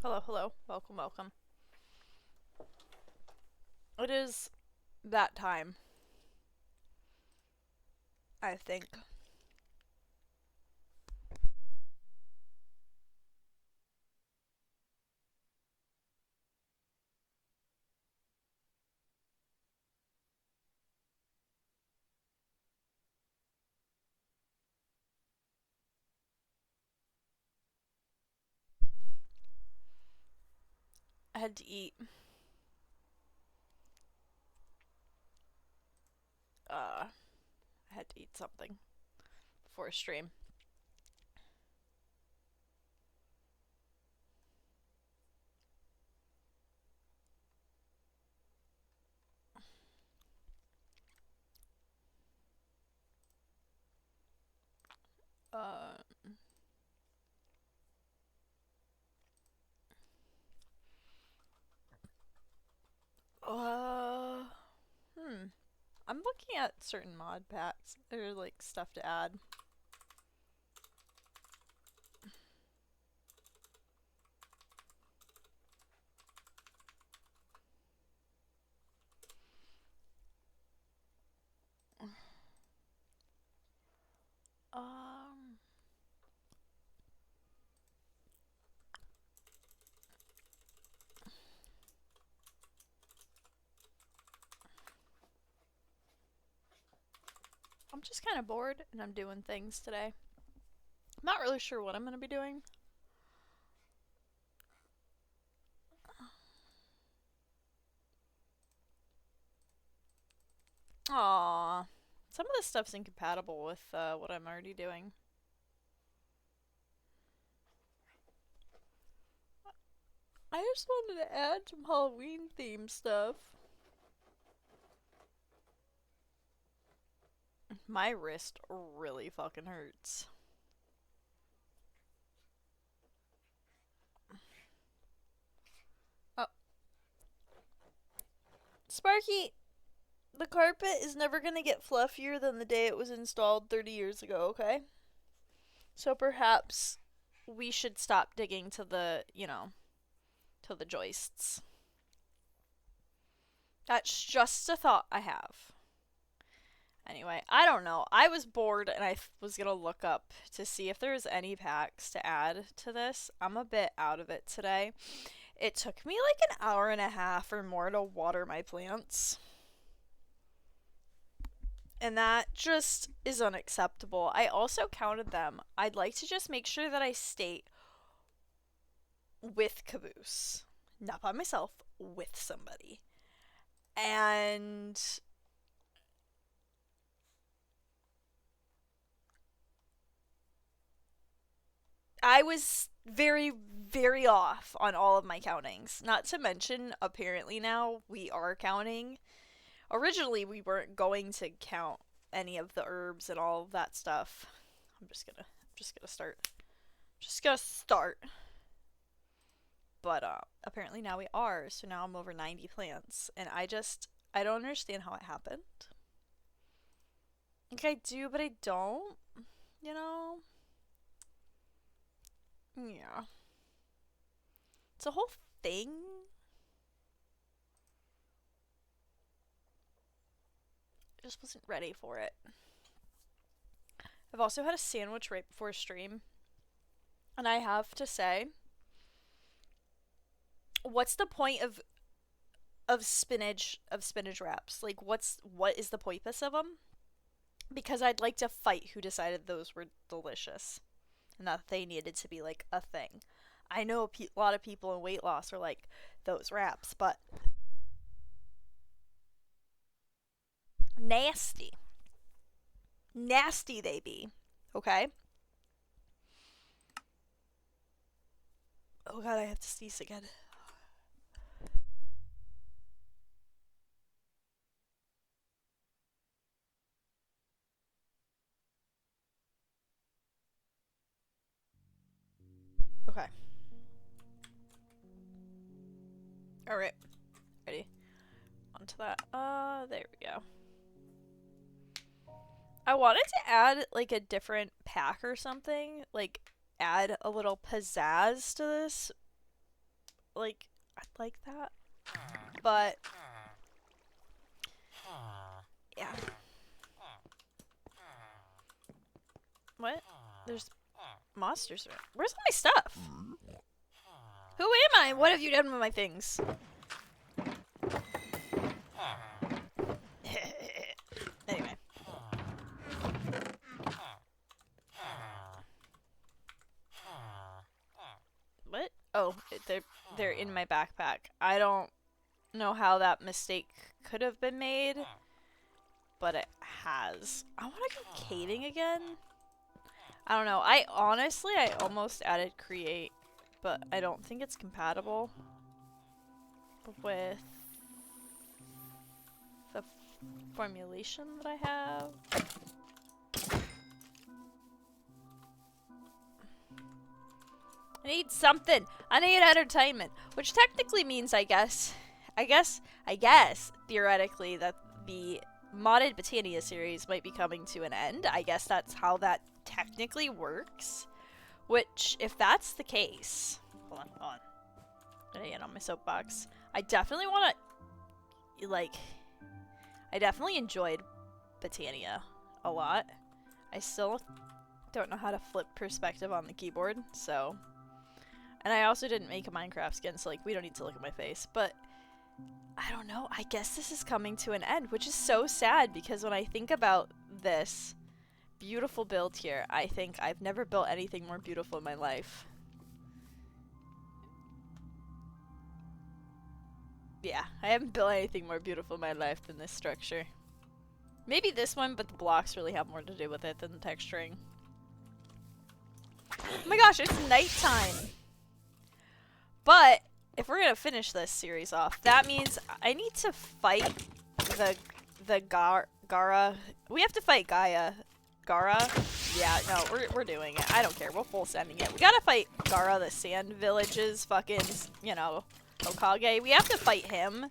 Hello, hello. Welcome, welcome. It is that time, I think. I had to eat. I had to eat something before a stream. Uh, uh, hmm. I'm looking at certain mod packs. There's like stuff to add. Um, I'm just kind of bored and I'm doing things today. I'm not really sure what I'm going to be doing. Aww. Some of this stuff's incompatible with what I'm already doing. I just wanted to add some Halloween themed stuff. My wrist really fucking hurts. Oh, Sparky, the carpet is never gonna get fluffier than the day it was installed 30 years ago, okay? So perhaps we should stop digging to to the joists. That's just a thought I have. Anyway, I don't know. I was bored and was gonna look up to see if there's any packs to add to this. I'm a bit out of it today. It took me like an hour and a half or more to water my plants. And that just is unacceptable. I also counted them. I'd like to just make sure that I state with Caboose, not by myself, with somebody. And I was very, very off on all of my countings. Not to mention, apparently now we are counting. Originally, we weren't going to count any of the herbs and all of that stuff. I'm just gonna start. Just gonna start. But apparently now we are. So now I'm over 90 plants, and I don't understand how it happened. Like I do, but I don't. You know? Yeah. It's a whole thing. I just wasn't ready for it. I've also had a sandwich right before stream, and I have to say, what's the point of spinach wraps? Like, what is the purpose of them? Because I'd like to fight who decided those were delicious and that they needed to be like a thing. I know a lot of people in weight loss are like those wraps, but nasty, nasty they be. Okay. Oh god, I have to sneeze again. Okay. All right. Ready. Onto that. There we go. I wanted to add like a different pack or something, like add a little pizzazz to this, like, I'd like that. But, yeah. What? There's monsters around. Where's all my stuff? Who am I? What have you done with my things? Anyway. What? Oh, they're in my backpack. I don't know how that mistake could have been made, but it has. I want to go caving again. I don't know. I almost added create, but I don't think it's compatible with the formulation that I have. I need something. I need entertainment, which technically means I guess theoretically that the modded Botania series might be coming to an end. I guess that's how that technically works. Which, if that's the case, hold on. I'm gonna get on my soapbox. I definitely want to, like, I definitely enjoyed Botania a lot. I still don't know how to flip perspective on the keyboard, so. And I also didn't make a Minecraft skin, so, like, we don't need to look at my face. But, I don't know. I guess this is coming to an end, which is so sad, because when I think about this beautiful build here, I think I've never built anything more beautiful in my life. Yeah, I haven't built anything more beautiful in my life than this structure. Maybe this one, but the blocks really have more to do with it than the texturing. Oh my gosh, it's nighttime! But, if we're gonna finish this series off, that means I need to fight the Gara. We have to fight Gaia. Gara? Yeah, no, we're doing it. I don't care. We're full sending it. We gotta fight Gara, the Sand Village's fucking, you know, Hokage. We have to fight him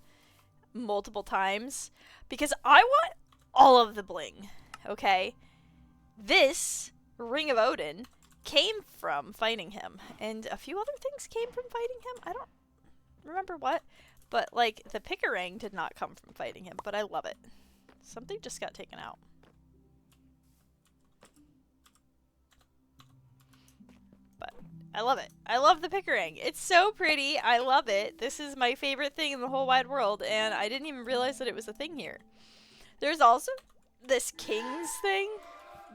multiple times because I want all of the bling, okay? This Ring of Odin came from fighting him, and a few other things came from fighting him. I don't remember what, but, like, the Picarang did not come from fighting him, but I love it. Something just got taken out. But I love it. I love the Picarang. It's so pretty. I love it. This is my favorite thing in the whole wide world, and I didn't even realize that it was a thing here. There's also this King's thing.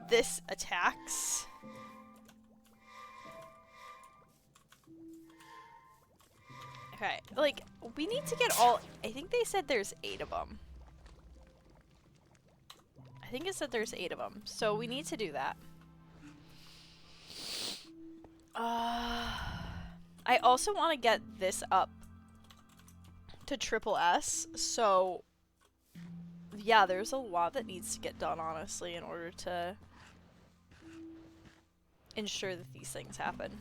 This attacks. Okay, like, we need to get all... I think they said there's 8 of them. I think it said there's 8 of them, so we need to do that. I also want to get this up to triple S, so... Yeah, there's a lot that needs to get done, honestly, in order to ensure that these things happen.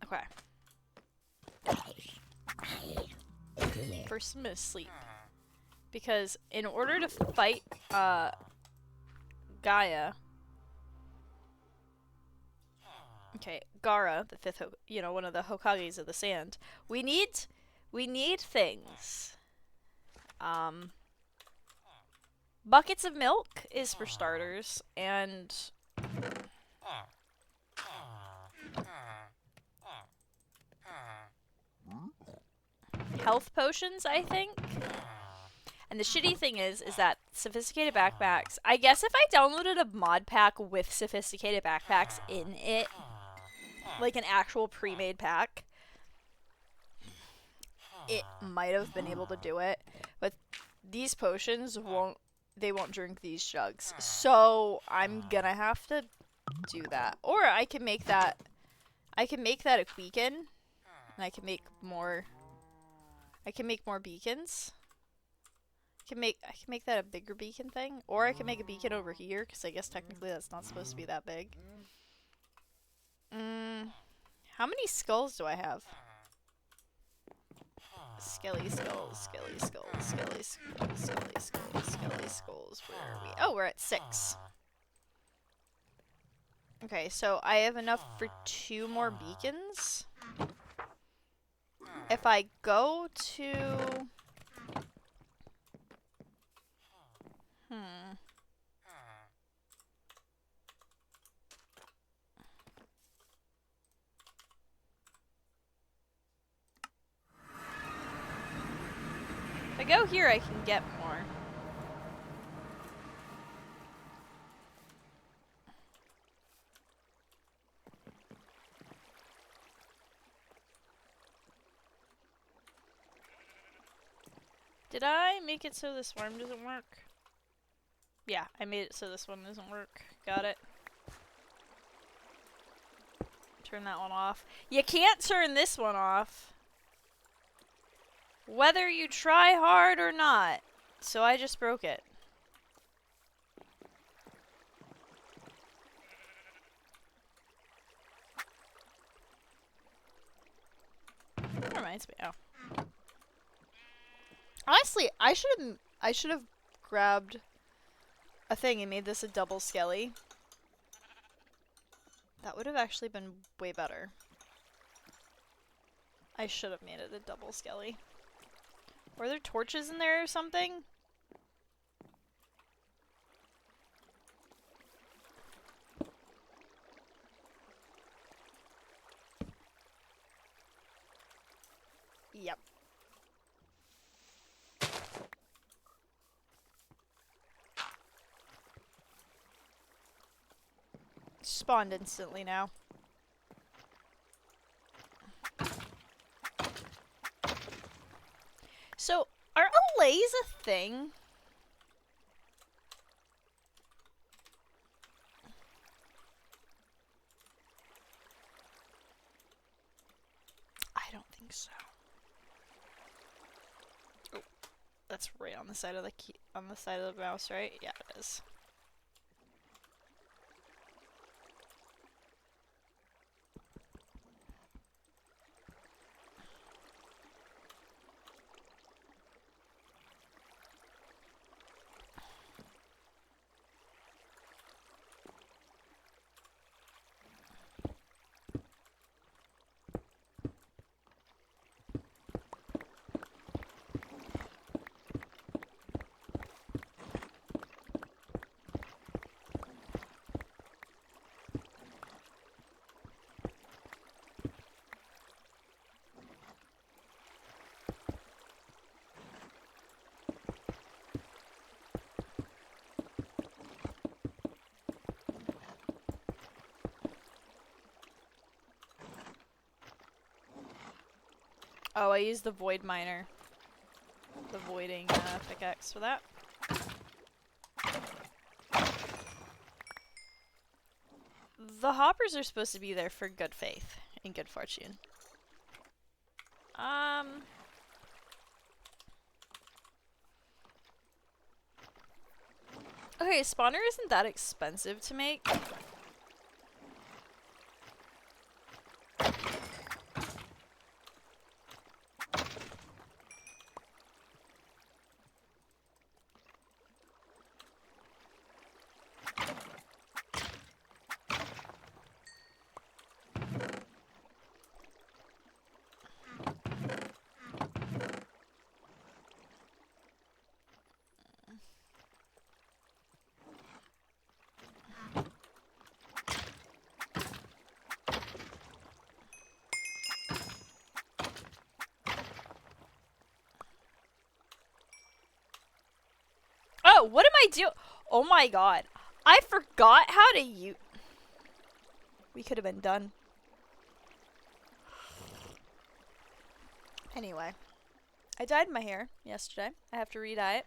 Okay. First, I'm gonna sleep. Because in order to fight, Gaia... Okay, Gara, the 5th, you know, one of the Hokages of the Sand. We need things. Buckets of milk is for starters, and... health potions, I think. And the shitty thing is that sophisticated backpacks, I guess if I downloaded a mod pack with sophisticated backpacks in it, like an actual pre-made pack, it might have been able to do it, but these potions won't drink these jugs. So I'm gonna have to do that. Or I can make that a beacon, and I can make more beacons. I can make that a bigger beacon thing, or I can make a beacon over here, because I guess technically that's not supposed to be that big. How many skulls do I have? Skelly skulls, skelly skulls, skelly skulls, skelly skulls, skelly skulls. Where are we? Oh, we're at 6. Okay, so I have enough for 2 more beacons. If I go to... If I go here, I can get more. Did I make it so this farm doesn't work? Yeah, I made it so this one doesn't work. Got it. Turn that one off. You can't turn this one off. Whether you try hard or not. So I just broke it. That reminds me. Oh. Honestly, I should have grabbed a thing and made this a double skelly. That would have actually been way better. I should have made it a double skelly. Were there torches in there or something? Yep. Spawned instantly now. So, are allays a thing? I don't think so. Oh, that's right on the side of the key, on the side of the mouse, right? Yeah, it is. Oh, I used the void miner. The voiding pickaxe for that. The hoppers are supposed to be there for good faith and good fortune. Okay, spawner isn't that expensive to make. Oh, what am I doing? Oh my god. I forgot how to use... We could have been done. Anyway. I dyed my hair yesterday. I have to re-dye it.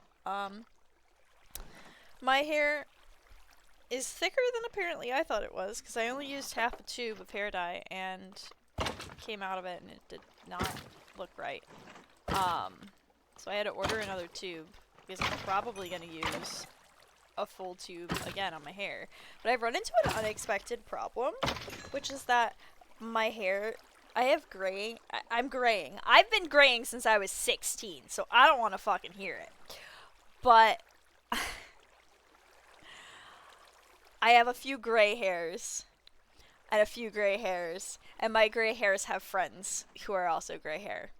My hair is thicker than apparently I thought it was, because I only used half a tube of hair dye and came out of it and it did not look right. So I had to order another tube, because I'm probably going to use a full tube again on my hair. But I've run into an unexpected problem, which is that my hair, I have graying. I'm graying. I've been graying since I was 16, so I don't want to fucking hear it. But I have a few gray hairs, and a few gray hairs. And my gray hairs have friends who are also gray hair.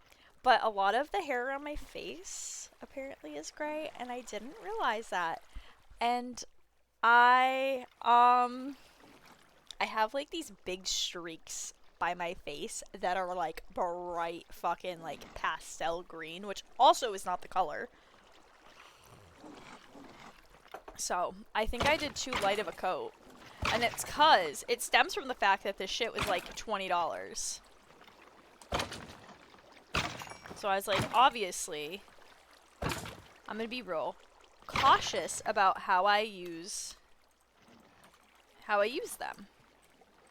But a lot of the hair on my face apparently is gray, and I didn't realize that. And I have like these big streaks by my face that are like bright fucking like pastel green, which also is not the color. So, I think I did too light of a coat. And it's cuz it stems from the fact that this shit was like $20. So I was like, obviously, I'm gonna be real cautious about how I use them.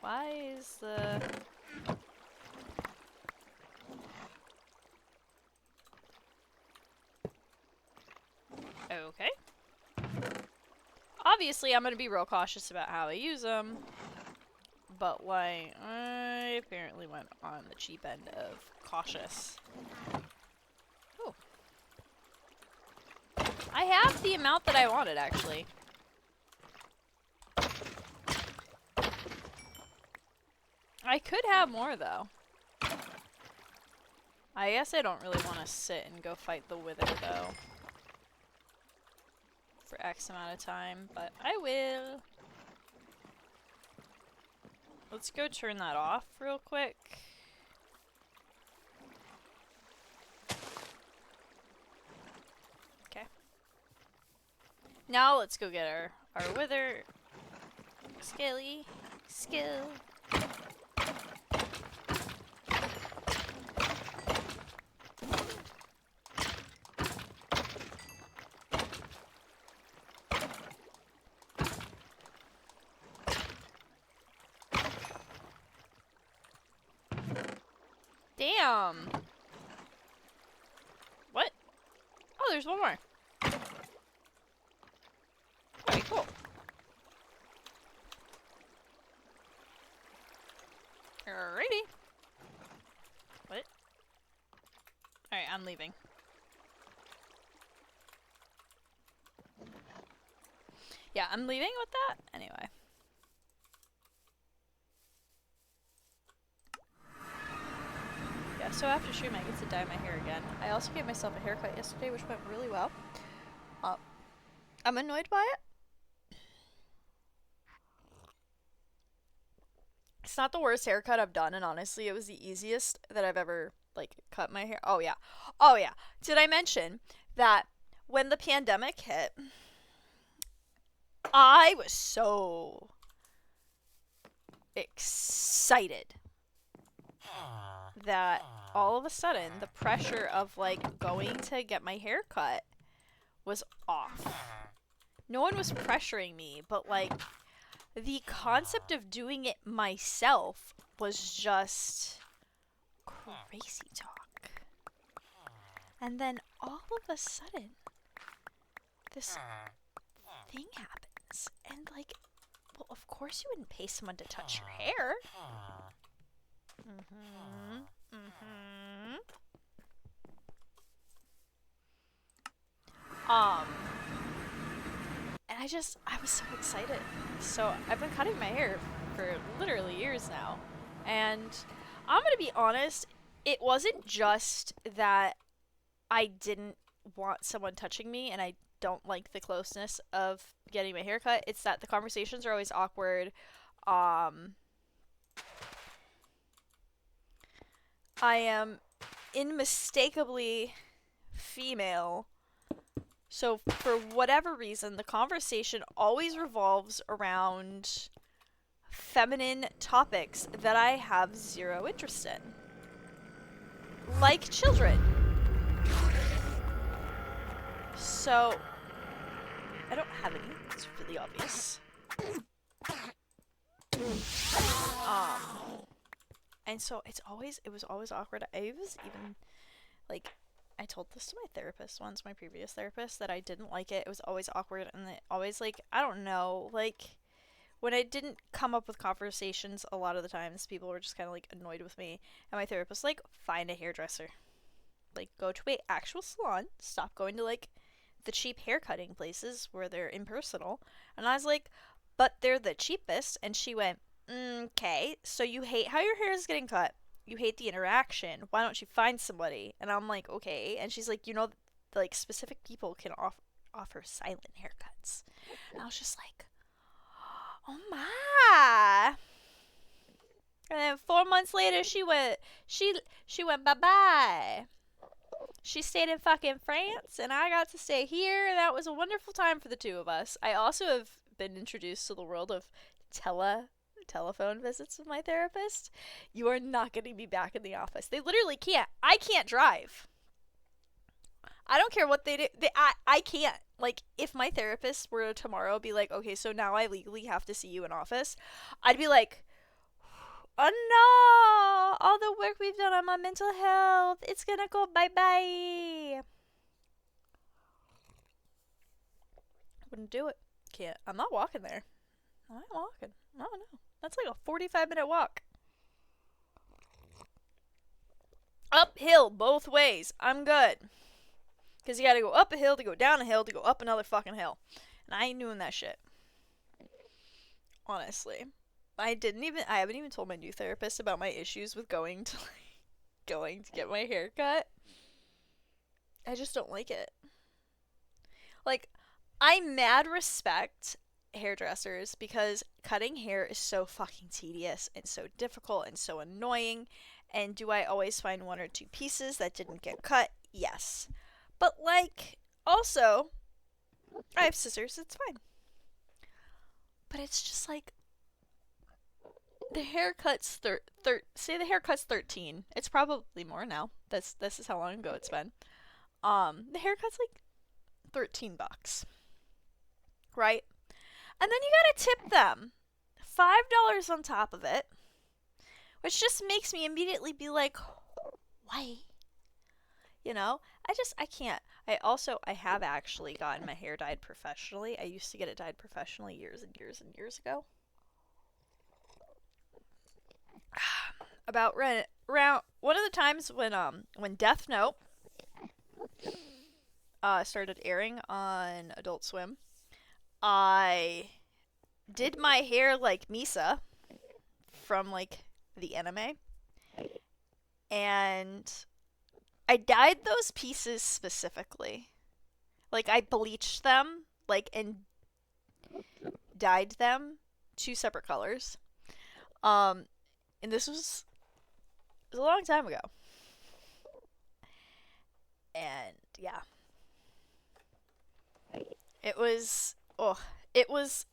Why is the... Okay. Obviously, I'm gonna be real cautious about how I use them. But, like, I apparently went on the cheap end of cautious. Oh. I have the amount that I wanted, actually. I could have more, though. I guess I don't really want to sit and go fight the Wither, though. For X amount of time, but I will. Let's go turn that off real quick. Okay. Now let's go get our Wither. Skelly. Skill. Damn. What? Oh, there's one more. Okay, cool. Alrighty. What? Alright, I'm leaving. Yeah, I'm leaving with that? Anyway. Yeah, so after stream I get to dye my hair again. I also gave myself a haircut yesterday, which went really well. I'm annoyed by it. It's not the worst haircut I've done, and honestly, it was the easiest that I've ever, like, cut my hair. Oh, yeah. Oh, yeah. Did I mention that when the pandemic hit, I was so excited that all of a sudden the pressure of, like, going to get my hair cut was off. No one was pressuring me, but, like, the concept of doing it myself was just crazy talk. And then all of a sudden, this thing happens. And, like, well, of course you wouldn't pay someone to touch your hair. And I was so excited. So I've been cutting my hair for literally years now. And I'm gonna be honest, it wasn't just that I didn't want someone touching me and I don't like the closeness of getting my hair cut. It's that the conversations are always awkward. I am unmistakably female. So for whatever reason, the conversation always revolves around feminine topics that I have zero interest in. Like children. So I don't have any. It's really obvious. And so it was always awkward. I was even, like, I told this to my therapist once, my previous therapist, that I didn't like it. It was always awkward, and it always, like, I don't know, like, when I didn't come up with conversations, a lot of the times people were just kind of, like, annoyed with me. And my therapist, like, find a hairdresser. Like, go to a actual salon. Stop going to, like, the cheap haircutting places where they're impersonal. And I was like, but they're the cheapest. And she went, Okay, so you hate how your hair is getting cut. You hate the interaction. Why don't you find somebody? And I'm like, okay. And she's like, like specific people can offer silent haircuts. And I was just like, oh my. And then 4 months later, she went bye bye. She stayed in fucking France, and I got to stay here, and that was a wonderful time for the two of us. I also have been introduced to the world of telephone visits with my therapist. You are not getting me back in the office. They literally can't. I can't drive. I don't care what they do. I can't. Like, if my therapist were to tomorrow be like, okay, so now I legally have to see you in office, I'd be like, oh no, all the work we've done on my mental health, it's gonna go bye-bye. Wouldn't do it. Can't. I'm not walking there. I'm not walking. No. That's like a 45-minute walk. Uphill both ways. I'm good. Because you gotta go up a hill to go down a hill to go up another fucking hill. And I ain't doing that shit. Honestly. I haven't even told my new therapist about my issues with going to get my hair cut. I just don't like it. Like, I mad respect hairdressers because cutting hair is so fucking tedious and so difficult and so annoying. And do I always find one or two pieces that didn't get cut? Yes. But, like, also, I have scissors, it's fine. But it's just like, the haircut's say the haircut's 13. It's probably more now. This is how long ago it's been. The haircut's like $13. Right? And then you gotta tip them $5 on top of it. Which just makes me immediately be like, why? You know? I can't. I have actually gotten my hair dyed professionally. I used to get it dyed professionally years and years and years ago. About around one of the times when Death Note started airing on Adult Swim, I did my hair like Misa from like the anime, and I dyed those pieces specifically. Like, I bleached them, like, and dyed them 2 separate colors. And this was a long time ago. And yeah. It was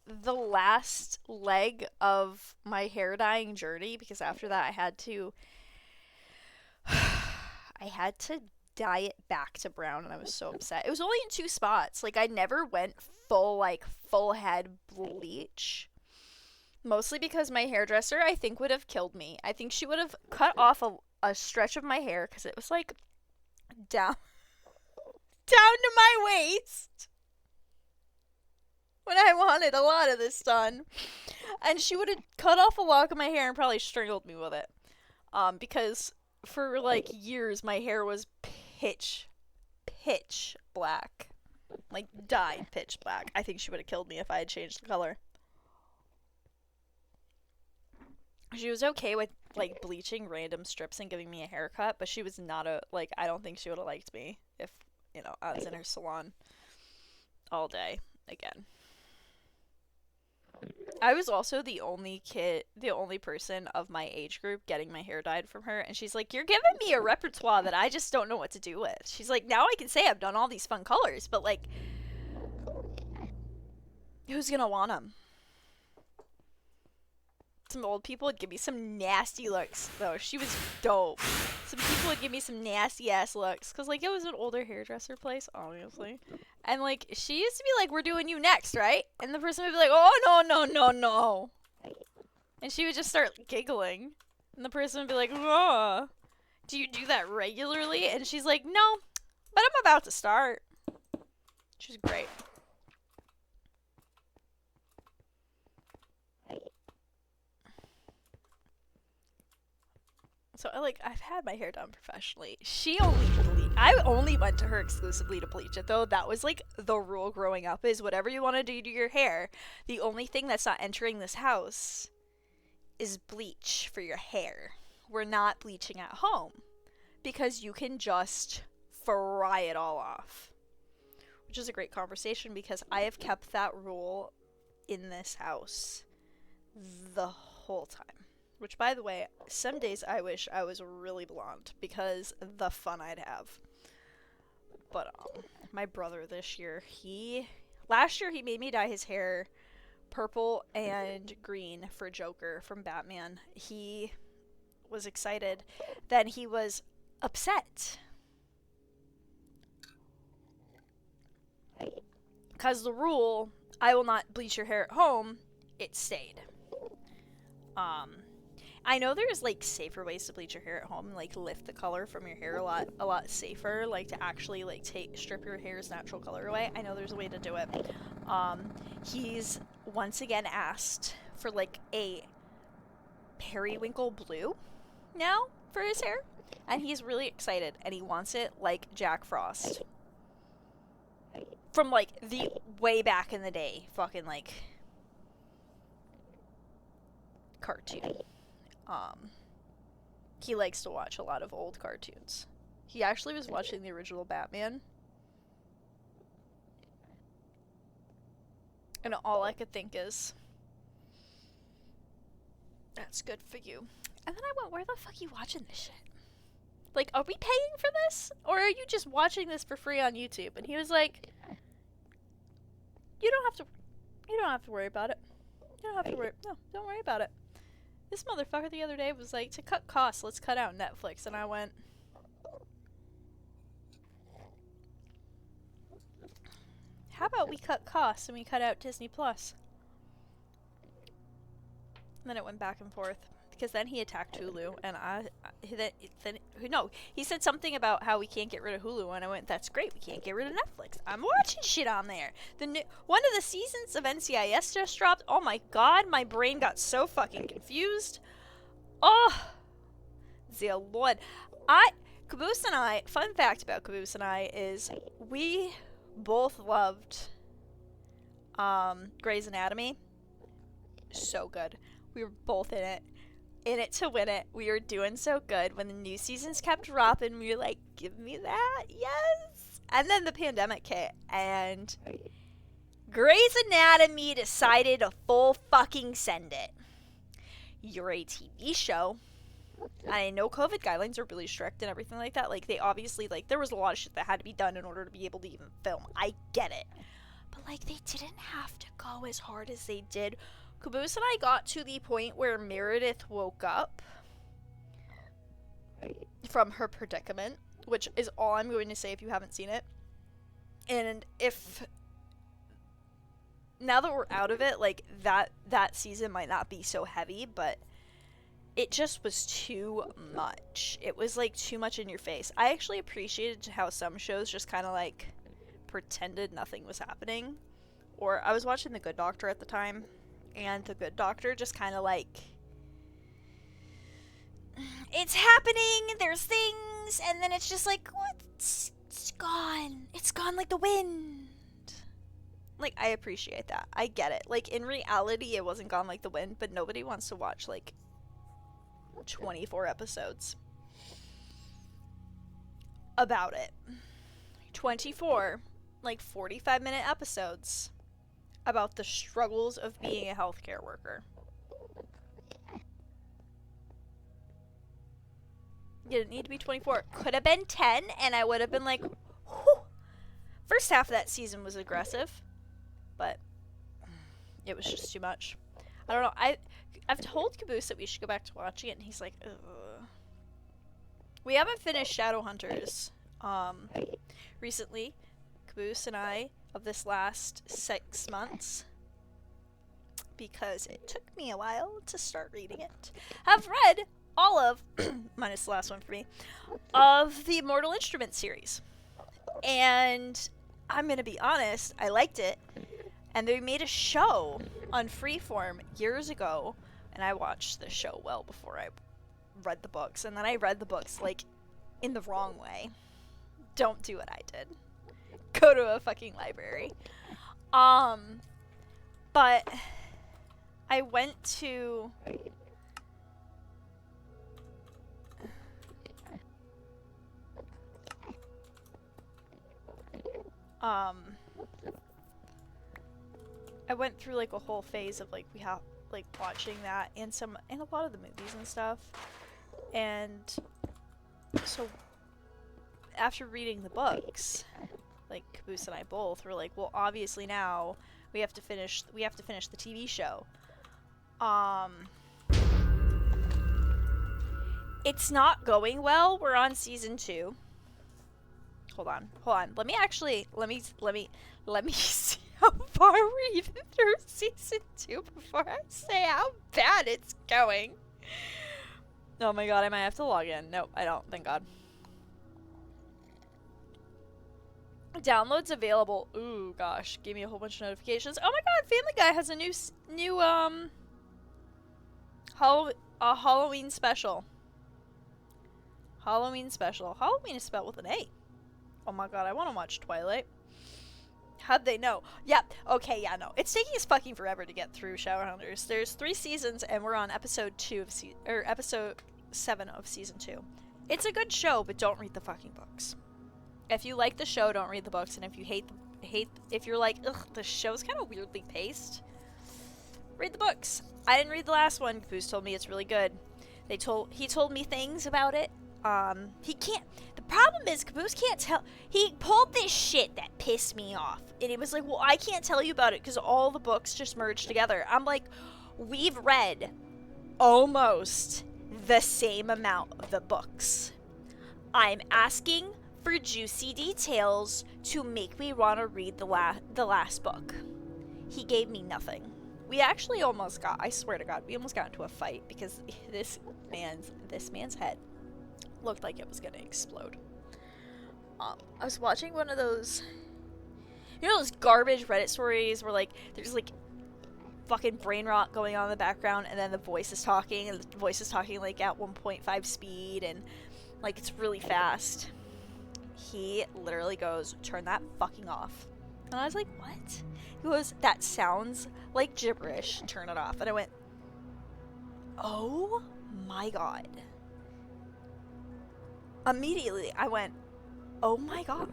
the last leg of my hair dyeing journey, because after that I had to dye it back to brown, and I was so upset. It was only in 2 spots. Like, I never went full head bleach. Mostly because my hairdresser, I think, would have killed me. I think she would have cut off a stretch of my hair, because it was like down to my waist when I wanted a lot of this done. And she would have cut off a lock of my hair and probably strangled me with it. Because for like years my hair was pitch black. Like, dyed pitch black. I think she would have killed me if I had changed the color. She was okay with, like, bleaching random strips and giving me a haircut, but she was not I don't think she would have liked me if, I was in her salon all day again. I was also the only person of my age group getting my hair dyed from her, and she's like, you're giving me a repertoire that I just don't know what to do with. She's like, now I can say I've done all these fun colors, but, like, who's gonna want them? Some old people would give me some nasty looks, though. She was dope. Some people would give me some nasty ass looks, because, like, it was an older hairdresser place, obviously. And, like, she used to be like, we're doing you next, right? And the person would be like, oh, no. And she would just start giggling. And the person would be like, oh, do you do that regularly? And she's like, no, but I'm about to start. She was great. So, I've had my hair done professionally. I only went to her exclusively to bleach it, though. That was, like, the rule growing up, is whatever you want to do to your hair, the only thing that's not entering this house is bleach for your hair. We're not bleaching at home because you can just fry it all off. Which is a great conversation because I have kept that rule in this house the whole time. Which, by the way, some days I wish I was really blonde because the fun I'd have. But my brother this year, last year he made me dye his hair purple and green for Joker from Batman. He was excited. Then he was upset because the rule, I will not bleach your hair at home, it stayed. I know there's like safer ways to bleach your hair at home and like lift the color from your hair a lot safer, like to actually like strip your hair's natural color away. I know there's a way to do it. He's once again asked for like a periwinkle blue now for his hair, and he's really excited and he wants it like Jack Frost from like the way back in the day, fucking like cartoon. He likes to watch a lot of old cartoons. He actually was watching the original Batman. And all I could think is, that's good for you. And then I went, where the fuck are you watching this shit? Like, are we paying for this? Or are you just watching this for free on YouTube? And he was like, you don't have to worry about it. You don't worry about it. This motherfucker the other day was like, to cut costs, let's cut out Netflix. And I went, how about we cut costs and we cut out Disney Plus? And then it went back and forth. Because then he attacked Hulu, and he said something about how we can't get rid of Hulu, and I went, that's great, we can't get rid of Netflix. I'm watching shit on there. One of the seasons of NCIS just dropped. Oh my god, my brain got so fucking confused. Oh, dear Lord. Caboose and I, fun fact about Caboose and I is we both loved Grey's Anatomy. So good. We were both in it to win it. We were doing so good. When the new seasons kept dropping, we were like, give me that, yes. And then the pandemic hit, and Grey's Anatomy decided to full fucking send it. You're a TV show. I know COVID guidelines are really strict and everything like that. Like, they obviously, like, there was a lot of shit that had to be done in order to be able to even film. I get it. But, like, they didn't have to go as hard as they did. Caboose and I got to the point where Meredith woke up from her predicament, which is all I'm going to say if you haven't seen it. And now that we're out of it, like, that season might not be so heavy, but it just was too much. It was, like, too much in your face. I actually appreciated how some shows just kind of, like, pretended nothing was happening. Or I was watching The Good Doctor at the time, and The Good Doctor just kind of like, it's happening, there's things, and then it's just like, it's gone. It's gone like the wind. Like, I appreciate that. I get it. Like, in reality, it wasn't gone like the wind, but nobody wants to watch, like, 24 episodes about it. 24, like, 45-minute episodes about the struggles of being a healthcare worker. It didn't need to be 24. Could have been 10, and I would have been like, whew. First half of that season was aggressive, but it was just too much. I don't know. I've told Caboose that we should go back to watching it, and he's like, ugh. We haven't finished Shadowhunters recently. Caboose and I, of this last 6 months, because it took me a while to start reading it, have read all of, minus the last one for me, of the Mortal Instruments series. And I'm going to be honest, I liked it. And they made a show on Freeform years ago, and I watched the show well before I read the books. And then I read the books, like, in the wrong way. Don't do what I did. Go to a fucking library. But I went to Um, I went through like a whole phase of like we have like watching that and a lot of the movies and stuff. And so after reading the books, like Caboose and I both were like, well, obviously now we have to finish the TV show. It's not going well. We're on season 2. Hold on. Let me see how far we're even through season 2 before I say how bad it's going. Oh my god, I might have to log in. Nope, I don't. Thank god. Downloads available. Ooh, gosh. Gave me a whole bunch of notifications. Oh my god, Family Guy has a new Halloween special. Halloween special. Halloween is spelled with an A. Oh my god, I want to watch Twilight. How'd they know? Yeah, okay, yeah, no. It's taking us fucking forever to get through Shadowhunters. There's 3 seasons, and we're on episode 7 of season 2. It's a good show, but don't read the fucking books. If you like the show, don't read the books, and if you if you're like, ugh, the show's kind of weirdly paced, read the books. I didn't read the last one. Caboose told me it's really good. He told me things about it. He can't. The problem is Caboose can't tell. He pulled this shit that pissed me off, and it was like, well, I can't tell you about it because all the books just merged together. I'm like, we've read almost the same amount of the books. I'm asking for juicy details to make me want to read the last book. He gave me nothing. We actually almost got. I swear to God, we almost got into a fight because this man's head looked like it was gonna explode. I was watching one of those, those garbage Reddit stories where like there's like fucking brain rot going on in the background, and then the voice is talking, and the voice is talking like at 1.5 speed, and like it's really fast. He literally goes, "Turn that fucking off," and I was like, "What?" He goes, "That sounds like gibberish. Turn it off." And I went, "Oh my god." Immediately, I went, oh my god.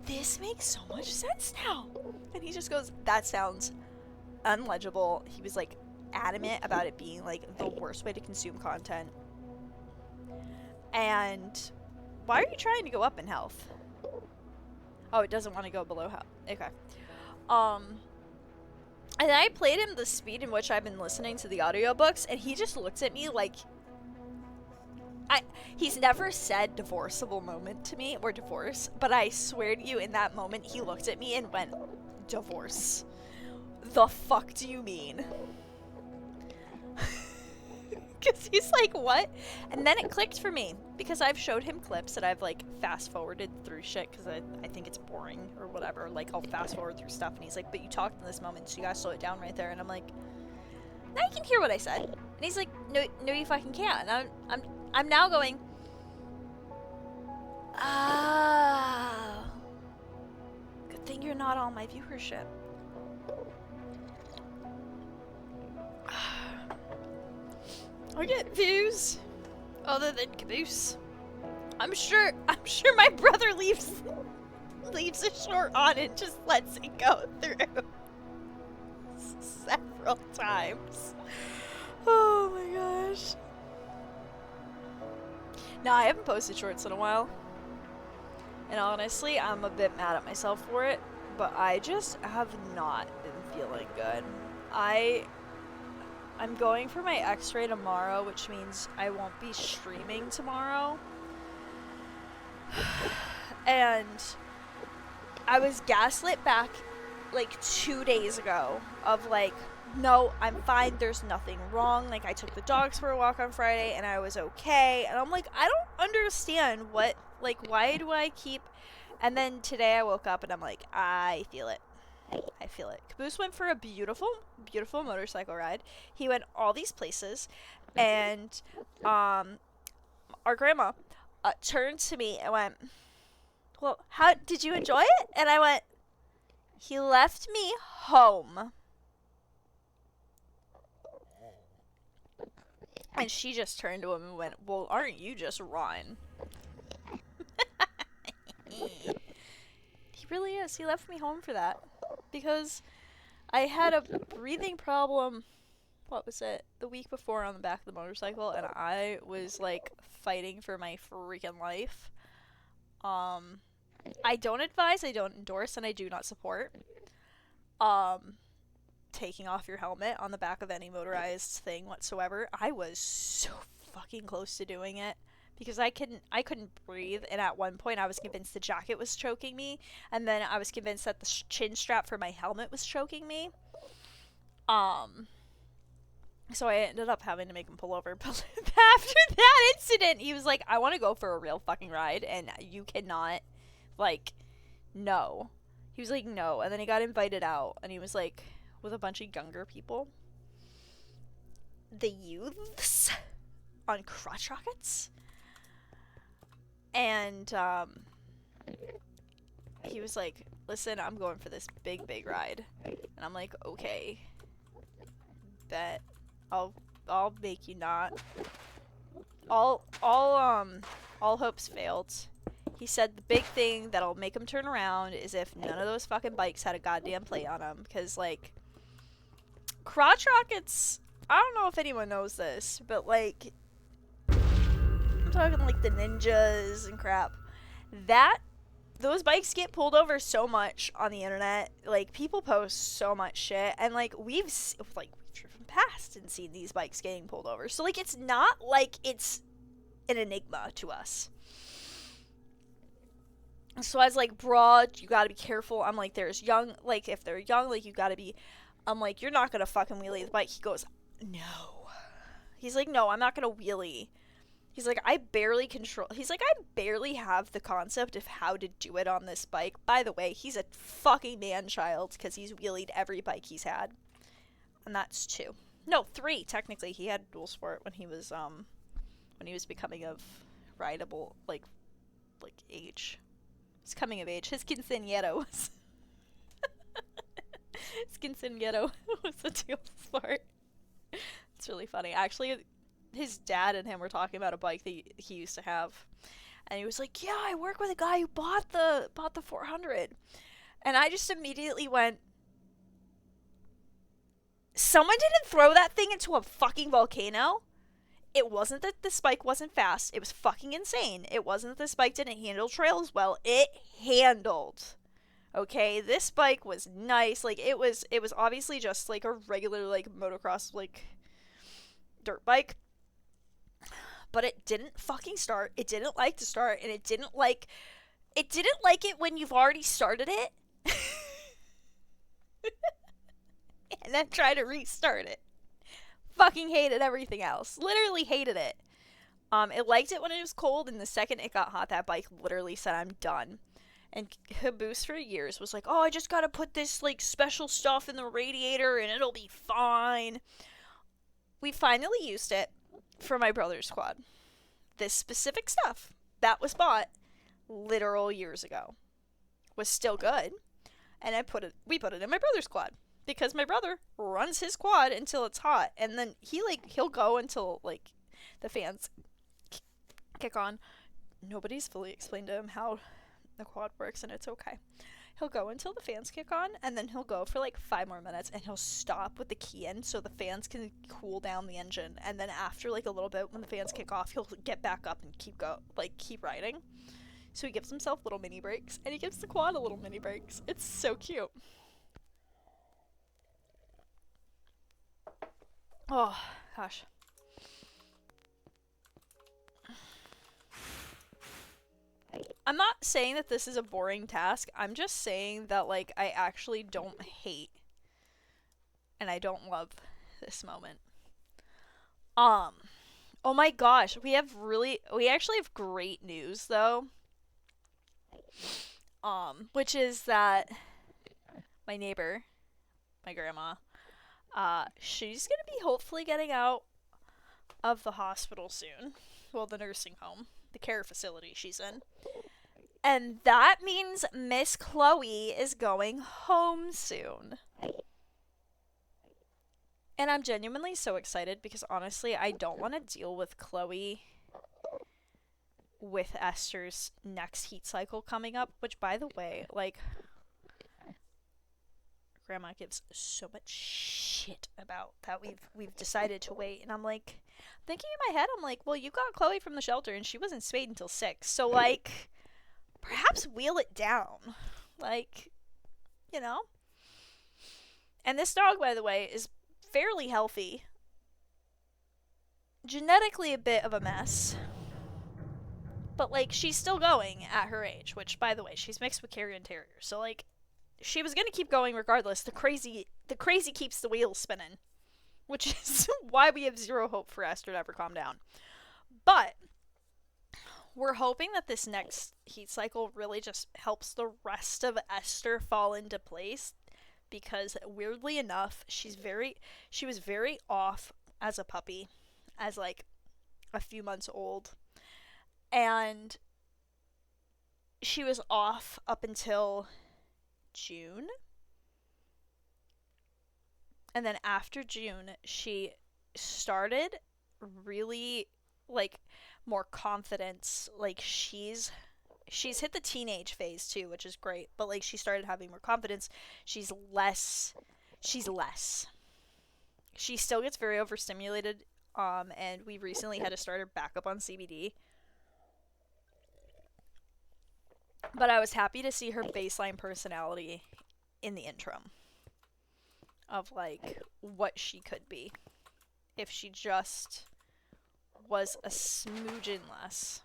This makes so much sense now. And he just goes, that sounds unlegible. He was like adamant about it being like the worst way to consume content. And why are you trying to go up in health? Oh, it doesn't want to go below health. Okay. And I played him the speed in which I've been listening to the audiobooks, and he just looks at me like, he's never said divorceable moment to me, or divorce, but I swear to you, in that moment, he looked at me and went, divorce. The fuck do you mean? Because he's like, what? And then it clicked for me, because I've showed him clips that I've, like, fast-forwarded through shit, because I think it's boring, or whatever. Like, I'll fast-forward through stuff, and he's like, but you talked in this moment, so you gotta slow it down right there. And I'm like, now you can hear what I said. And he's like, no, you fucking can't. And I'm now going, oh, good thing you're not on my viewership. I get views other than Caboose. I'm sure my brother leaves a short on and just lets it go through several times. Oh my gosh. No, I haven't posted shorts in a while. And honestly, I'm a bit mad at myself for it, but I just have not been feeling good. I'm going for my x-ray tomorrow, which means I won't be streaming tomorrow. And I was gaslit back like 2 days ago of like, no, I'm fine, there's nothing wrong, like I took the dogs for a walk on Friday and I was okay, and I'm like, I don't understand what, like, why do I keep, and then today I woke up and I'm like, I feel it. Caboose went for a beautiful, beautiful motorcycle ride. He went all these places, and our grandma turned to me and went, well, how did you enjoy it? And I went, he left me home. And she just turned to him and went, well, aren't you just Ron? really is. He left me home for that. Because I had a breathing problem, what was it, the week before on the back of the motorcycle, and I was like fighting for my freaking life. I don't advise, I don't endorse, and I do not support taking off your helmet on the back of any motorized thing whatsoever. I was so fucking close to doing it because I couldn't breathe, and at one point I was convinced the jacket was choking me, and then I was convinced that the chin strap for my helmet was choking me. So I ended up having to make him pull over. But after that incident, he was like, I want to go for a real fucking ride, and you cannot, like, no. He was like, no. And then he got invited out, and he was like, with a bunch of younger people. The youths on crotch rockets. And, he was like, listen, I'm going for this big, big ride. And I'm like, okay. Bet. I'll make you not. All hopes failed. He said the big thing that'll make him turn around is if none of those fucking bikes had a goddamn plate on them. Because, like, crotch rockets, I don't know if anyone knows this, but, like, I'm talking, like, the Ninjas and crap. Those bikes get pulled over so much on the internet. Like, people post so much shit. And, like, we've driven past and seen these bikes getting pulled over. So, like, it's not like it's an enigma to us. So I was like, broad, you gotta be careful. I'm like, there's young, like, if they're young, like, you gotta be, I'm like, you're not gonna fucking wheelie the bike. He goes, no. He's like, no, I'm not gonna wheelie. He's like, I barely have the concept of how to do it on this bike. By the way, he's a fucking man-child because he's wheelied every bike he's had. And that's 2. No, 3, technically. He had dual sport when he was becoming of rideable, like age. He's coming of age. His quinceañero was... His quinceañero was a dual sport. It's really funny. Actually, his dad and him were talking about a bike that he used to have. And he was like, yeah, I work with a guy who bought the 400. And I just immediately went, someone didn't throw that thing into a fucking volcano? It wasn't that this bike wasn't fast. It was fucking insane. It wasn't that this bike didn't handle trails well. It handled. Okay, this bike was nice. Like, it was obviously just, like, a regular, like, motocross, like, dirt bike. But it didn't fucking start. It didn't like to start. And it didn't like it when you've already started it. And then try to restart it. Fucking hated everything else. Literally hated it. It liked it when it was cold, and the second it got hot, that bike literally said, I'm done. And Caboose for years was like, oh, I just gotta put this, like, special stuff in the radiator, and it'll be fine. We finally used it for my brother's quad. This specific stuff that was bought literal years ago was still good, and we put it in my brother's quad. Because my brother runs his quad until it's hot, and then he'll go until, like, the fans kick on. Nobody's fully explained to him how the quad works, and it's okay. He'll go until the fans kick on, and then he'll go for, like, 5 more minutes, and he'll stop with the key in so the fans can cool down the engine, and then after, like, a little bit, when the fans kick off, he'll get back up and keep riding. So he gives himself little mini breaks, and he gives the quad a little mini breaks. It's so cute. Oh, gosh. I'm not saying that this is a boring task. I'm just saying that, like, I actually don't hate and I don't love this moment. Oh my gosh, we actually have great news, though. Which is that my neighbor, my grandma, she's gonna be hopefully getting out of the hospital soon. Well, the nursing home, the care facility she's in. And that means Miss Chloe is going home soon. And I'm genuinely so excited because honestly, I don't want to deal with Chloe with Esther's next heat cycle coming up, which, by the way, like, Grandma gives so much shit about that we've decided to wait, and I'm like, thinking in my head, I'm like, well, you got Chloe from the shelter, and she wasn't spayed until 6, so, like, perhaps wheel it down, like, you know? And this dog, by the way, is fairly healthy, genetically a bit of a mess, but, like, she's still going at her age, which, by the way, she's mixed with Carrion Terrier, so, like, she was gonna keep going regardless. The crazy keeps the wheels spinning, which is why we have zero hope for Esther to ever calm down. But we're hoping that this next heat cycle really just helps the rest of Esther fall into place, because weirdly enough, she was very off as a puppy, as like a few months old, and she was off up until June, and then after June she started really like more confidence. Like she's hit the teenage phase too, which is great, but like she started having more confidence. She's less she still gets very overstimulated, and we recently had to start her back up on CBD. But I was happy to see her baseline personality in the interim of like what she could be if she just was a smooching less.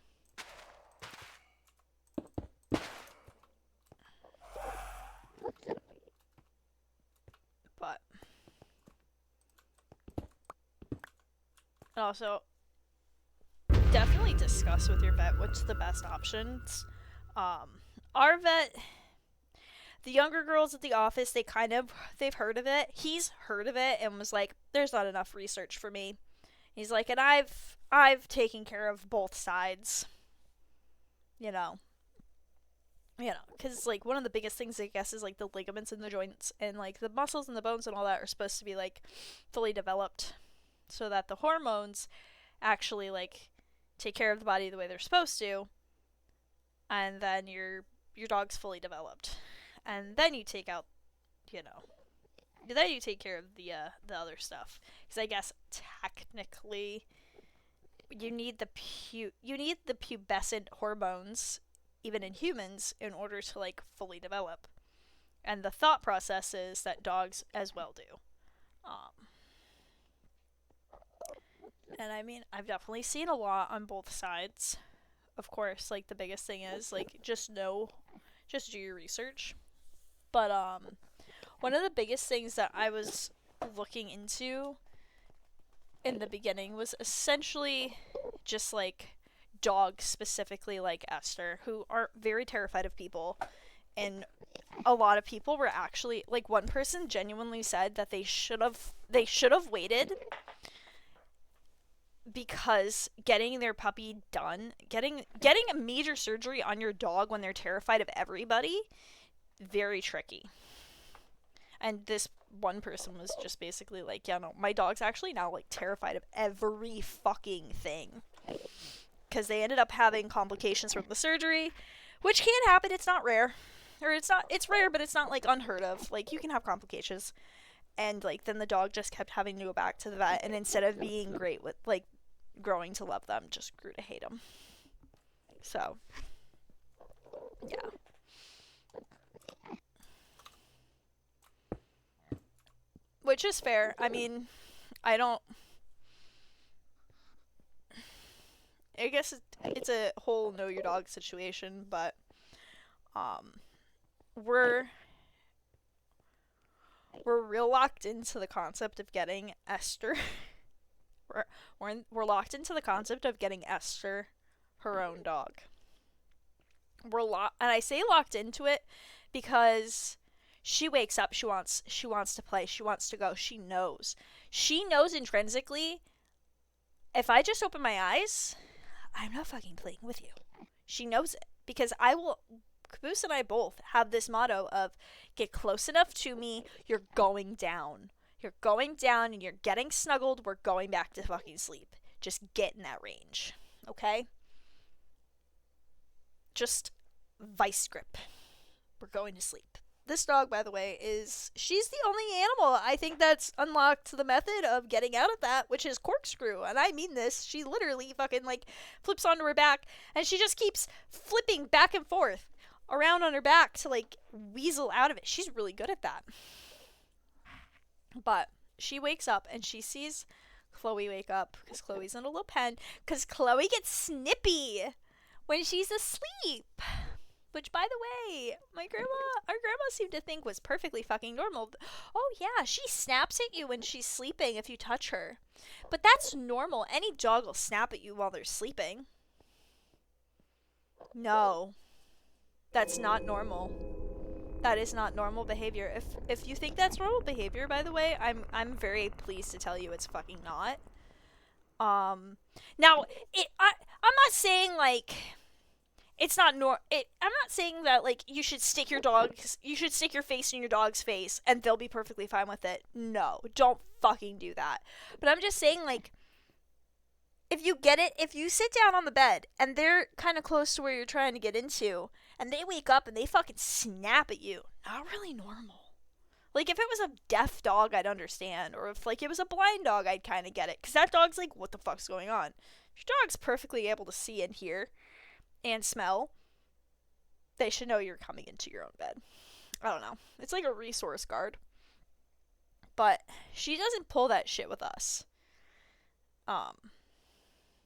But also definitely discuss with your vet what's the best options. Our vet, the younger girls at the office, they've heard of it. He's heard of it and was like, there's not enough research for me. He's like, and I've taken care of both sides. You know, because like one of the biggest things I guess is like the ligaments in the joints and like the muscles and the bones and all that are supposed to be like fully developed so that the hormones actually like take care of the body the way they're supposed to, and then your dog's fully developed, and then you take out, then you take care of the other stuff, because I guess technically you need the pubescent hormones even in humans in order to like fully develop, and the thought process is that dogs as well do. And I mean, I've definitely seen a lot on both sides. Of course, like the biggest thing is like just do your research. But one of the biggest things that I was looking into in the beginning was essentially just like dogs, specifically like Esther, who are very terrified of people. And a lot of people were actually like, one person genuinely said that they should have waited, because getting their puppy done, getting a major surgery on your dog when they're terrified of everybody, very tricky. And this one person was just basically like, yeah, no, my dog's actually now like terrified of every fucking thing, because they ended up having complications from the surgery, which can happen. It's not rare, or it's rare, but it's not like unheard of. Like you can have complications, and like then the dog just kept having to go back to the vet, and instead of being great with like growing to love them, just grew to hate them. So yeah. Which is fair. I mean, I guess it's a whole know your dog situation, but we're real locked into the concept of getting Esther. we're locked into the concept of getting Esther her own dog. And I say locked into it because she wakes up, she wants to play, she wants to go, she knows intrinsically, if I just open my eyes, I'm not fucking playing with you. She knows it, because Caboose and I both have this motto of, get close enough to me, you're going down. You're going down and you're getting snuggled, we're going back to fucking sleep. Just get in that range. Okay? just vice grip. We're going to sleep. This dog, by the way, she's the only animal I think that's unlocked the method of getting out of that, which is corkscrew. And I mean this. She literally fucking, like, flips onto her back, and she just keeps flipping back and forth around on her back to, like, weasel out of it. She's really good at that. But she wakes up, and she sees Chloe wake up, because Chloe's in a little pen, because Chloe gets snippy when she's asleep. Which, by the way, our grandma seemed to think was perfectly fucking normal. Oh yeah, she snaps at you when she's sleeping if you touch her. But that's normal. Any dog will snap at you while they're sleeping. No. That's not normal. That is not normal behavior. If you think that's normal behavior, by the way, I'm very pleased to tell you it's fucking not. Now, I'm not saying, like, it's not I'm not saying that, like, you should stick your face in your dog's face and they'll be perfectly fine with it. No, don't fucking do that. But I'm just saying, like, if you sit down on the bed and they're kind of close to where you're trying to get into, and they wake up and they fucking snap at you, not really normal. Like, if it was a deaf dog, I'd understand. Or if, like, it was a blind dog, I'd kind of get it. Because that dog's like, what the fuck's going on? If your dog's perfectly able to see and hear and smell, they should know you're coming into your own bed. I don't know. It's like a resource guard. But she doesn't pull that shit with us.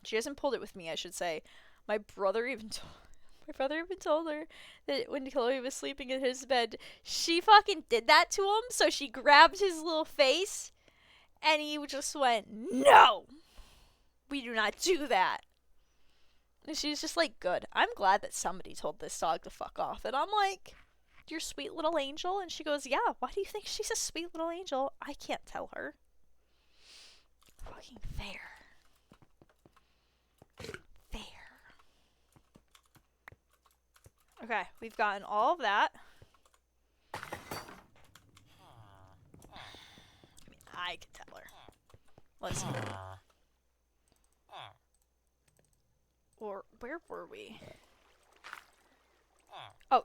She hasn't pulled it with me, I should say. My brother even told her that when Chloe was sleeping in his bed, she fucking did that to him. So she grabbed his little face, and he just went, "No, we do not do that." And she was just like, good. I'm glad that somebody told this dog to fuck off. And I'm like, your sweet little angel? And she goes, yeah, why do you think she's a sweet little angel? I can't tell her. Fucking fair. Okay, we've gotten all of that. I mean, I can tell her. Listen. Or where were we? Oh,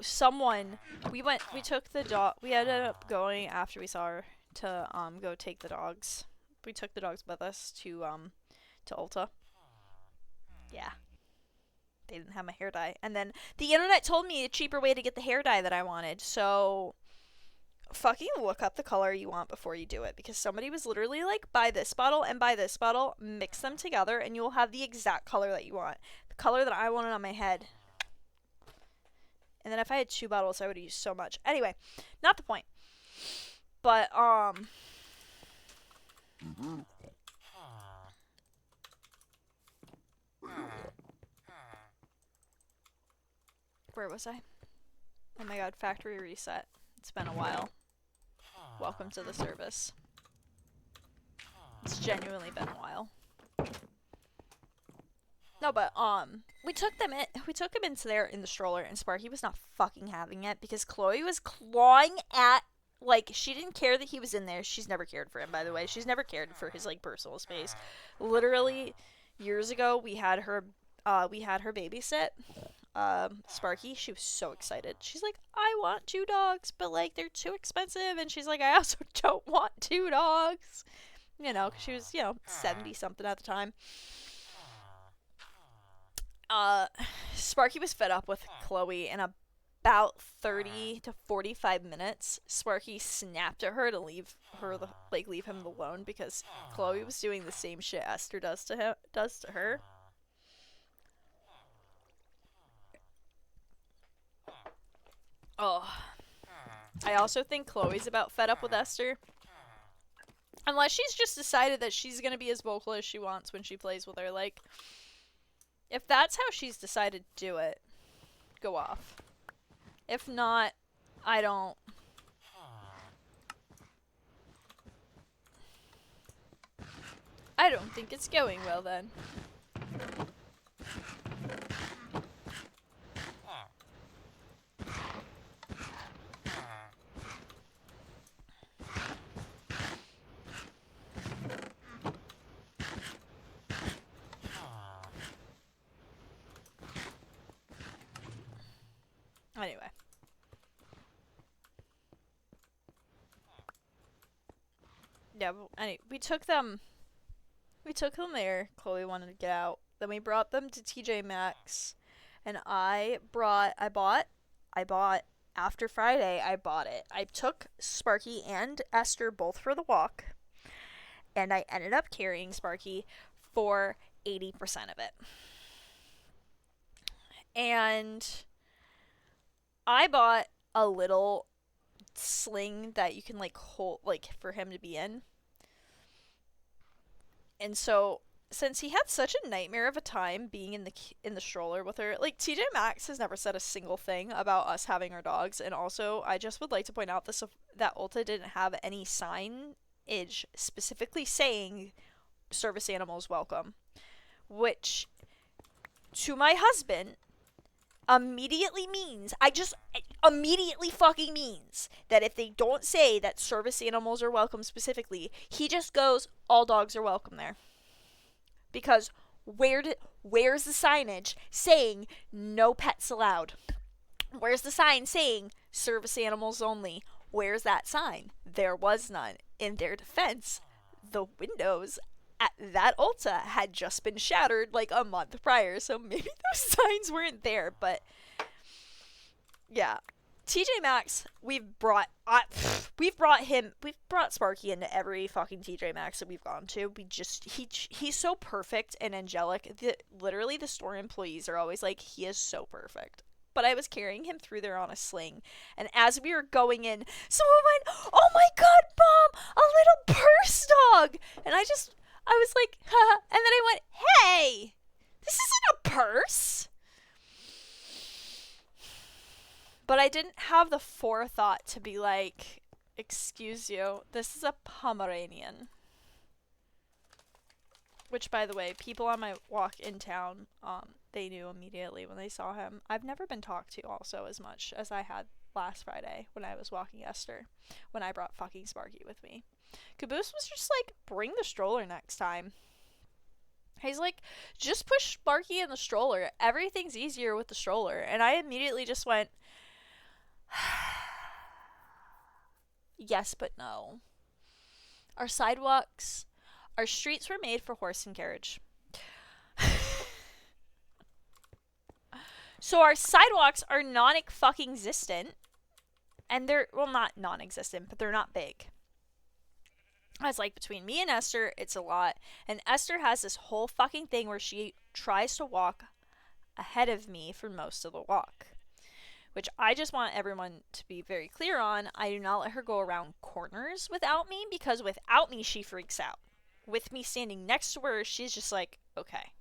we took the dog. We ended up going after we saw her to go take the dogs. We took the dogs with us to Ulta. Yeah. They didn't have my hair dye. And then the internet told me a cheaper way to get the hair dye that I wanted. So fucking look up the color you want before you do it, because somebody was literally like, buy this bottle and buy this bottle, mix them together, and you'll have the exact color that you want. The color that I wanted on my head. And then if I had 2 bottles, I would have used so much. Anyway, not the point. But, where was I? Oh my god, factory reset. It's been a while. Welcome to the service. It's genuinely been a while. No, but, we took him into there in the stroller, and Sparky was not fucking having it, because Chloe was clawing at, like, she didn't care that he was in there. She's never cared for him, by the way. She's never cared for his, like, personal space. Literally, years ago, we had her babysit, Sparky. She was so excited. She's like, I want 2 dogs, but, like, they're too expensive, and she's like, I also don't want 2 dogs. You know, 'cause she was, 70-something at the time. Sparky was fed up with Chloe. In about 30 to 45 minutes, Sparky snapped at her to leave him alone, because Chloe was doing the same shit Esther does to her. Oh. I also think Chloe's about fed up with Esther. Unless she's just decided that she's gonna be as vocal as she wants when she plays with her. Like, if that's how she's decided to do it, go off. If not, I don't think it's going well then. Anyway. Yeah, we took them there. Chloe wanted to get out. Then we brought them to TJ Maxx, and I bought after Friday. I bought it. I took Sparky and Esther both for the walk, and I ended up carrying Sparky for 80% of it. And I bought a little sling that you can like hold, like, for him to be in. And so since he had such a nightmare of a time being in the stroller with her, like, TJ Maxx has never said a single thing about us having our dogs. And also, I just would like to point out this, that Ulta didn't have any signage specifically saying service animals welcome, which to my husband immediately fucking means that if they don't say that service animals are welcome specifically, he just goes, all dogs are welcome there. Because where's the signage saying no pets allowed? Where's the sign saying service animals only? Where's that sign? There was none. In their defense, the windows at that Ulta had just been shattered like a month prior, so maybe those signs weren't there. But yeah, TJ Maxx, we've brought Sparky into every fucking TJ Maxx that we've gone to. He's so perfect and angelic. Literally the store employees are always like, he is so perfect. But I was carrying him through there on a sling, and as we were going in, someone went, "Oh my god, Mom, a little purse dog!" And I was like, haha. And then I went, "Hey, this isn't a purse." But I didn't have the forethought to be like, "Excuse you, this is a Pomeranian." Which, by the way, people on my walk in town, they knew immediately when they saw him. I've never been talked to also as much as I had last Friday when I was walking Esther, when I brought fucking Sparky with me. Caboose was just like, bring the stroller next time. He's like, just push Sparky in the stroller. Everything's easier with the stroller. And I immediately just went, yes, but no. Our streets were made for horse and carriage. So our sidewalks are non-fucking-existent. And they're, well, not non-existent, but they're not big. I was like, between me and Esther, it's a lot. And Esther has this whole fucking thing where she tries to walk ahead of me for most of the walk. Which I just want everyone to be very clear on. I do not let her go around corners without me, because without me, she freaks out. With me standing next to her, she's just like, okay.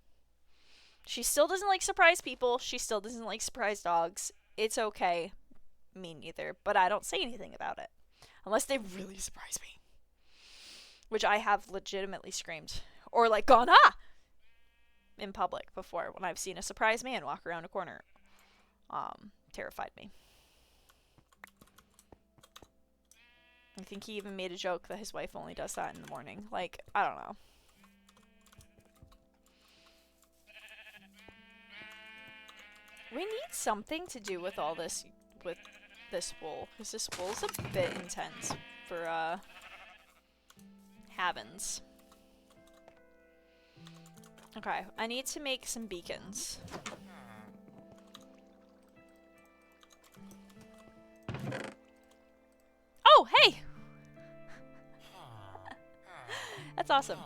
She still doesn't like surprise people. She still doesn't like surprise dogs. It's okay. Me neither. But I don't say anything about it. Unless they really surprise me. Which I have legitimately screamed. Or like gone, ah! In public before, when I've seen a surprise man walk around a corner. Terrified me. I think he even made a joke that his wife only does that in the morning. Like, I don't know. We need something to do with all this, with this wool. Because this wool's a bit intense for, Havens. Okay, I need to make some beacons. Oh, hey! That's awesome.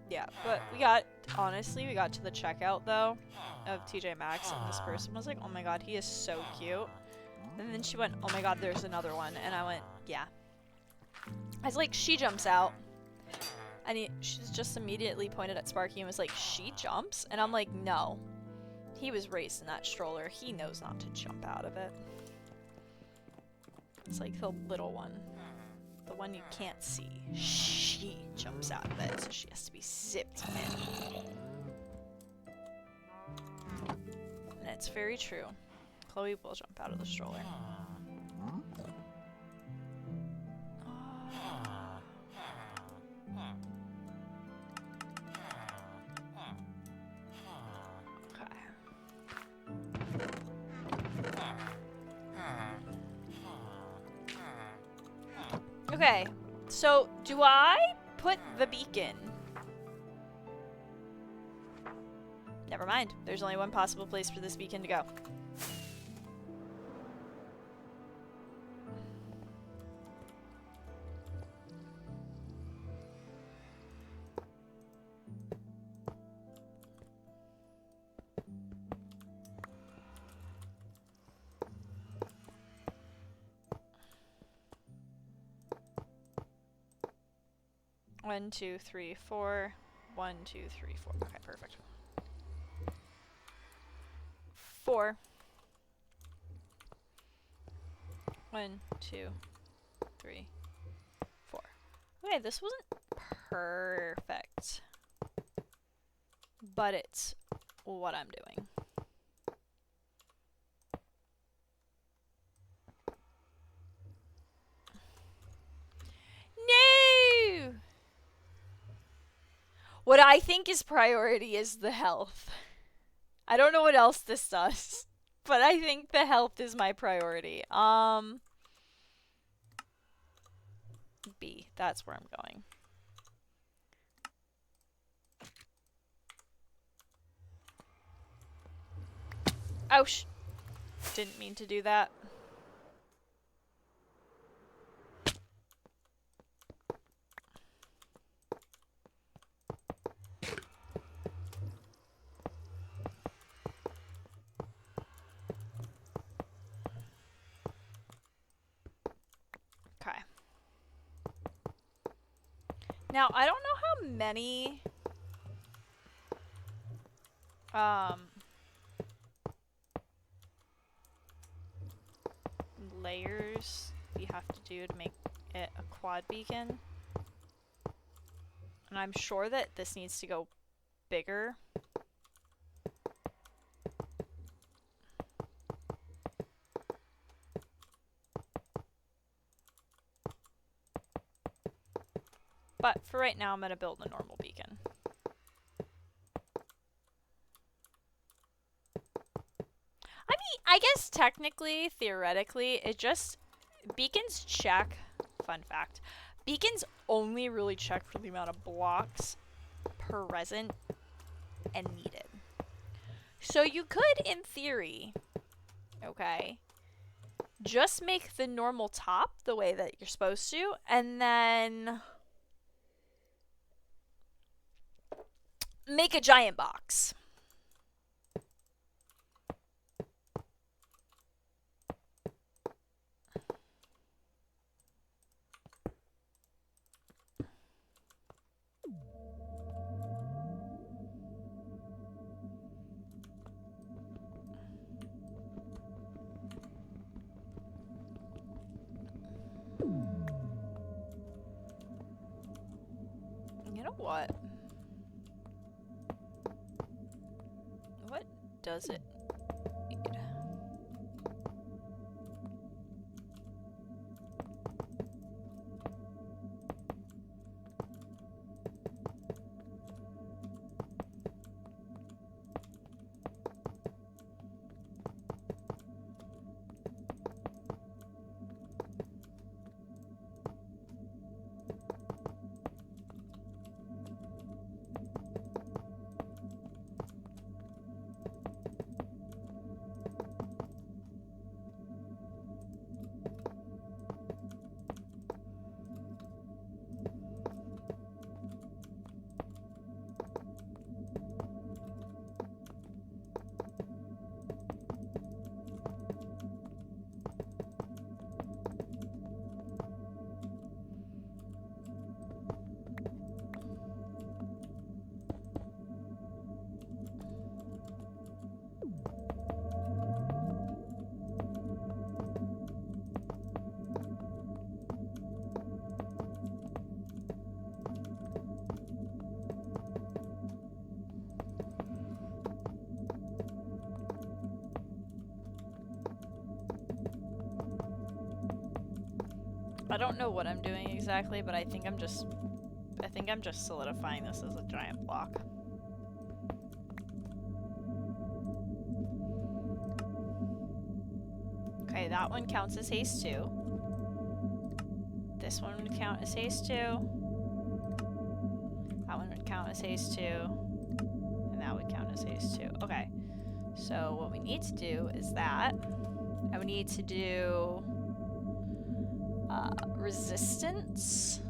Yeah, but honestly, we got to the checkout, though, of TJ Maxx, and this person was like, oh my god, he is so cute. And then she went, oh my god, there's another one. And I went, yeah. I was like, she jumps out. And she just immediately pointed at Sparky and was like, she jumps? And I'm like, no. He was raised in that stroller. He knows not to jump out of it. It's like the little one. The one you can't see. She jumps out of it, so she has to be zipped in. And it's very true. Chloe will jump out of the stroller. Okay, so do I put the beacon? Never mind. There's only one possible place for this beacon to go. One, two, three, four. 1, 2, 3, 4. Okay, perfect. 4. 1, 2, 3, 4. Okay, this wasn't perfect, but it's what I'm doing. No! What I think is priority is the health. I don't know what else this does, but I think the health is my priority. B. That's where I'm going. Ouch! Didn't mean to do that. Okay. Now, I don't know how many layers you have to do to make it a quad beacon. And I'm sure that this needs to go bigger. But for right now, I'm going to build a normal beacon. I mean, I guess technically, theoretically, it just... Beacons check... Fun fact. Beacons only really check for the amount of blocks present and needed. So you could, in theory, okay, just make the normal top the way that you're supposed to, and then make a giant box. You know what? What does it need? I don't know what I'm doing exactly, but I think I'm just solidifying this as a giant block. Okay, that one counts as haste 2. this one would count as haste 2. That one would count as haste 2. And that would count as haste 2. Okay. So what we need to do is that. And we need to do resistance.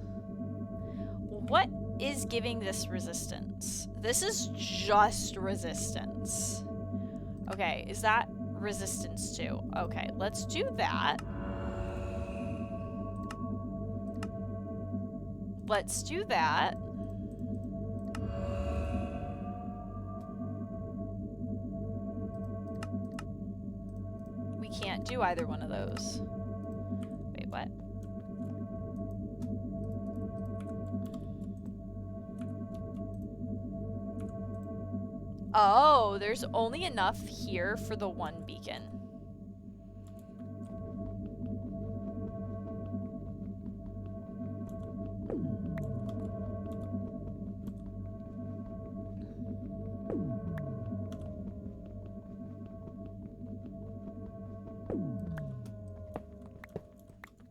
What is giving this resistance? This is just resistance. Okay, is that resistance 2? Okay, let's do that. Let's do that. We can't do either one of those. Wait, what? Oh, there's only enough here for the one beacon.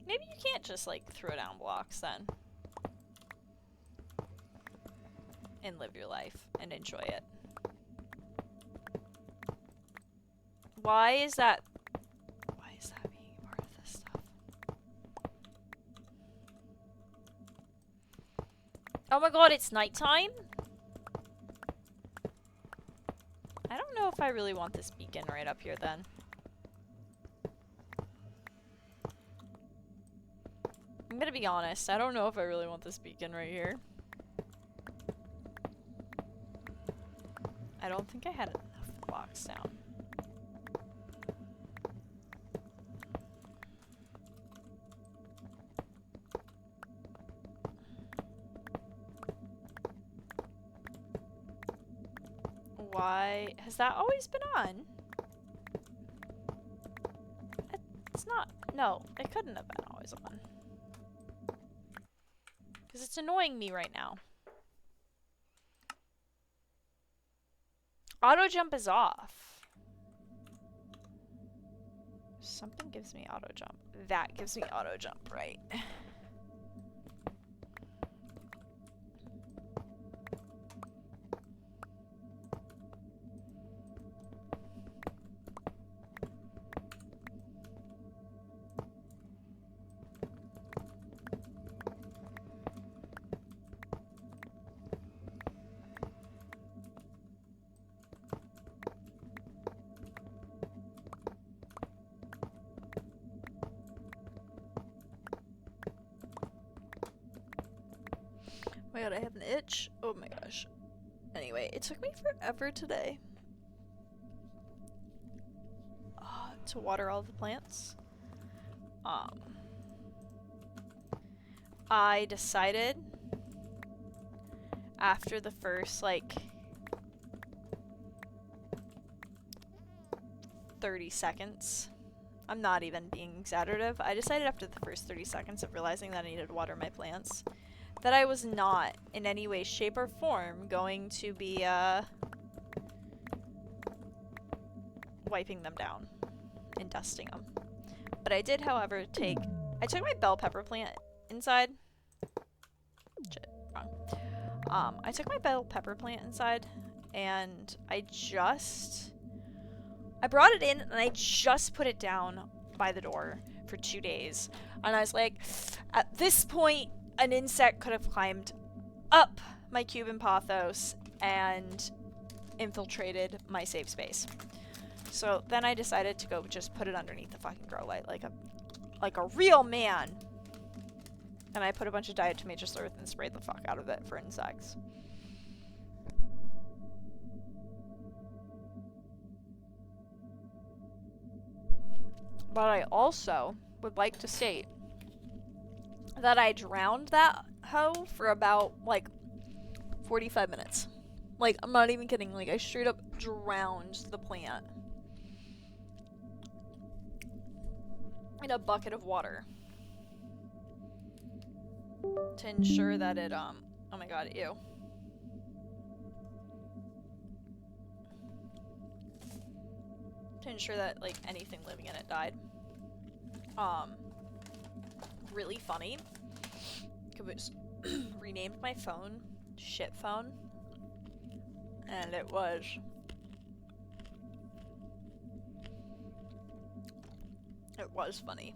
Maybe you can't just, like, throw down blocks then. And live your life and enjoy it. Why is that being part of this stuff? Oh my god, it's nighttime? I don't know if I really want this beacon right up here then. I'm gonna be honest, I don't know if I really want this beacon right here. I don't think I had enough blocks down. Why has that always been on? It's not. No, it couldn't have been always on. Because it's annoying me right now. Auto jump is off. Something gives me auto jump. That gives me auto jump, right? Oh my god, I have an itch. Oh my gosh. Anyway, it took me forever today to water all the plants. I decided after the first, like, 30 seconds, I'm not even being exaggerative, I decided after the first 30 seconds of realizing that I needed to water my plants, that I was not in any way, shape, or form going to be wiping them down and dusting them. But I did, however, I took my bell pepper plant inside. Shit, wrong. I took my bell pepper plant inside, and I brought it in, and I just put it down by the door for 2 days. And I was like, at this point, an insect could have climbed up my Cuban pothos and infiltrated my safe space. So then I decided to go just put it underneath the fucking grow light like a real man. And I put a bunch of diatomaceous earth and sprayed the fuck out of it for insects. But I also would like to state that I drowned that hoe for about, like, 45 minutes. Like, I'm not even kidding. Like, I straight up drowned the plant in a bucket of water to ensure that it, oh my god, ew. To ensure that, like, anything living in it died. Really funny Caboose renamed my phone Shit Phone, and it was funny.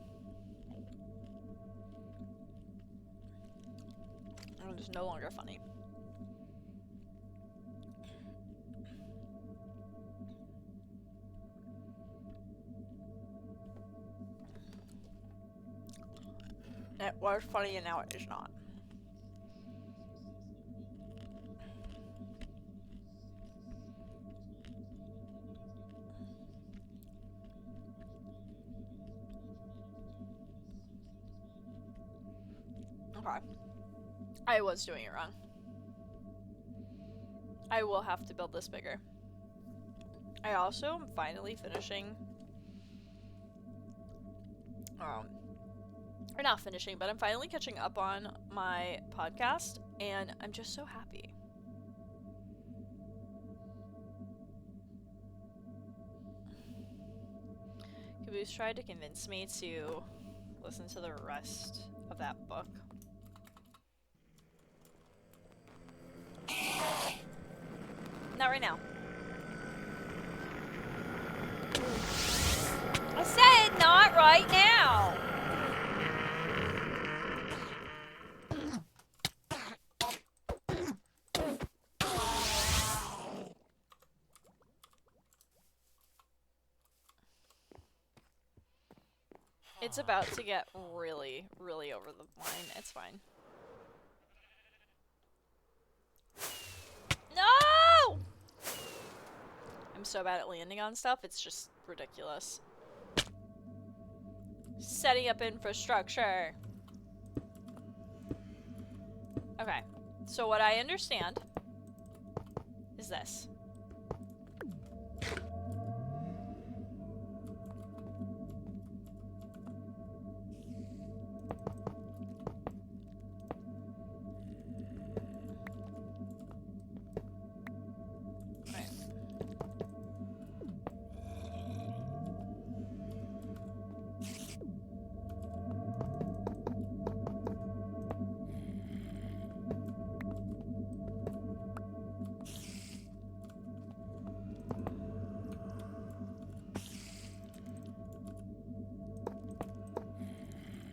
It is no longer funny. It was funny and now it is not. Okay. I was doing it wrong. I will have to build this bigger. I also am finally finishing or not finishing, but I'm finally catching up on my podcast, and I'm just so happy. Caboose tried to convince me to listen to the rest of that book. Not right now. I said not right now! It's about to get really, really over the line. It's fine. No! I'm so bad at landing on stuff, it's just ridiculous. Setting up infrastructure. Okay, so what I understand is this.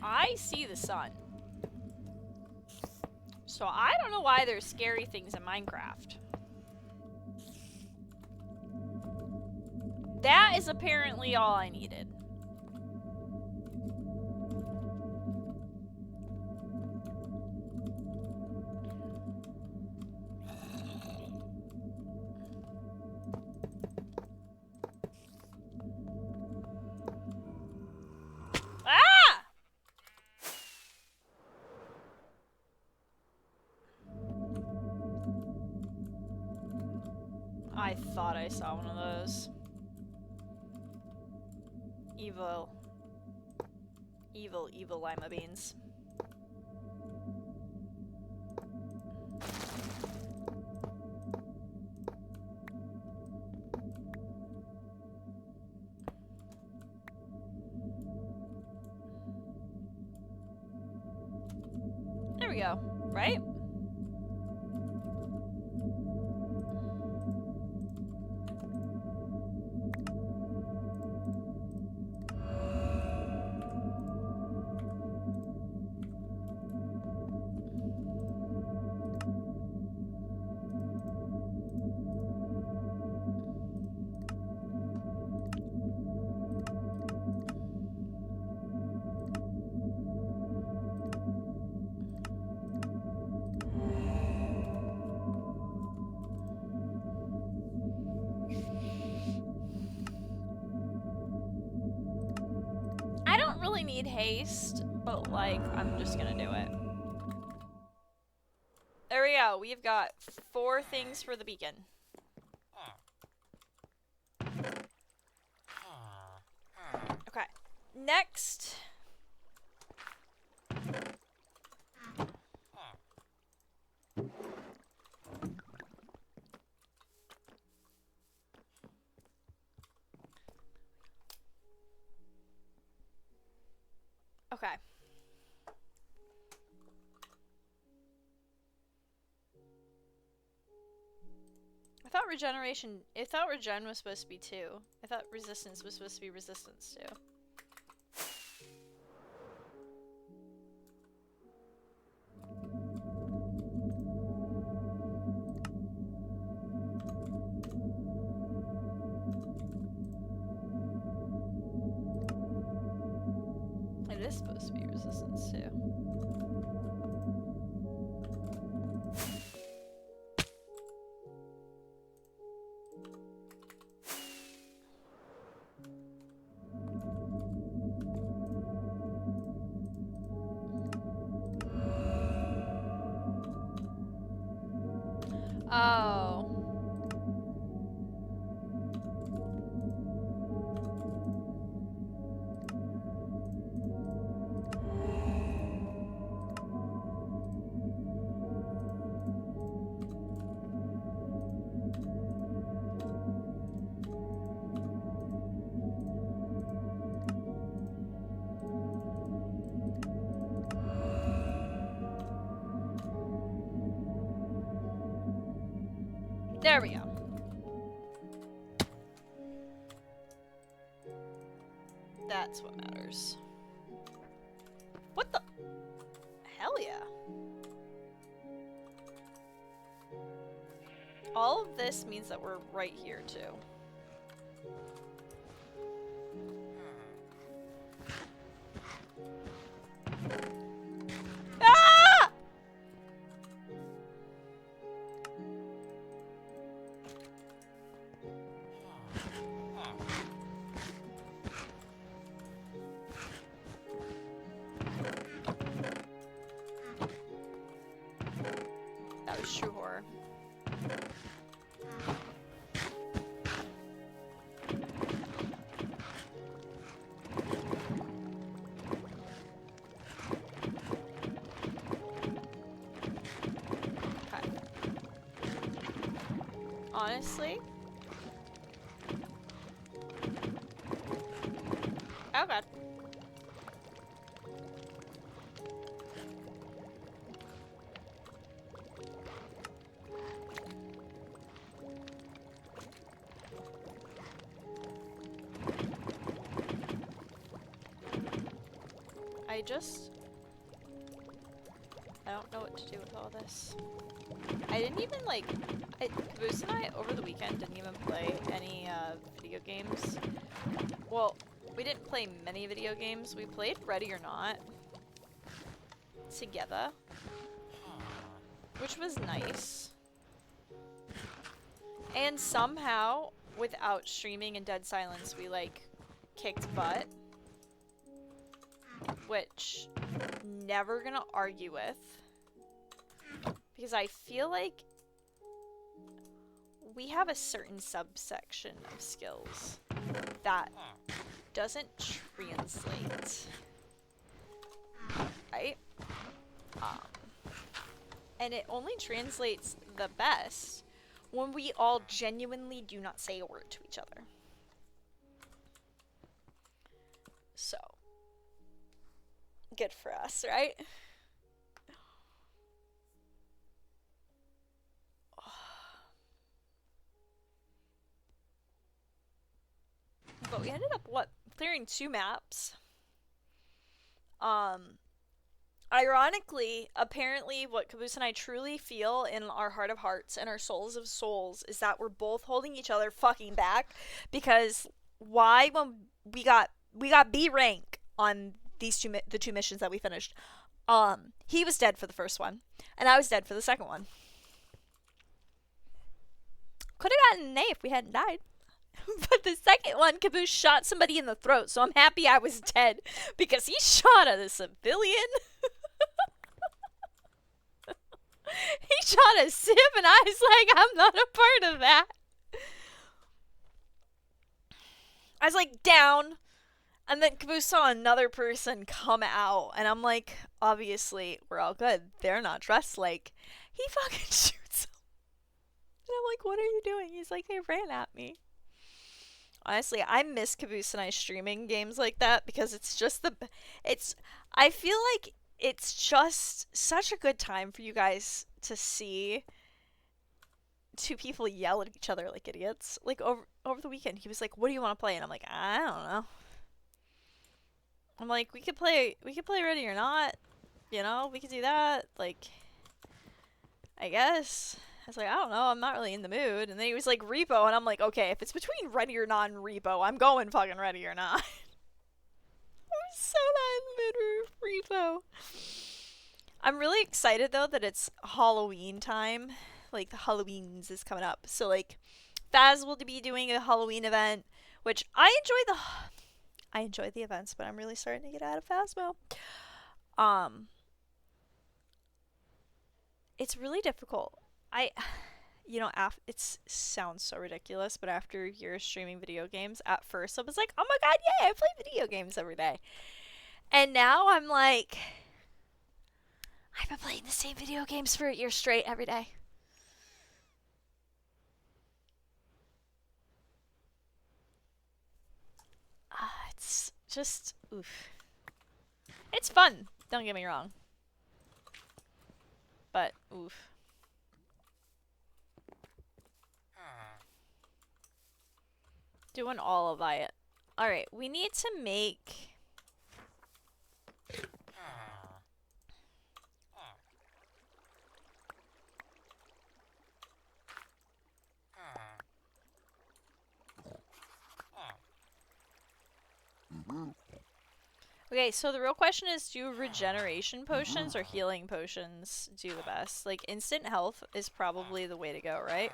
I see the sun. So I don't know why there's scary things in Minecraft. That is apparently all I needed. I thought I saw one of those. Evil. Evil, evil lima beans. There we go, right? Need haste, but like I'm just gonna do it. There we go. We've got 4 things for the beacon. Okay. Next. Okay. thought regeneration... I thought regen was supposed to be 2. I thought resistance was supposed to be resistance 2. It is supposed to be resistance 2. Oh. There we go. That's what matters. What the? Hell yeah. All of this means that we're right here too. Ah! That was true horror. Okay. Honestly? Oh god. I don't know what to do with all this. I didn't even Caboose and I over the weekend didn't even play any video games. Well, we didn't play many video games. We played Ready or Not together, which was nice. And somehow, without streaming in dead silence, we kicked butt. Which, never gonna argue with. Because I feel like we have a certain subsection of skills that doesn't translate. Right? And it only translates the best when we all genuinely do not say a word to each other. So, good for us, right? But we ended up, clearing 2 maps. Ironically, apparently what Caboose and I truly feel in our heart of hearts and our souls of souls is that we're both holding each other fucking back, because why, when we got B rank on the 2 missions that we finished, he was dead for the first one, and I was dead for the second one. Could have gotten an A if we hadn't died. But the second one, Caboose shot somebody in the throat, so I'm happy I was dead, because he shot at a civilian. He shot a civ, and I was like, I'm not a part of that. I was like, down. And then Caboose saw another person come out, and I'm like, obviously, we're all good. They're not dressed like. He fucking shoots him. And I'm like, what are you doing? He's like, they ran at me. Honestly, I miss Caboose and I streaming games like that, because it's just I feel like it's just such a good time for you guys to see two people yell at each other like idiots. Like over the weekend, he was like, "What do you want to play?" And I'm like, "I don't know." I'm like, "We could play Ready or Not. You know, we could do that. Like, I guess." I was like, "I don't know. I'm not really in the mood." And then he was like, "Repo," and I'm like, "Okay, if it's between Ready or Not and Repo, I'm going fucking Ready or Not." I'm so not in the mood for Repo. I'm really excited though that it's Halloween time. Like the Halloweens is coming up. So like Faz will be doing a Halloween event, which I enjoy the events, but I'm really starting to get out of Phasmo. Um it's really difficult. I it sounds so ridiculous, but after years streaming video games, at first I was like, "Oh my god, yay, I play video games every day." And now I'm like, I've been playing the same video games for a year straight every day. It's just oof. It's fun. Don't get me wrong. But oof. Doing all of it. All right, we need to make. Okay, so the real question is, do regeneration potions or healing potions do the best? Like, instant health is probably the way to go, right?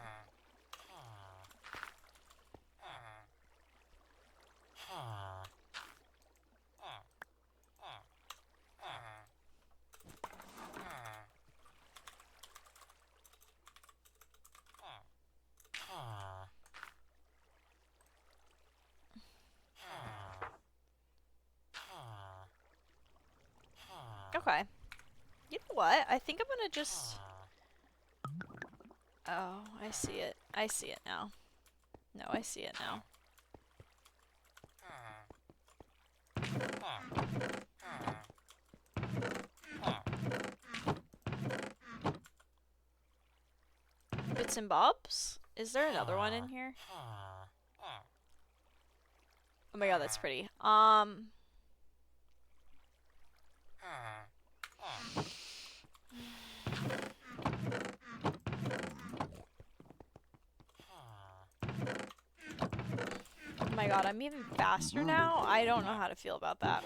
Okay. You know what? I think I'm gonna just... Oh, I see it. I see it now. No, I see it now. Bits and Bobs? Is there another one in here? Oh my god, that's pretty. Oh my god, I'm even faster now? I don't know how to feel about that.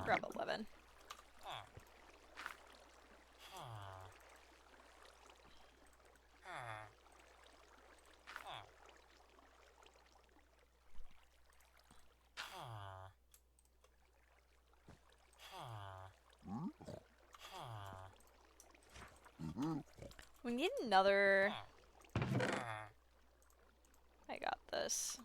Grab 11. We need another... I got this.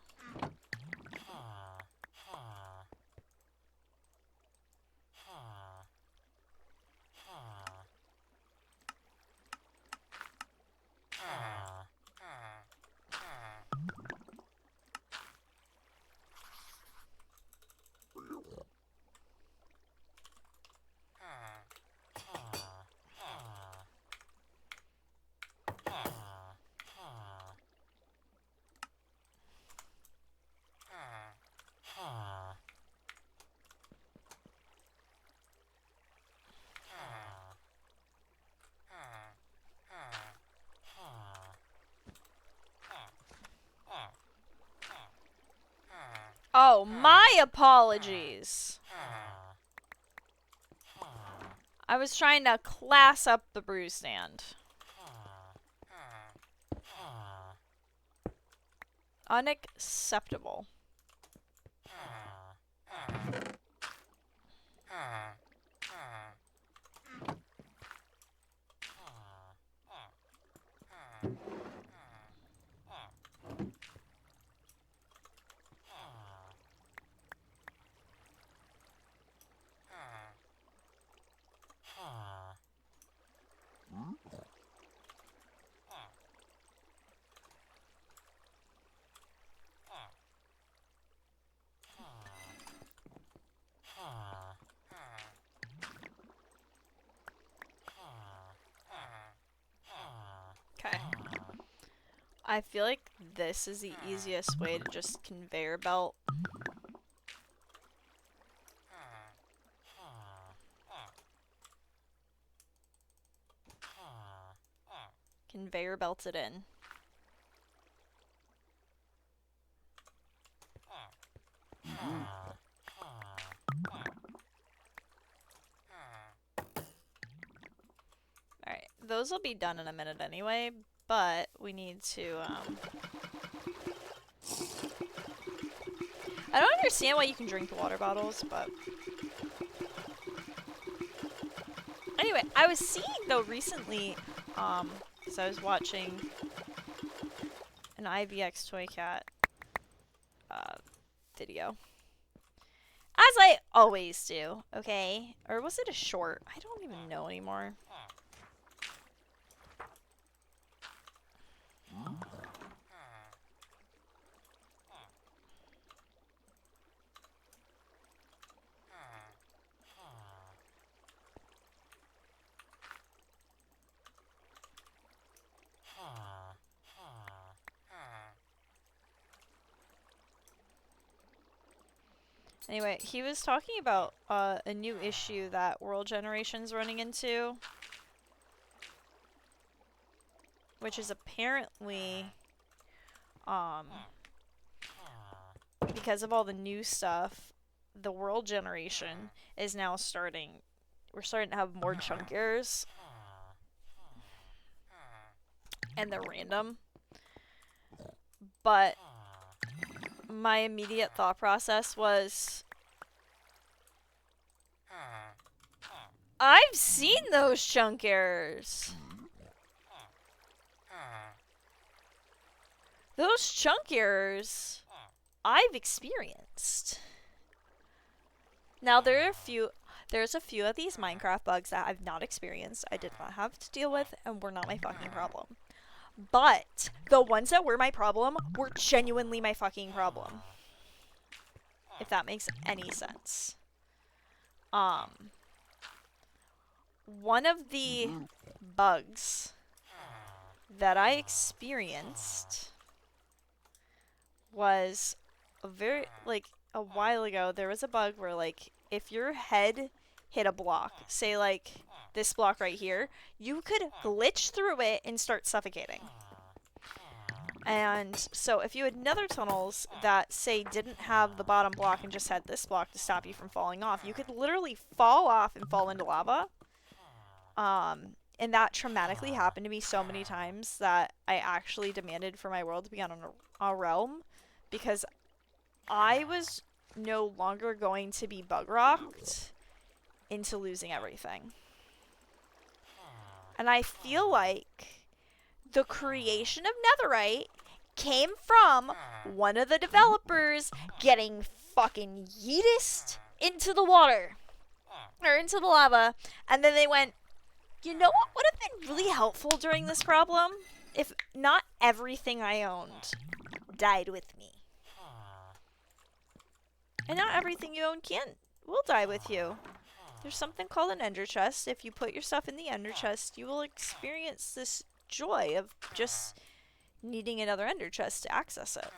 Oh, my apologies. I was trying to class up the brew stand. Unacceptable. Okay. I feel like this is the easiest way to just conveyor belt. Conveyor belt it in. Alright, those will be done in a minute anyway, but we need to, I don't understand why you can drink the water bottles, but... Anyway, I was seeing, though, recently, because I was watching an IVX Toy Cat, video. As I always do, okay? Or was it a short? I don't even know anymore. Anyway, he was talking about a new issue that World Generation's running into, which is apparently, because of all the new stuff, the World Generation is now we're starting to have more chunk errors, and they're random. But my immediate thought process was, I've seen those chunk errors. Those chunk errors I've experienced. Now there's a few of these Minecraft bugs that I've not experienced, I did not have to deal with, and were not my fucking problem. But the ones that were my problem were genuinely my fucking problem. If that makes any sense. One of the bugs that I experienced was a while ago. There was a bug where, like, if your head hit a block, say like this block right here, you could glitch through it and start suffocating. And so if you had nether tunnels that, say, didn't have the bottom block and just had this block to stop you from falling off, you could literally fall off and fall into lava. And that traumatically happened to me so many times that I actually demanded for my world to be on a realm, because I was no longer going to be bug rocked into losing everything. And I feel like the creation of Netherite came from one of the developers getting fucking yeeted into the water. Or into the lava. And then they went, you know what would have been really helpful during this problem? If not everything I owned died with me. And not everything you own will die with you. There's something called an ender chest. If you put your stuff in the ender chest, you will experience this joy of just needing another ender chest to access it.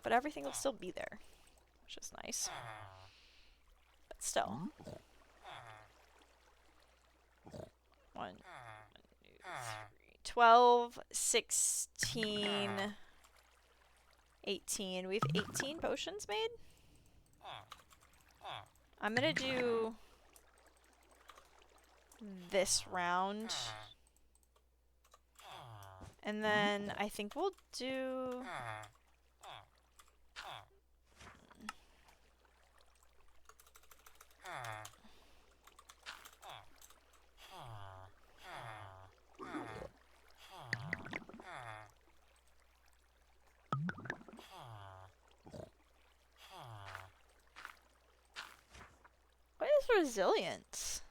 But everything will still be there, which is nice. But still. 1, 2, 3, 12, 16, 18. We have 18 potions made. I'm gonna do this round. And then I think we'll do What is resilience?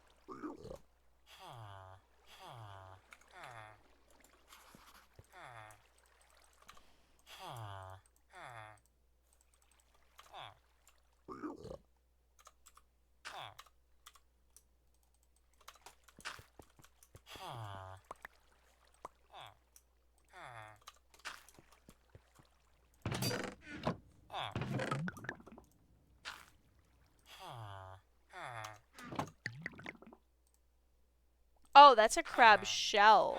Oh, that's a crab shell.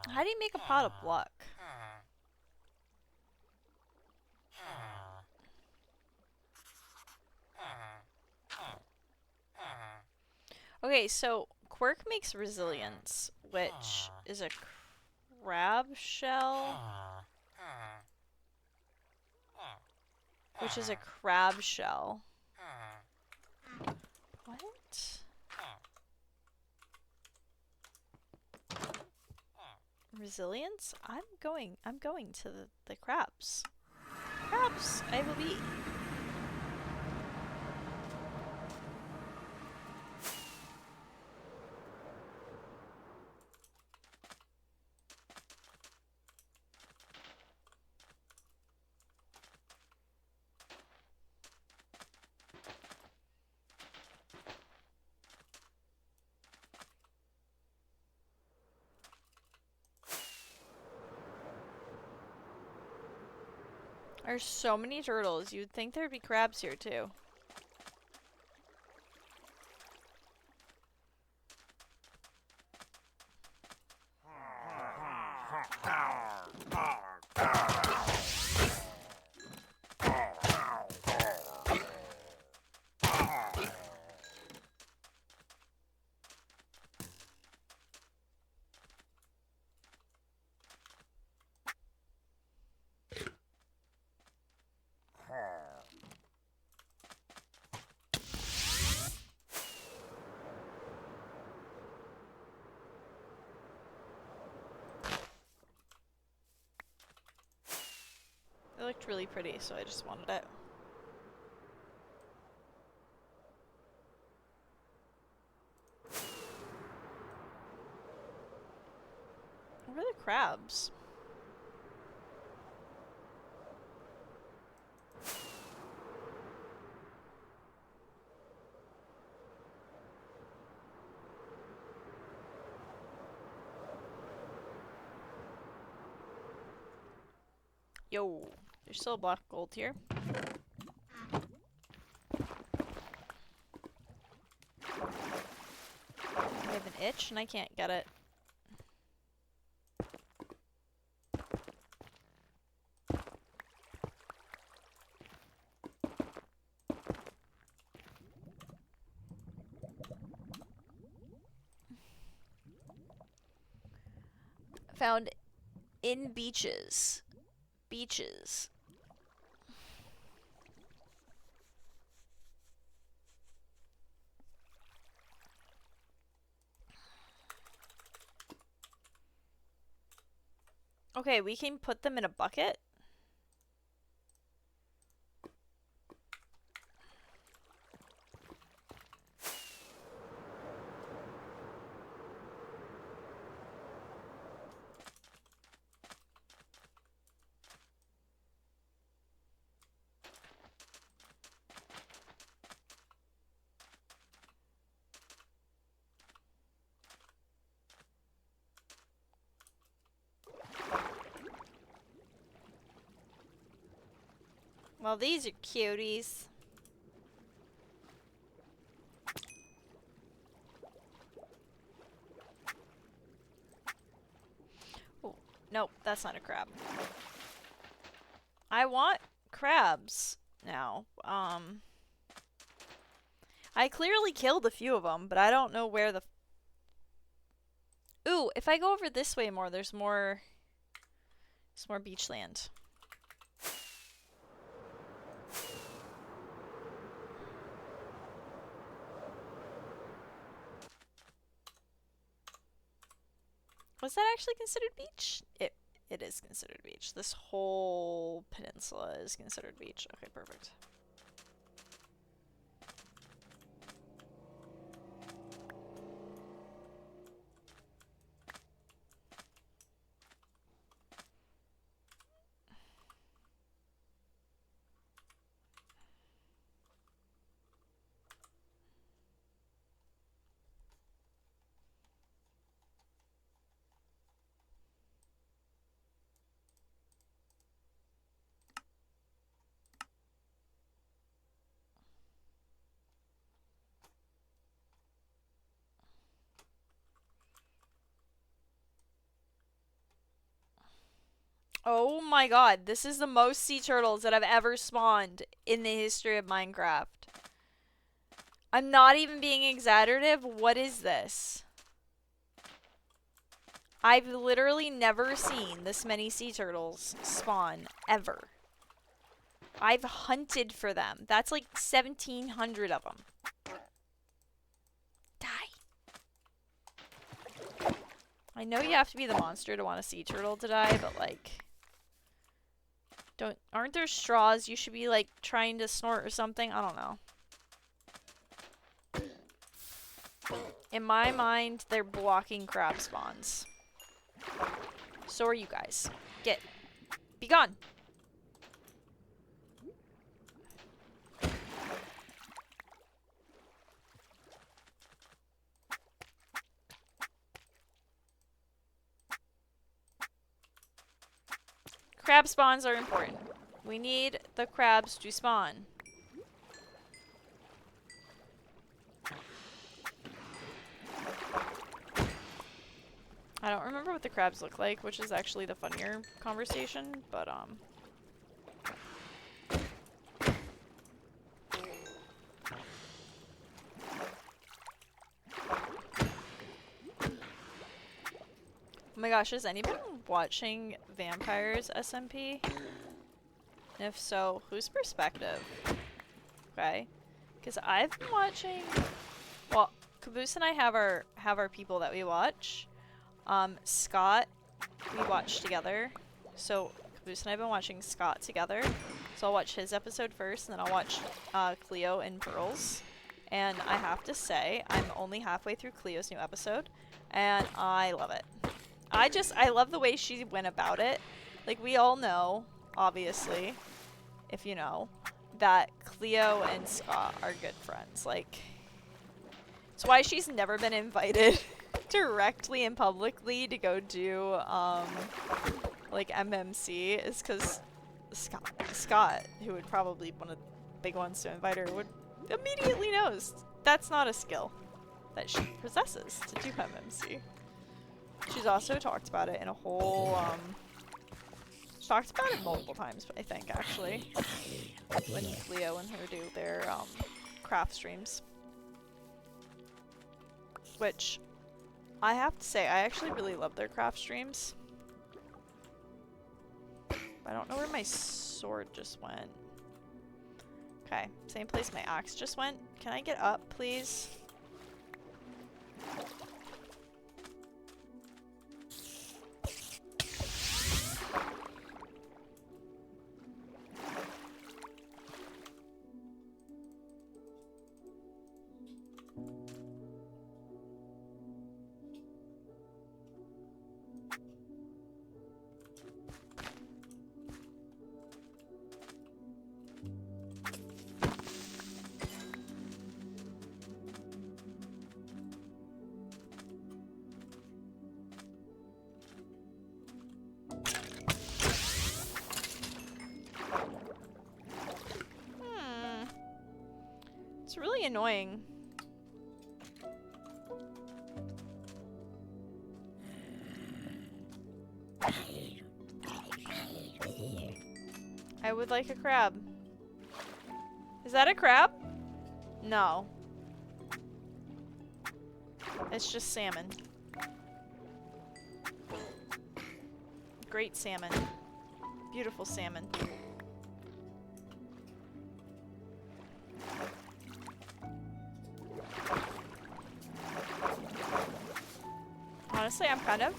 How do you make a pot of luck? Okay, so Quirk makes resilience, which is a crab shell. Which is a crab shell. What? Resilience? I'm going to the crabs. Crabs, I will be. There's so many turtles. You'd think there'd be crabs here too. It looked really pretty, so I just wanted it. Where are the crabs? Yo, there's still a block of gold here. I have an itch and I can't get it. Found in beaches. Beaches. Okay, we can put them in a bucket. Well, these are cuties. Oh, nope, that's not a crab. I want crabs now. I clearly killed a few of them, but I don't know where the... Ooh, if I go over this way more, there's more... There's more beach land. Was that actually considered beach? It is considered beach. This whole peninsula is considered beach. Okay, perfect. Oh my god, this is the most sea turtles that have ever spawned in the history of Minecraft. I'm not even being exaggerative. What is this? I've literally never seen this many sea turtles spawn, ever. I've hunted for them. That's like 1,700 of them. Die. I know you have to be the monster to want a sea turtle to die, but like... Aren't there straws you should be like trying to snort or something? I don't know. In my mind, they're blocking crab spawns. So are you guys. Be gone! Crab spawns are important. We need the crabs to spawn. I don't remember what the crabs look like, which is actually the funnier conversation, but oh my gosh, has anyone watching Vampires SMP? And if so, whose perspective? Okay. Because I've been watching... Well, Caboose and I have our people that we watch. Scott, we watch together. So, Caboose and I have been watching Scott together. So I'll watch his episode first, and then I'll watch Cleo and Pearls. And I have to say, I'm only halfway through Cleo's new episode, and I love it. I love the way she went about it. Like, we all know, obviously, if you know, that Cleo and Scott are good friends. Like, it's why she's never been invited directly and publicly to go do, like, MMC, is because Scott, who would probably be one of the big ones to invite her, would immediately knows that's not a skill that she possesses to do MMC. She's also talked about it in a whole, she talked about it multiple times, I think, actually, when Cleo and her do their, craft streams. Which, I have to say, I actually really love their craft streams. I don't know where my sword just went. Okay, same place my axe just went. Can I get up, please? It's really annoying. I would like a crab. Is that a crab? No. It's just salmon. Great salmon. Beautiful salmon. Honestly, I'm kind of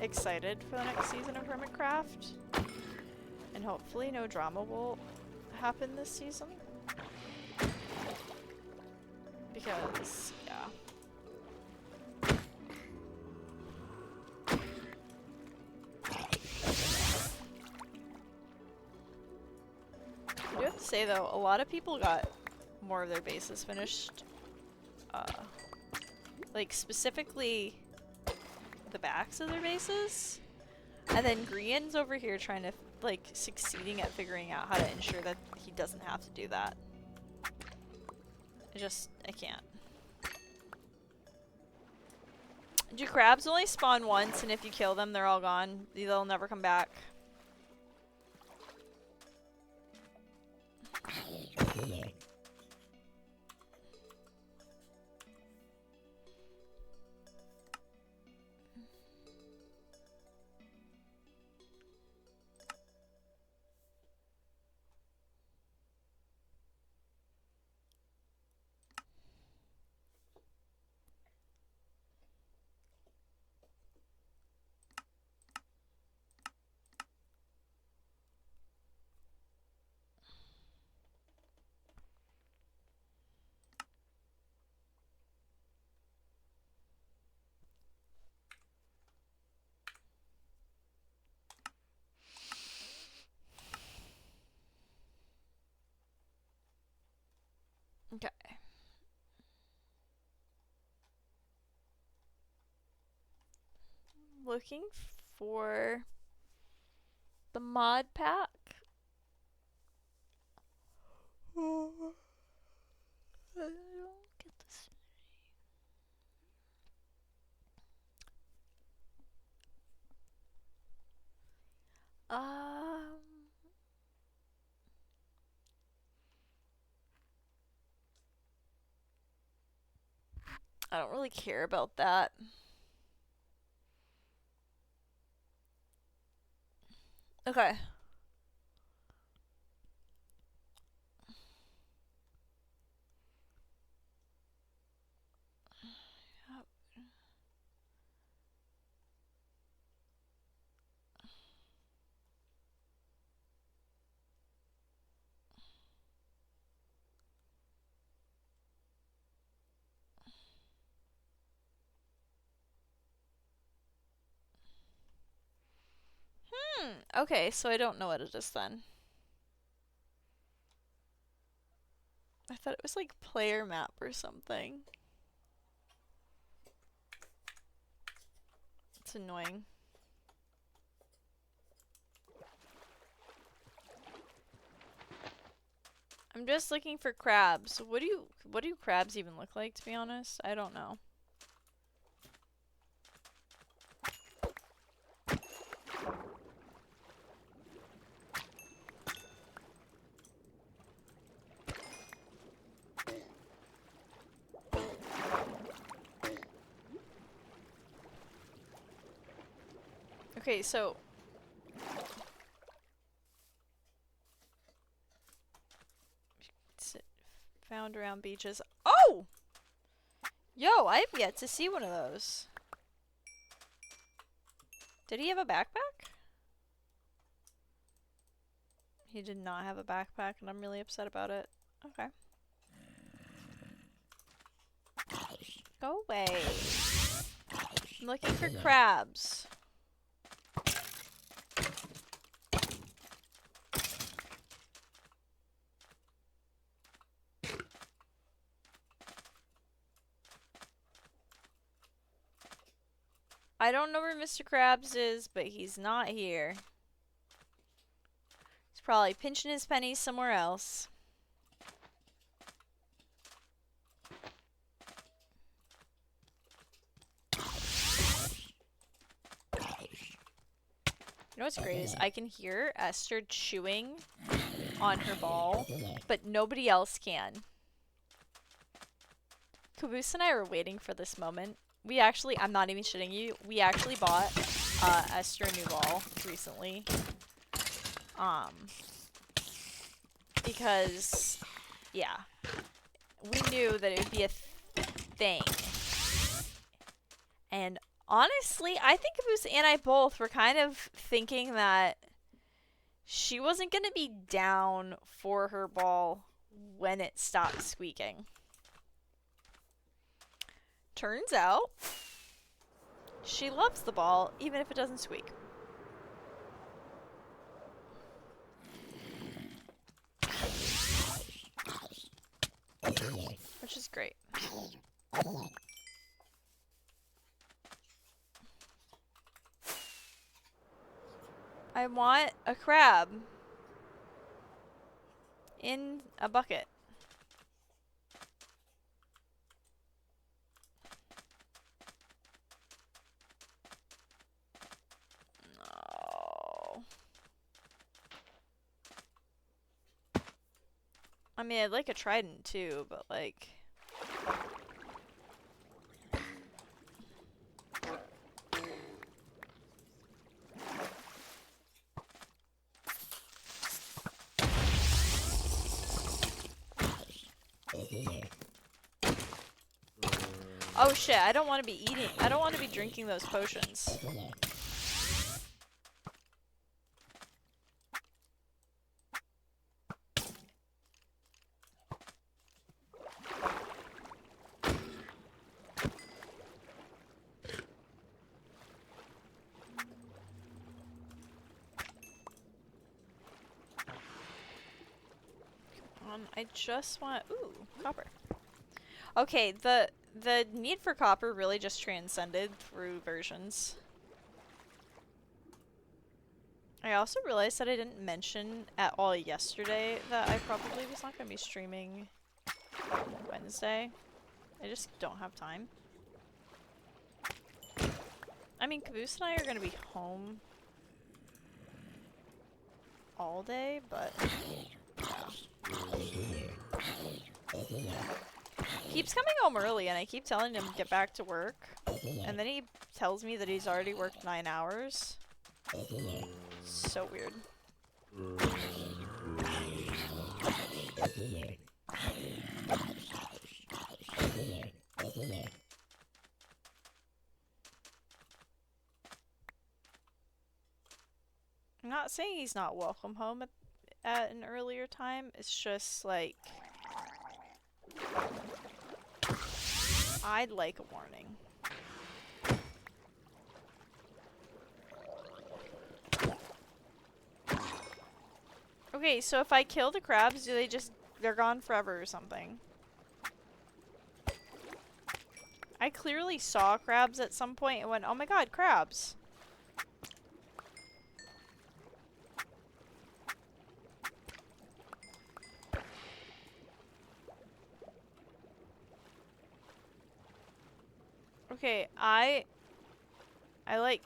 excited for the next season of Hermitcraft. And hopefully no drama will happen this season. Because, yeah. I do have to say though, a lot of people got more of their bases finished. Like specifically the backs of their bases. And then Grian's over here trying to, like, succeeding at figuring out how to ensure that he doesn't have to do that. I can't. Do crabs only spawn once, and if you kill them, they're all gone? They'll never come back? Okay. Looking for the mod pack. Oh, I don't get this. I don't really care about that. Okay. Okay, so I don't know what it is then. I thought it was like player map or something. It's annoying. I'm just looking for crabs. What do crabs even look like, to be honest? I don't know. Okay, so around beaches. Oh! Yo, I've yet to see one of those. Did he have a backpack? He did not have a backpack, and I'm really upset about it. Okay. Go away. I'm looking for crabs. I don't know where Mr. Krabs is, but he's not here. He's probably pinching his pennies somewhere else. You know what's great is I can hear Esther chewing on her ball, but nobody else can. Caboose and I were waiting for this moment. We actually, I'm not even shitting you, we actually bought Esther a new ball recently. Because, yeah, we knew that it would be a thing. And honestly, I think Caboose and I both were kind of thinking that she wasn't going to be down for her ball when it stopped squeaking. Turns out, she loves the ball, even if it doesn't squeak. Which is great. I want a crab in a bucket. No. I mean, I'd like a trident too, but like... Oh shit, I don't want to be eating. I don't want to be drinking those potions. I just want... Ooh, copper. Okay, the need for copper really just transcended through versions. I also realized that I didn't mention at all yesterday that I probably was not going to be streaming Wednesday. I just don't have time. I mean, Caboose and I are going to be home all day, but... Yeah. Keeps coming home early, and I keep telling him to get back to work. And then he tells me that he's already worked 9 hours. So weird. I'm not saying he's not welcome home at an earlier time. It's just like... I'd like a warning. Okay, so if I kill the crabs, do they just... They're gone forever or something? I clearly saw crabs at some point and went, oh my god, crabs! Okay, I like...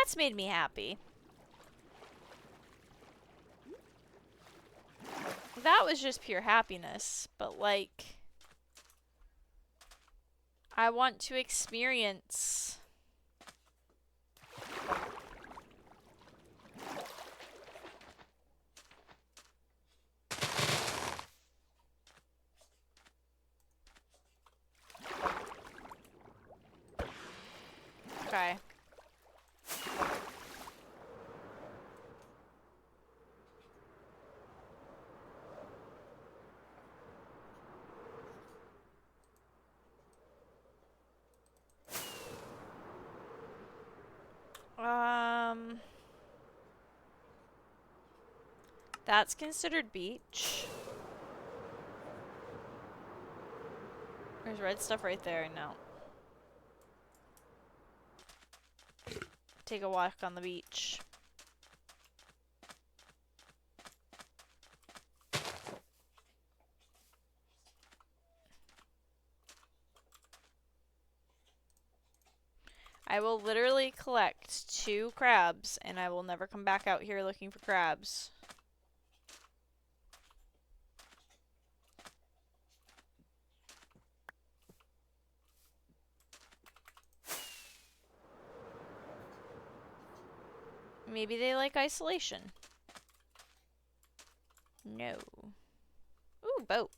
That's made me happy. That was just pure happiness, but like, I want to experience okay. That's considered beach. There's red stuff right there. No. Take a walk on the beach. I will literally collect 2 crabs, and I will never come back out here looking for crabs. Maybe they like isolation. No. Ooh, boat.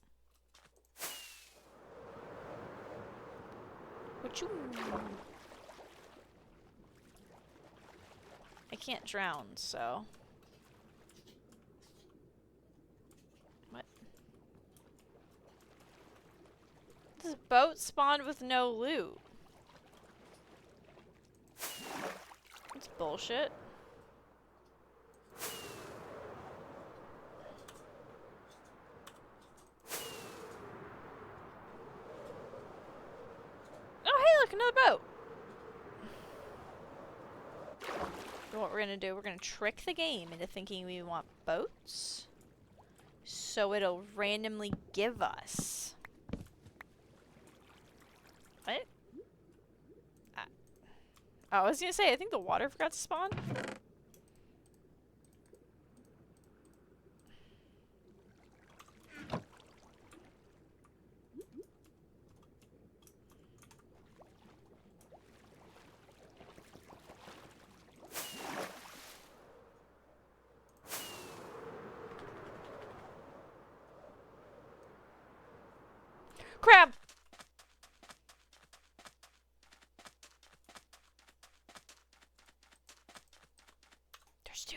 What you... I can't drown, so... What? This boat spawned with no loot. That's bullshit. Oh, hey, look, another boat. What we're gonna do, we're gonna trick the game into thinking we want boats. So it'll randomly give us. What? I was gonna say, I think the water forgot to spawn. Crab! There's 2.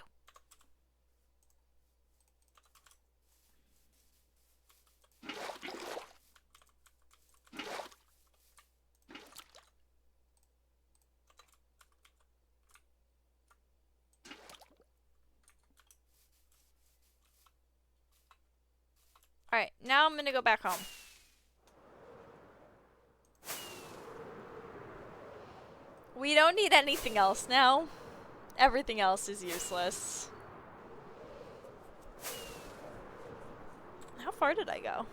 Alright, now I'm gonna go back home. We don't need anything else now. Everything else is useless. How far did I go?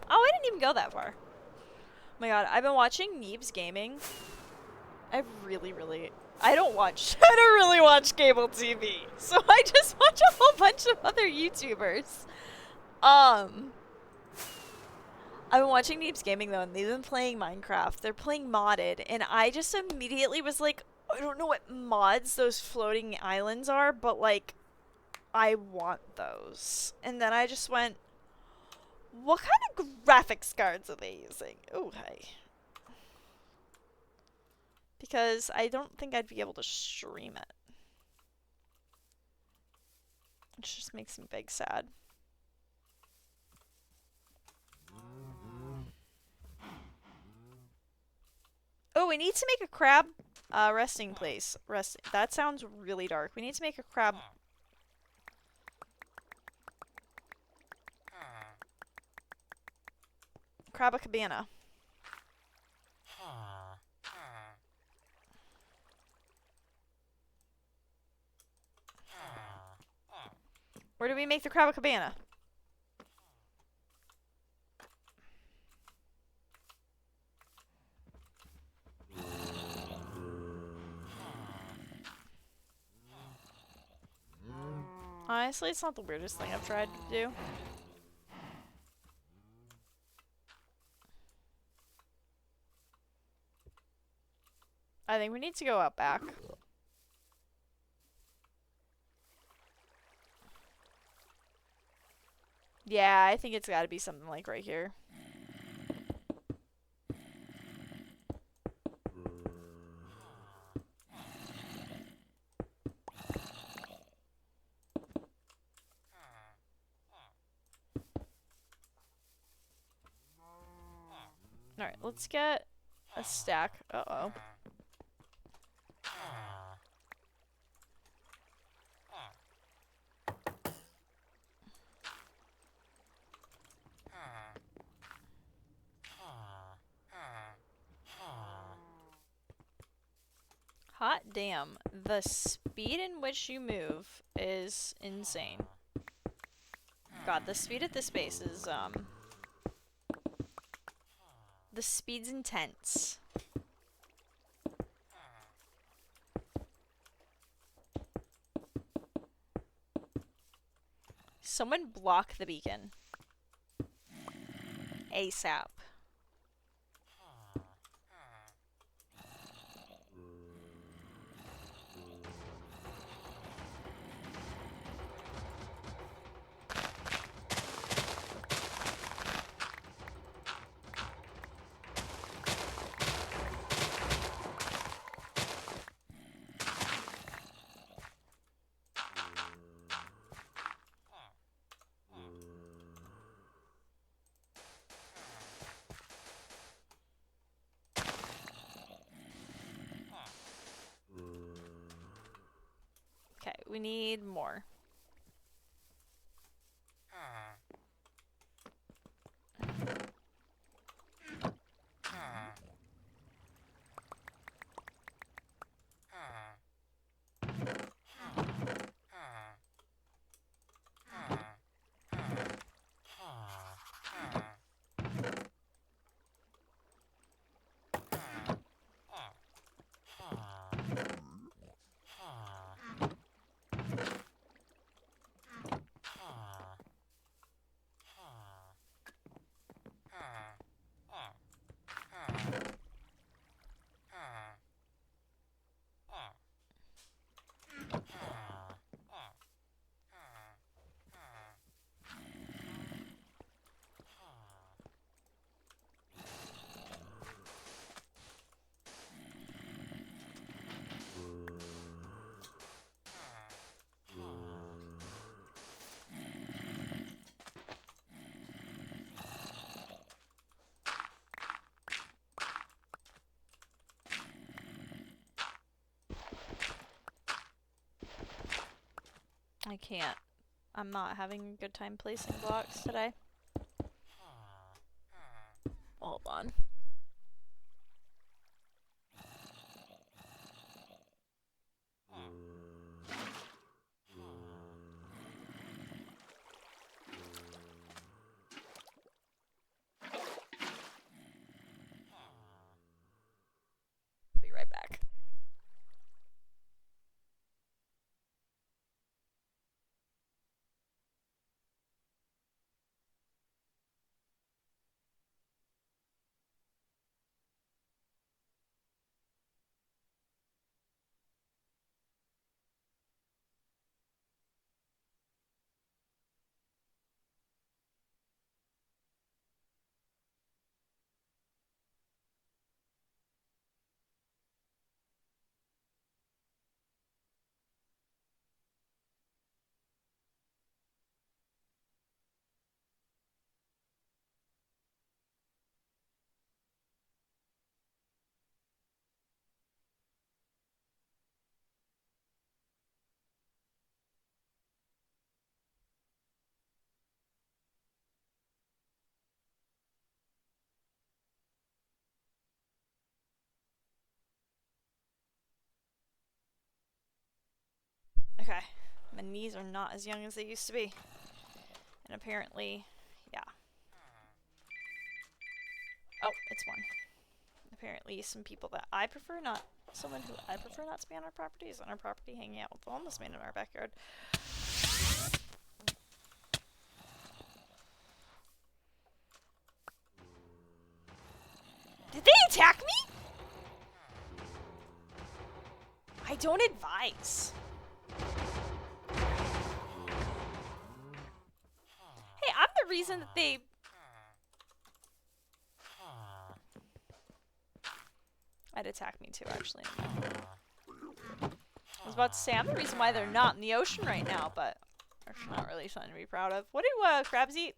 Oh, I didn't even go that far. Oh my god, I've been watching Neebs Gaming. I don't really watch cable TV. So I just watch a whole bunch of other YouTubers. I've been watching Neebs Gaming though, and they've been playing Minecraft. They're playing modded, and I just immediately was like, I don't know what mods those floating islands are, but like, I want those. And then I just went, what kind of graphics cards are they using? Oh, hey. Because I don't think I'd be able to stream it. Which just makes me big sad. Oh, we need to make a crab resting place. That sounds really dark. We need to make a crab... Crabacabana. Where do we make the Crabacabana? Honestly, it's not the weirdest thing I've tried to do. I think we need to go out back. Yeah, I think it's gotta be something like right here. Alright, let's get a stack. Uh-oh. Hot damn. The speed in which you move is insane. God, the speed at this base is, the speed's intense. Someone block the beacon. ASAP. Okay, we need more. I can't. I'm not having a good time placing blocks today. Hold on. Be right back. Okay. My knees are not as young as they used to be. And apparently, yeah. Oh, it's one. Apparently, some people that I prefer not, someone who I prefer not to be on our property is on our property hanging out with the homeless man in our backyard. Did they attack me? I don't advise. Hey, I'm the reason that they... I'd attack me too, actually. I was about to say, I'm the reason why they're not in the ocean right now, but that's not really something to be proud of. What do crabs eat?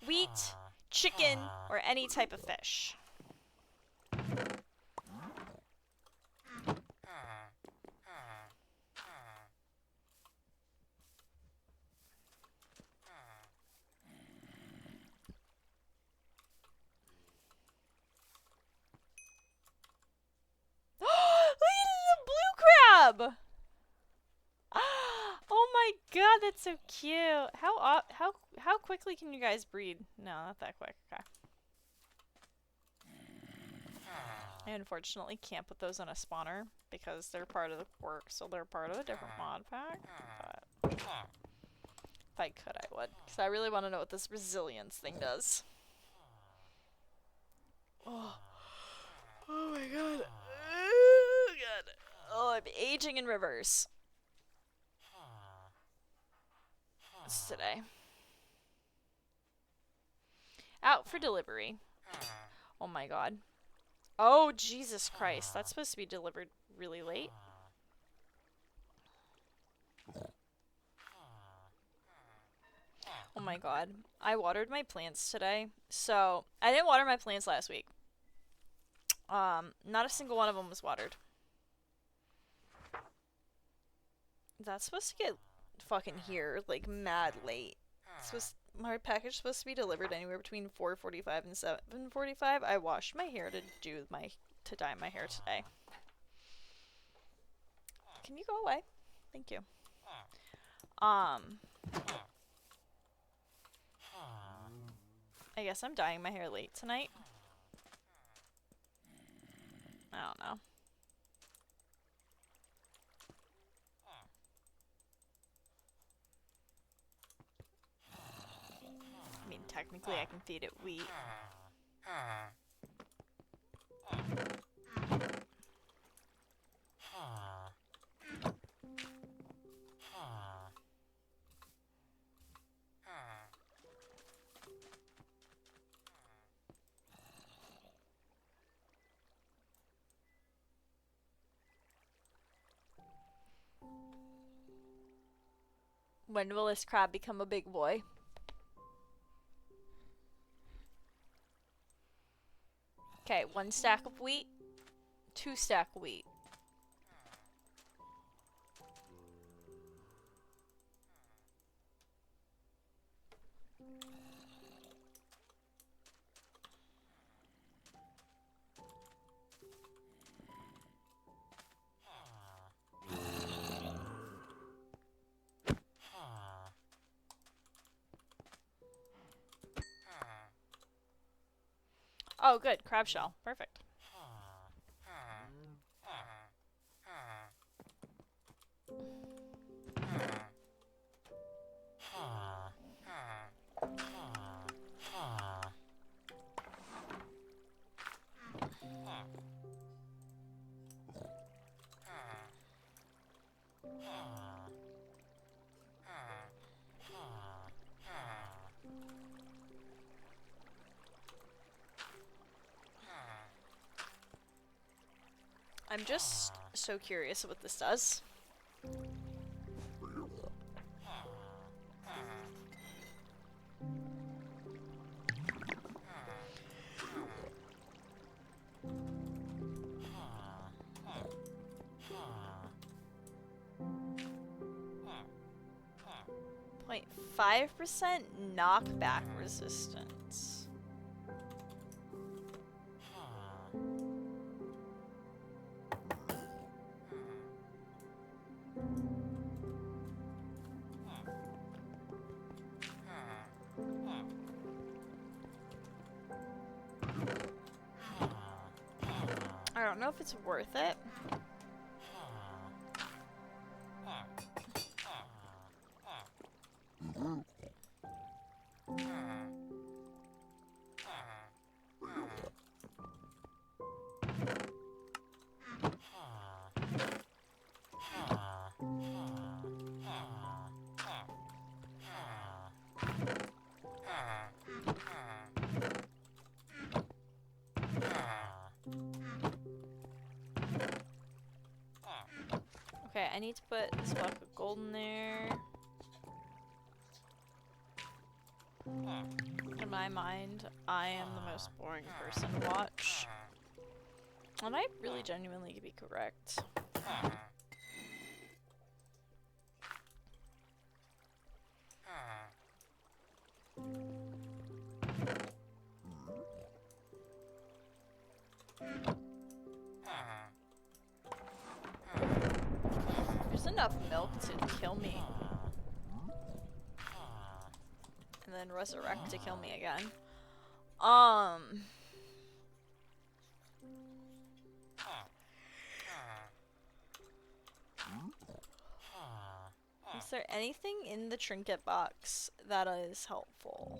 Wheat, chicken, or any type of fish. Look at the blue crab! Oh my god, that's so cute. How quickly can you guys breed? No, not that quick. Okay. I unfortunately can't put those on a spawner because they're part of the quirk, so they're part of a different mod pack. But if I could, I would, because I really want to know what this resilience thing does. Oh, oh my god. Oh god. Oh, I'm aging in rivers. What's today? Out for delivery. Oh my god. Oh, Jesus Christ. That's supposed to be delivered really late. Oh my god. I watered my plants today. So, I didn't water my plants last week. Not a single one of them was watered. That's supposed to get fucking here, like, mad late. My package is supposed to be delivered anywhere between 4:45 and 7:45. I washed my hair to dye my hair today. Can you go away? Thank you. I guess I'm dyeing my hair late tonight. I don't know. I mean, technically I can feed it wheat. When will this crab become a big boy? Okay, 1 stack of wheat, 2 stack of wheat. Oh, good. Crab shell. Perfect. I'm just so curious what this does. Point 5% knockback resistance. I don't know if it's worth it. I need to put this block of gold in there. In my mind, I am the most boring person to watch. And I really genuinely could be correct. There's enough milk to kill me. And then resurrect to kill me again. Is there anything in the trinket box that is helpful?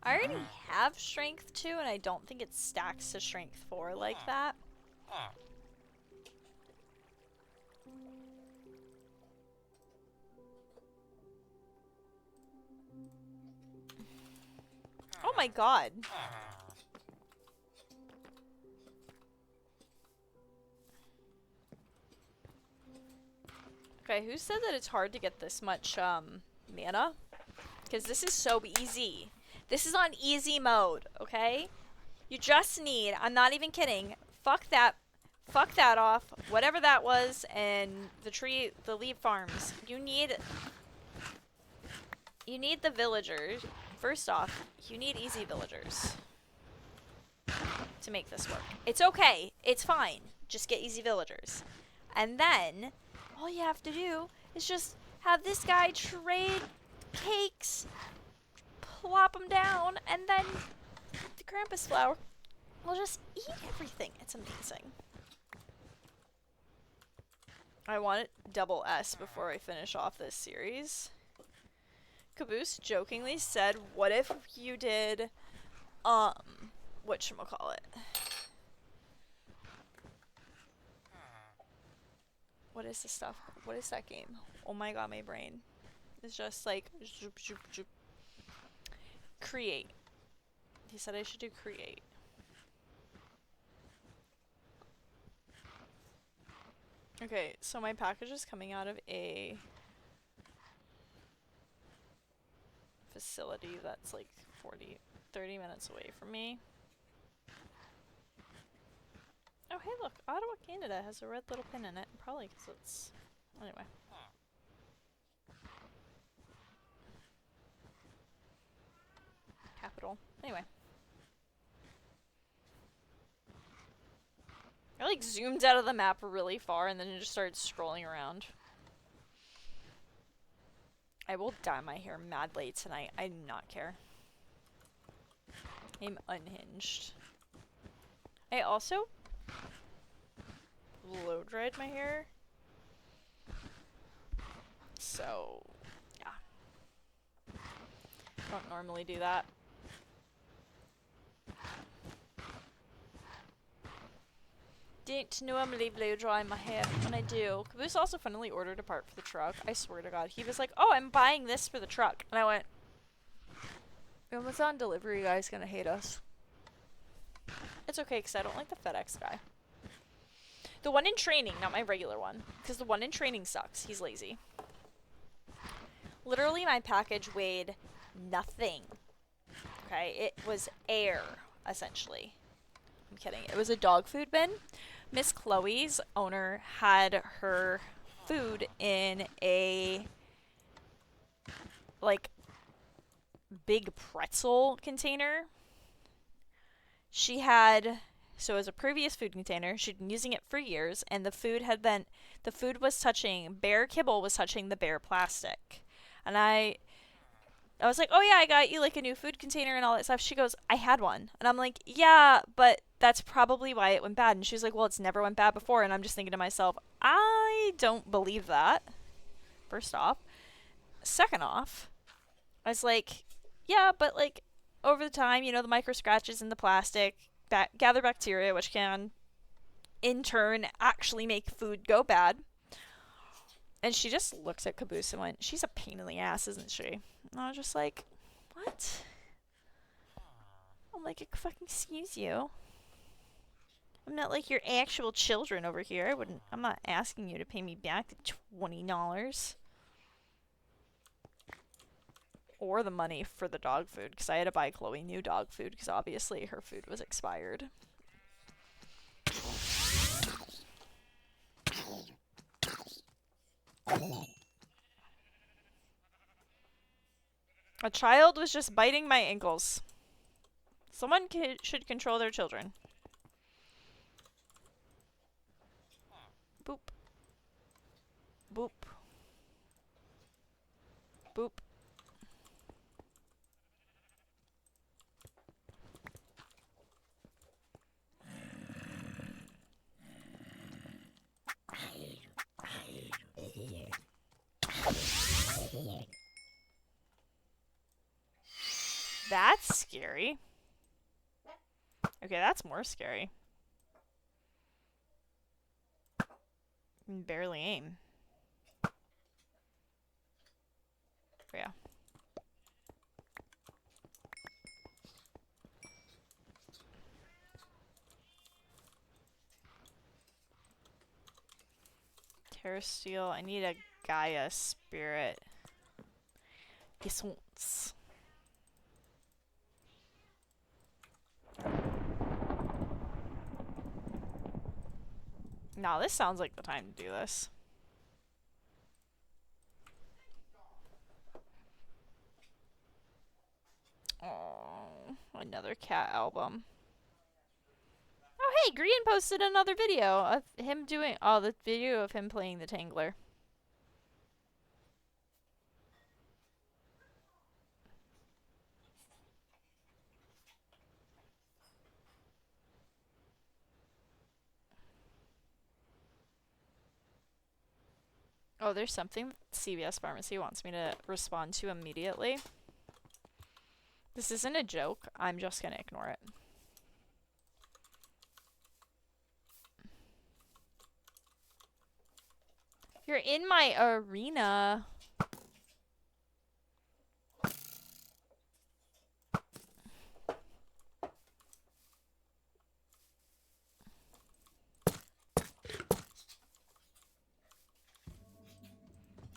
I already have strength 2 and I don't think it stacks to strength 4 like that. Oh my god. Okay, who said that it's hard to get this much, mana? Because this is so easy. This is on easy mode, okay? You just need, I'm not even kidding, fuck that off, whatever that was, and the leaf farms. You need the villagers. First off, you need easy villagers to make this work. It's okay, it's fine, just get easy villagers. And then, all you have to do is just have this guy trade cakes, plop them down, and then the Krampus flower will just eat everything. It's amazing. I want it double S before I finish off this series. Caboose jokingly said, what if you did, whatchamacallit? What is this stuff? What is that game? Oh my god, my brain is just like, zoop, zoop, zoop. Create. He said I should do create. Okay, so my package is coming out of a facility that's like 30 minutes away from me. Oh hey look, Ottawa, Canada has a red little pin in it. Probably because it's... Anyway. Capital. Anyway. I like zoomed out of the map really far and then it just started scrolling around. I will dye my hair madly tonight. I do not care. I'm unhinged. I also blow dried my hair. So, yeah. Don't normally do that. Don't normally blow dry my hair, but when I do. Caboose also funnily ordered a part for the truck. I swear to god. He was like, oh, I'm buying this for the truck. And I went, Amazon delivery guy's gonna hate us. It's okay, because I don't like the FedEx guy. The one in training, not my regular one. Because the one in training sucks. He's lazy. Literally, my package weighed nothing. Okay? It was air, essentially. I'm kidding. It was a dog food bin. Miss Chloe's owner had her food in a, like, big pretzel container. She had, so it was a previous food container. She'd been using it for years, and the food was touching, bare kibble was touching the bare plastic. And I was like, oh yeah, I got you like a new food container and all that stuff. She goes, I had one. And I'm like, yeah, but that's probably why it went bad. And she's like, well, it's never went bad before. And I'm just thinking to myself, I don't believe that. First off. Second off, I was like, yeah, but like over the time, you know, the micro scratches in the plastic that gather bacteria, which can in turn actually make food go bad. And she just looked at Caboose and went, she's a pain in the ass, isn't she? And I was just like, what? I'm like, fucking excuse you. I'm not like your actual children over here. I'm not asking you to pay me back the $20. Or the money for the dog food, because I had to buy Chloe new dog food, because obviously her food was expired. A child was just biting my ankles. Someone should control their children. Boop. Boop. Boop. That's scary. Okay, that's more scary. I can barely aim. Yeah. Terra Steel. I need a Gaia Spirit. Essence. Nah, this sounds like the time to do this. Oh, another cat album. Oh, hey, Green posted another video of him doing... Oh, the video of him playing the Tangler. Oh, there's something CVS Pharmacy wants me to respond to immediately. This isn't a joke. I'm just gonna ignore it. You're in my arena.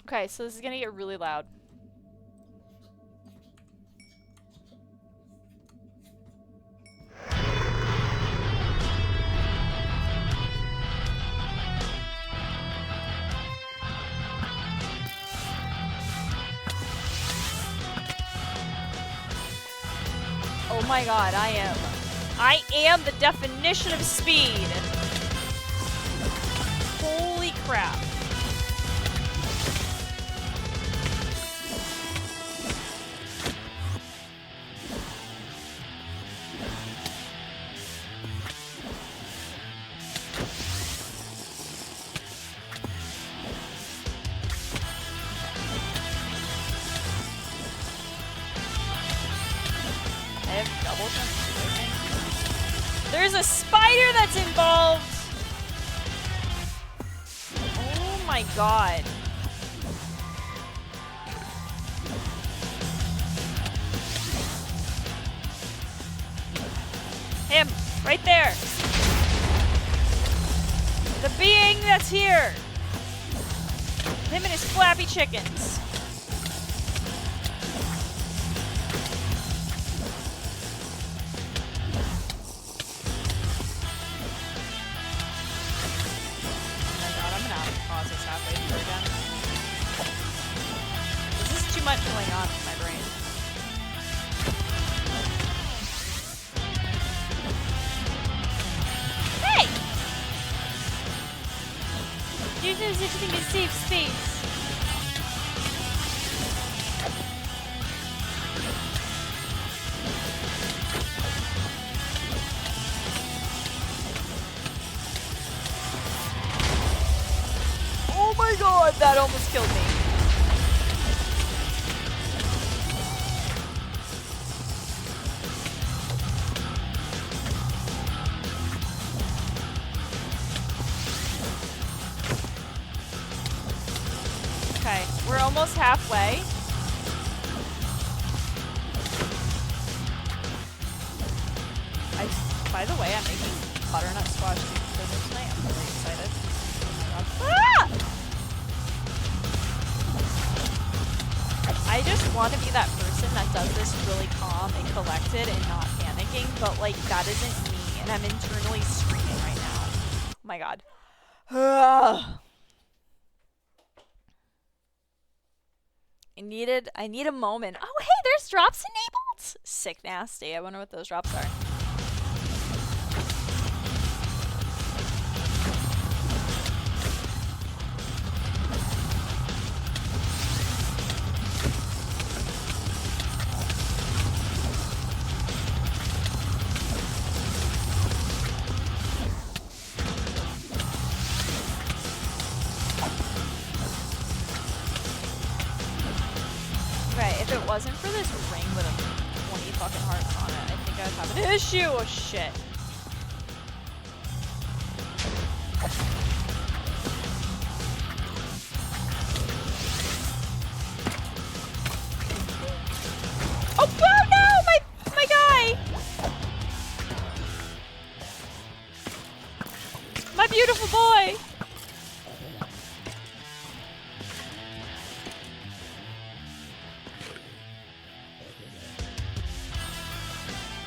Okay, so this is gonna get really loud. Oh my god, I am the definition of speed. Holy crap. There's a spider that's involved! Oh my god. Him! Right there! The being that's here! Him and his flappy chickens. Much going on in my brain. Hey! There's no such thing as safe space. Oh my god, that almost killed me. We're almost halfway. By the way, I'm making butternut squash dinner tonight. I'm really excited. Ah! I just want to be that person that does this really calm and collected and not panicking, but like that isn't me, and I'm internally screaming right now. Oh my god. I need a moment. Oh hey, there's drops enabled! Sick nasty. I wonder what those drops are. If it wasn't for this ring with a 20 fucking hearts on it, I think I'd have an issue. Oh shit. Oh no, my guy. My beautiful boy.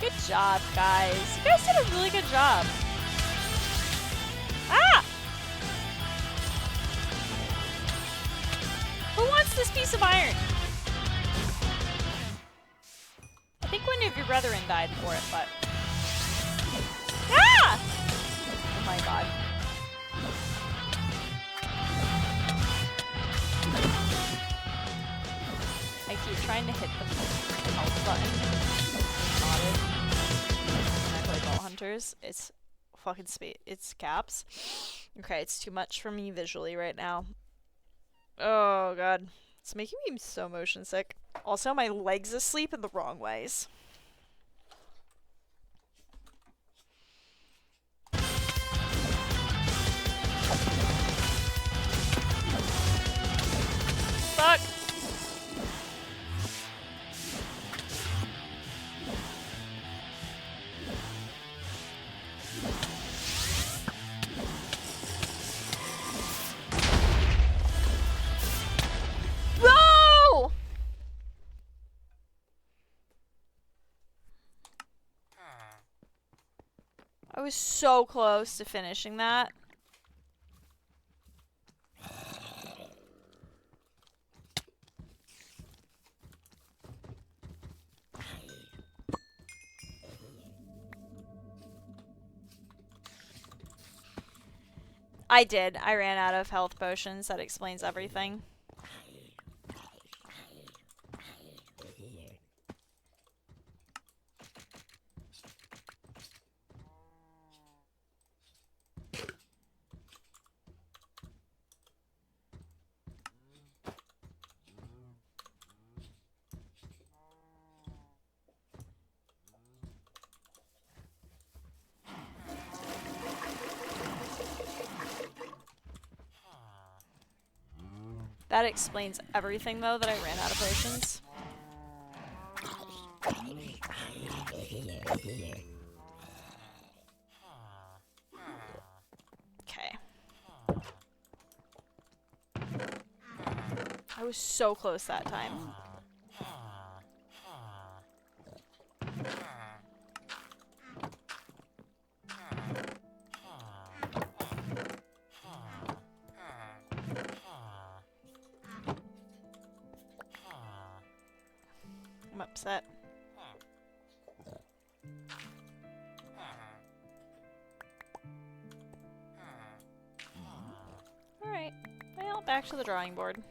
Good job, guys. You guys did a really good job. Ah! Who wants this piece of iron? I think one of your brethren died for it, but... Ah! Oh my god. I keep trying to hit the health button. When I play Ball Hunters, it's fucking it's caps. Okay, it's too much for me visually right now. Oh god, it's making me so motion sick. Also, my legs asleep in the wrong ways. Fuck. No! I was so close to finishing that. I did. I ran out of health potions. That explains everything. That explains everything, though, that I ran out of potions. Okay. I was so close that time. I'm upset. Alright. Well, back to the drawing board.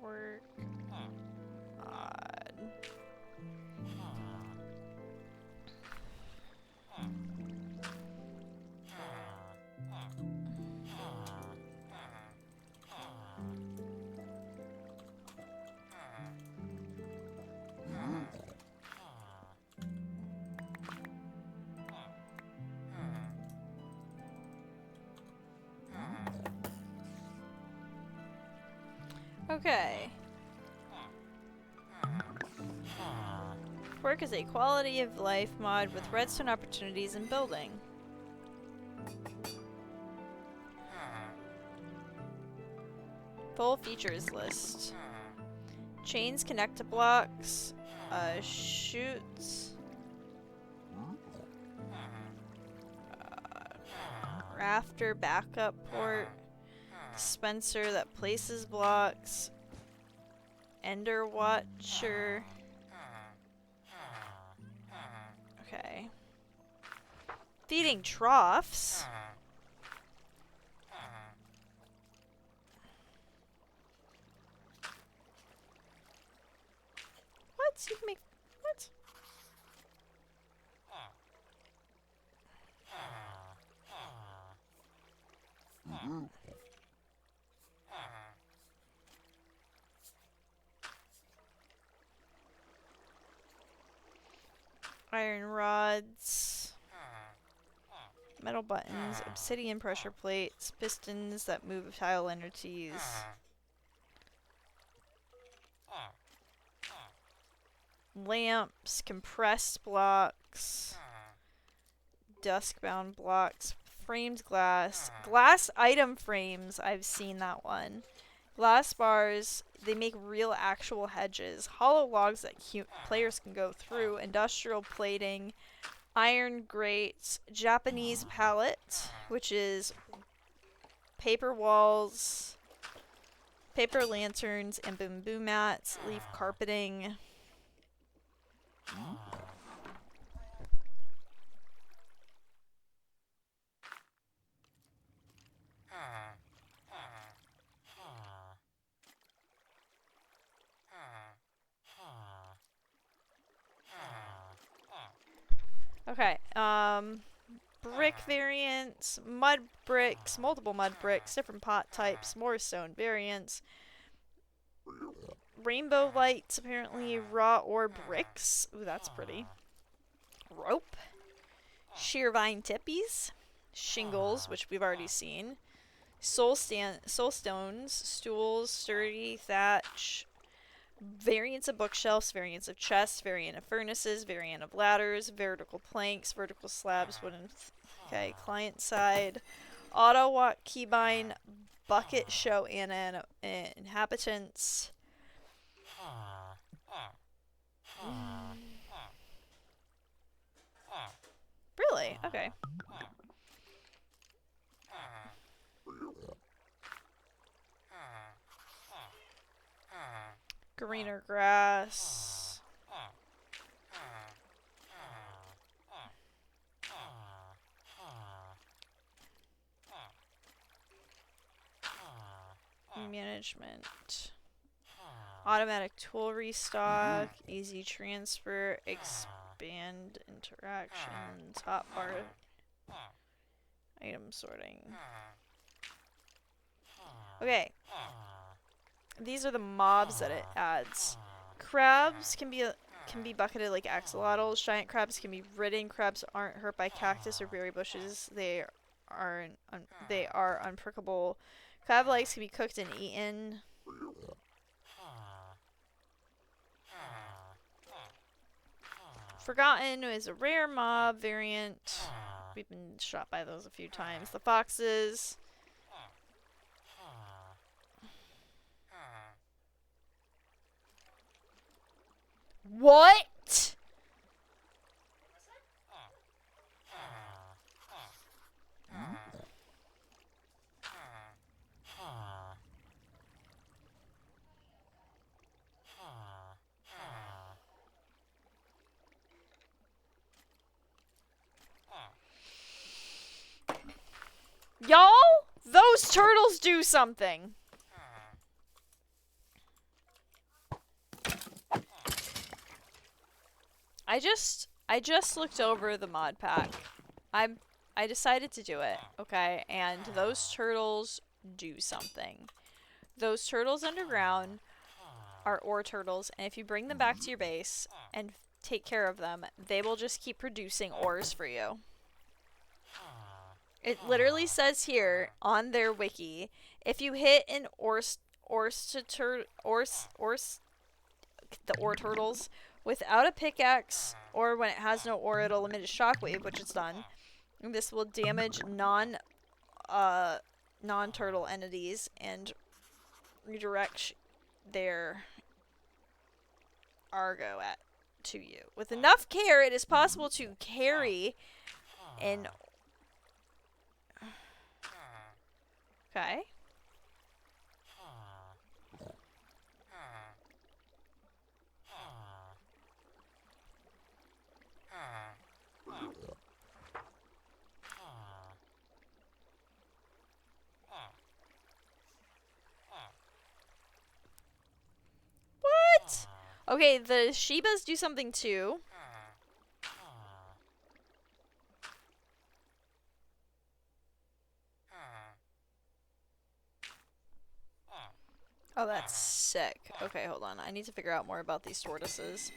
Work on Okay. Work is a quality of life mod with redstone opportunities in building. Full features list. Chains connect to blocks. Chutes. Rafter backup port. Dispenser that places blocks. Ender Watcher. Okay. Feeding troughs. What? You can make... What? Iron rods. Metal buttons. Obsidian pressure plates. Pistons that move tile entities. Lamps. Compressed blocks. Dusk-bound blocks. Framed glass. Glass item frames. I've seen that one. Glass bars. They make real actual hedges. Hollow logs that players can go through. Industrial plating. Iron grates. Japanese pallet, which is paper walls. Paper lanterns and bamboo mats. Leaf carpeting. Okay, brick variants, mud bricks, multiple mud bricks, different pot types, more stone variants, rainbow lights, apparently raw ore bricks. Ooh, that's pretty. Rope, sheer vine tippies, shingles, which we've already seen, soul stones, stools, sturdy, thatch, variants of bookshelves, variants of chests, variant of furnaces, variant of ladders, vertical planks, vertical slabs, wooden. Okay, client side, auto walk keybind, bucket show inhabitants. Really? Okay. Greener grass. Management. Automatic tool restock. Easy transfer. Expand interactions. Hotbar. Item sorting. Okay. These are the mobs that it adds. Crabs can be bucketed like axolotls. Giant crabs can be ridden. Crabs aren't hurt by cactus or berry bushes. They are unprickable. Crab legs can be cooked and eaten. Forgotten is a rare mob variant. We've been shot by those a few times. The foxes. What? Y'all, those turtles do something. I just looked over the mod pack. I decided to do it, okay? And those turtles do something. Those turtles underground are ore turtles, and if you bring them back to your base and take care of them, they will just keep producing ores for you. It literally says here on their wiki, if you hit an the ore turtles without a pickaxe, or when it has no ore, it'll emit a shockwave, which it's done. And this will damage non-turtle entities and redirect their Argo to you. With enough care, it is possible to carry an... Okay. What? Okay, the Shibas do something too. Oh, that's sick. Okay, hold on. I need to figure out more about these tortoises.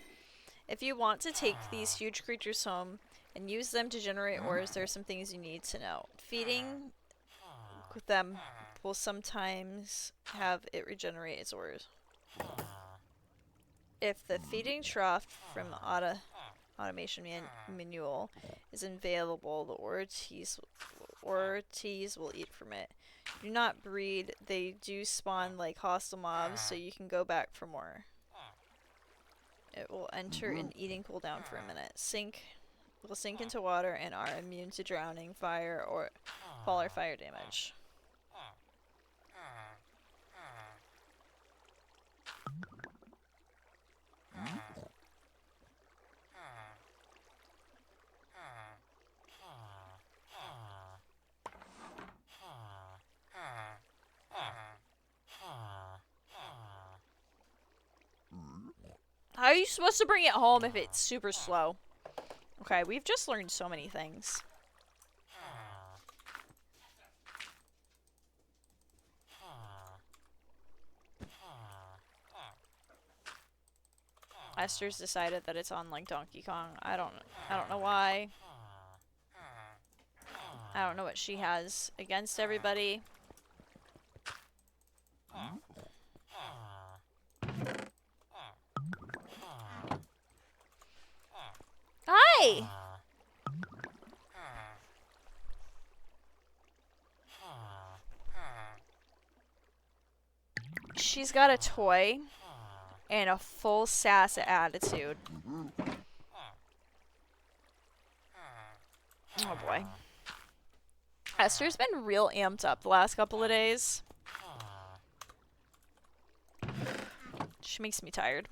If you want to take these huge creatures home and use them to generate ores, there are some things you need to know. Feeding them will sometimes have it regenerate its ores. If the feeding trough from the automation manual is available, the Ortiz will eat from it. Do not breed. They do spawn like hostile mobs, so you can go back for more. It will enter an eating cooldown for a minute. Will sink into water and are immune to drowning, fire, or fall or fire damage. How are you supposed to bring it home if it's super slow? Okay, we've just learned so many things. Esther's decided that it's on like Donkey Kong. I don't know why. I don't know what she has against everybody. Hi! She's got a toy and a full sass attitude. Oh boy. Esther's been real amped up the last couple of days. She makes me tired.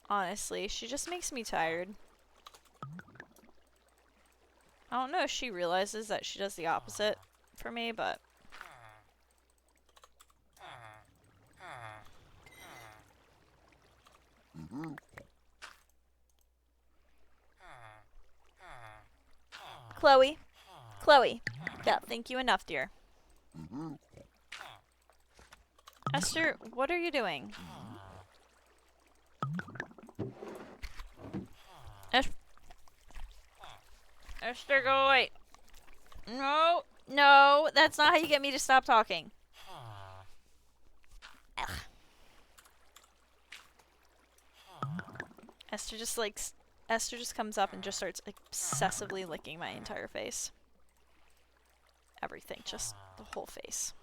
Honestly, she just makes me tired. I don't know if she realizes that she does the opposite for me, but... Chloe. Chloe. Yeah, thank you enough, dear. Esther, what are you doing? Esther, go away. No, no, that's not how you get me to stop talking. Ugh. Esther just comes up and just starts obsessively licking my entire face. Everything, just the whole face.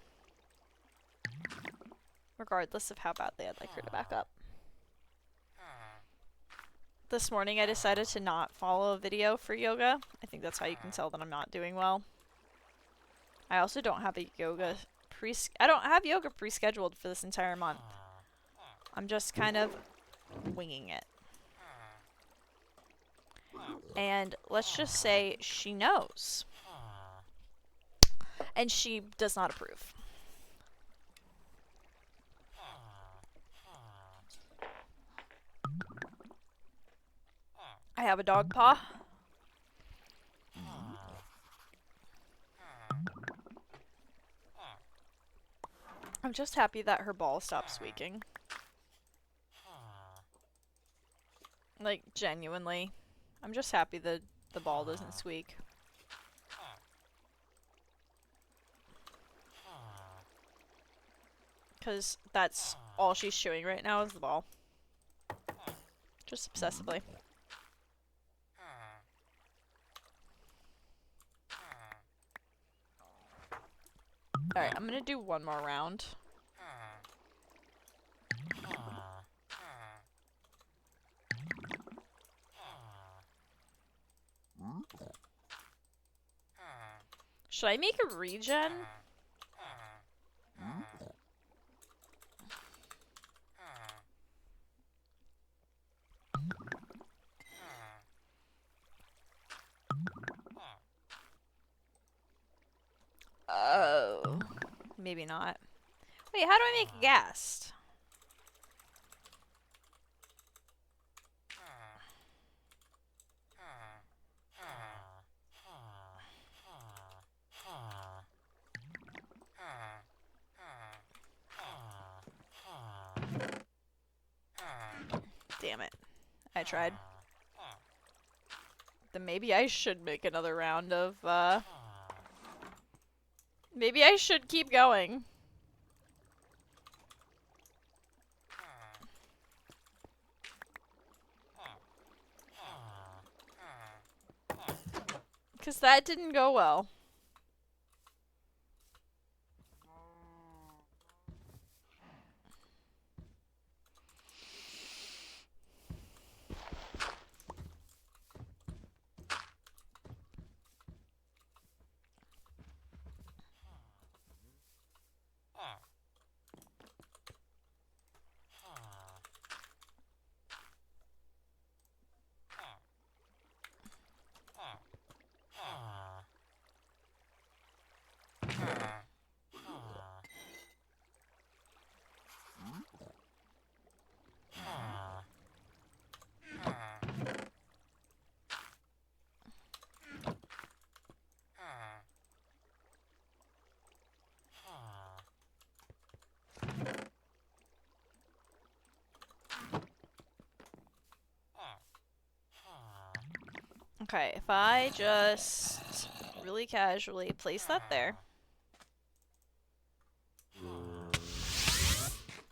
Regardless of how badly I'd like her to back up. This morning I decided to not follow a video for yoga. I think that's how you can tell that I'm not doing well. I also don't have a yoga pre-scheduled for this entire month. I'm just kind of winging it. And let's just say she knows. And she does not approve. I have a dog paw. I'm just happy that her ball stopped squeaking. Like, genuinely. I'm just happy that the ball doesn't squeak. Because that's all she's chewing right now is the ball. Just obsessively. Alright, I'm gonna do one more round. Should I make a regen? Oh. Maybe not. Wait, how do I make a ghast? Damn it. I tried. Then maybe I should make another round of, maybe I should keep going. Because that didn't go well. Okay, if I just really casually place that there.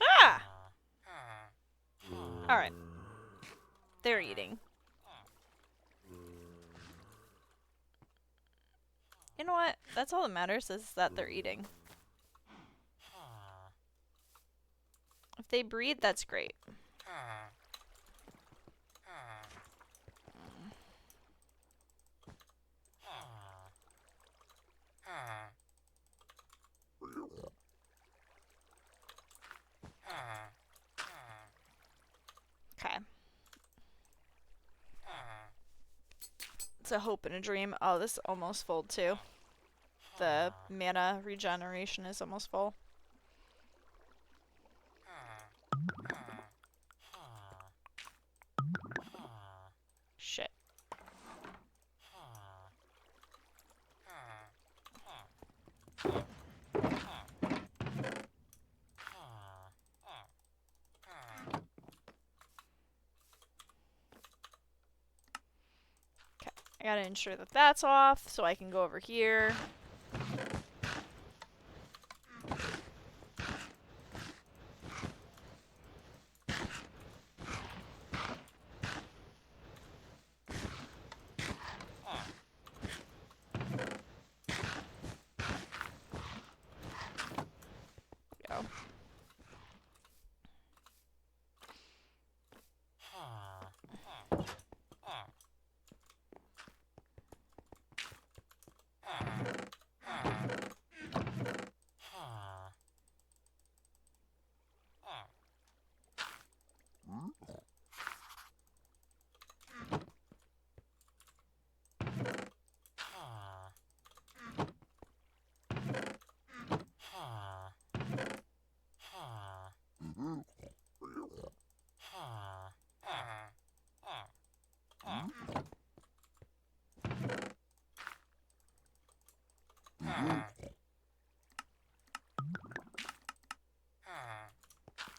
Ah! Alright. They're eating. You know what? That's all that matters, is that they're eating. If they breed, that's great. Okay. It's a hope and a dream. Oh, this is almost full too. The mana regeneration is almost full. Shit. I gotta ensure that that's off so I can go over here. Go.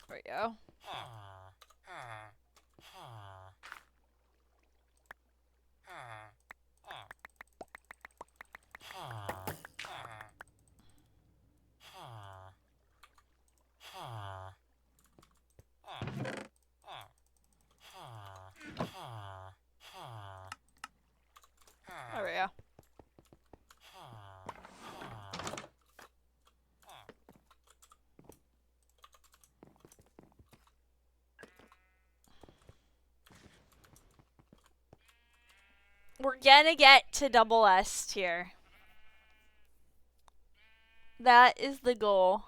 There we go. We're gonna get to double S tier. That is the goal.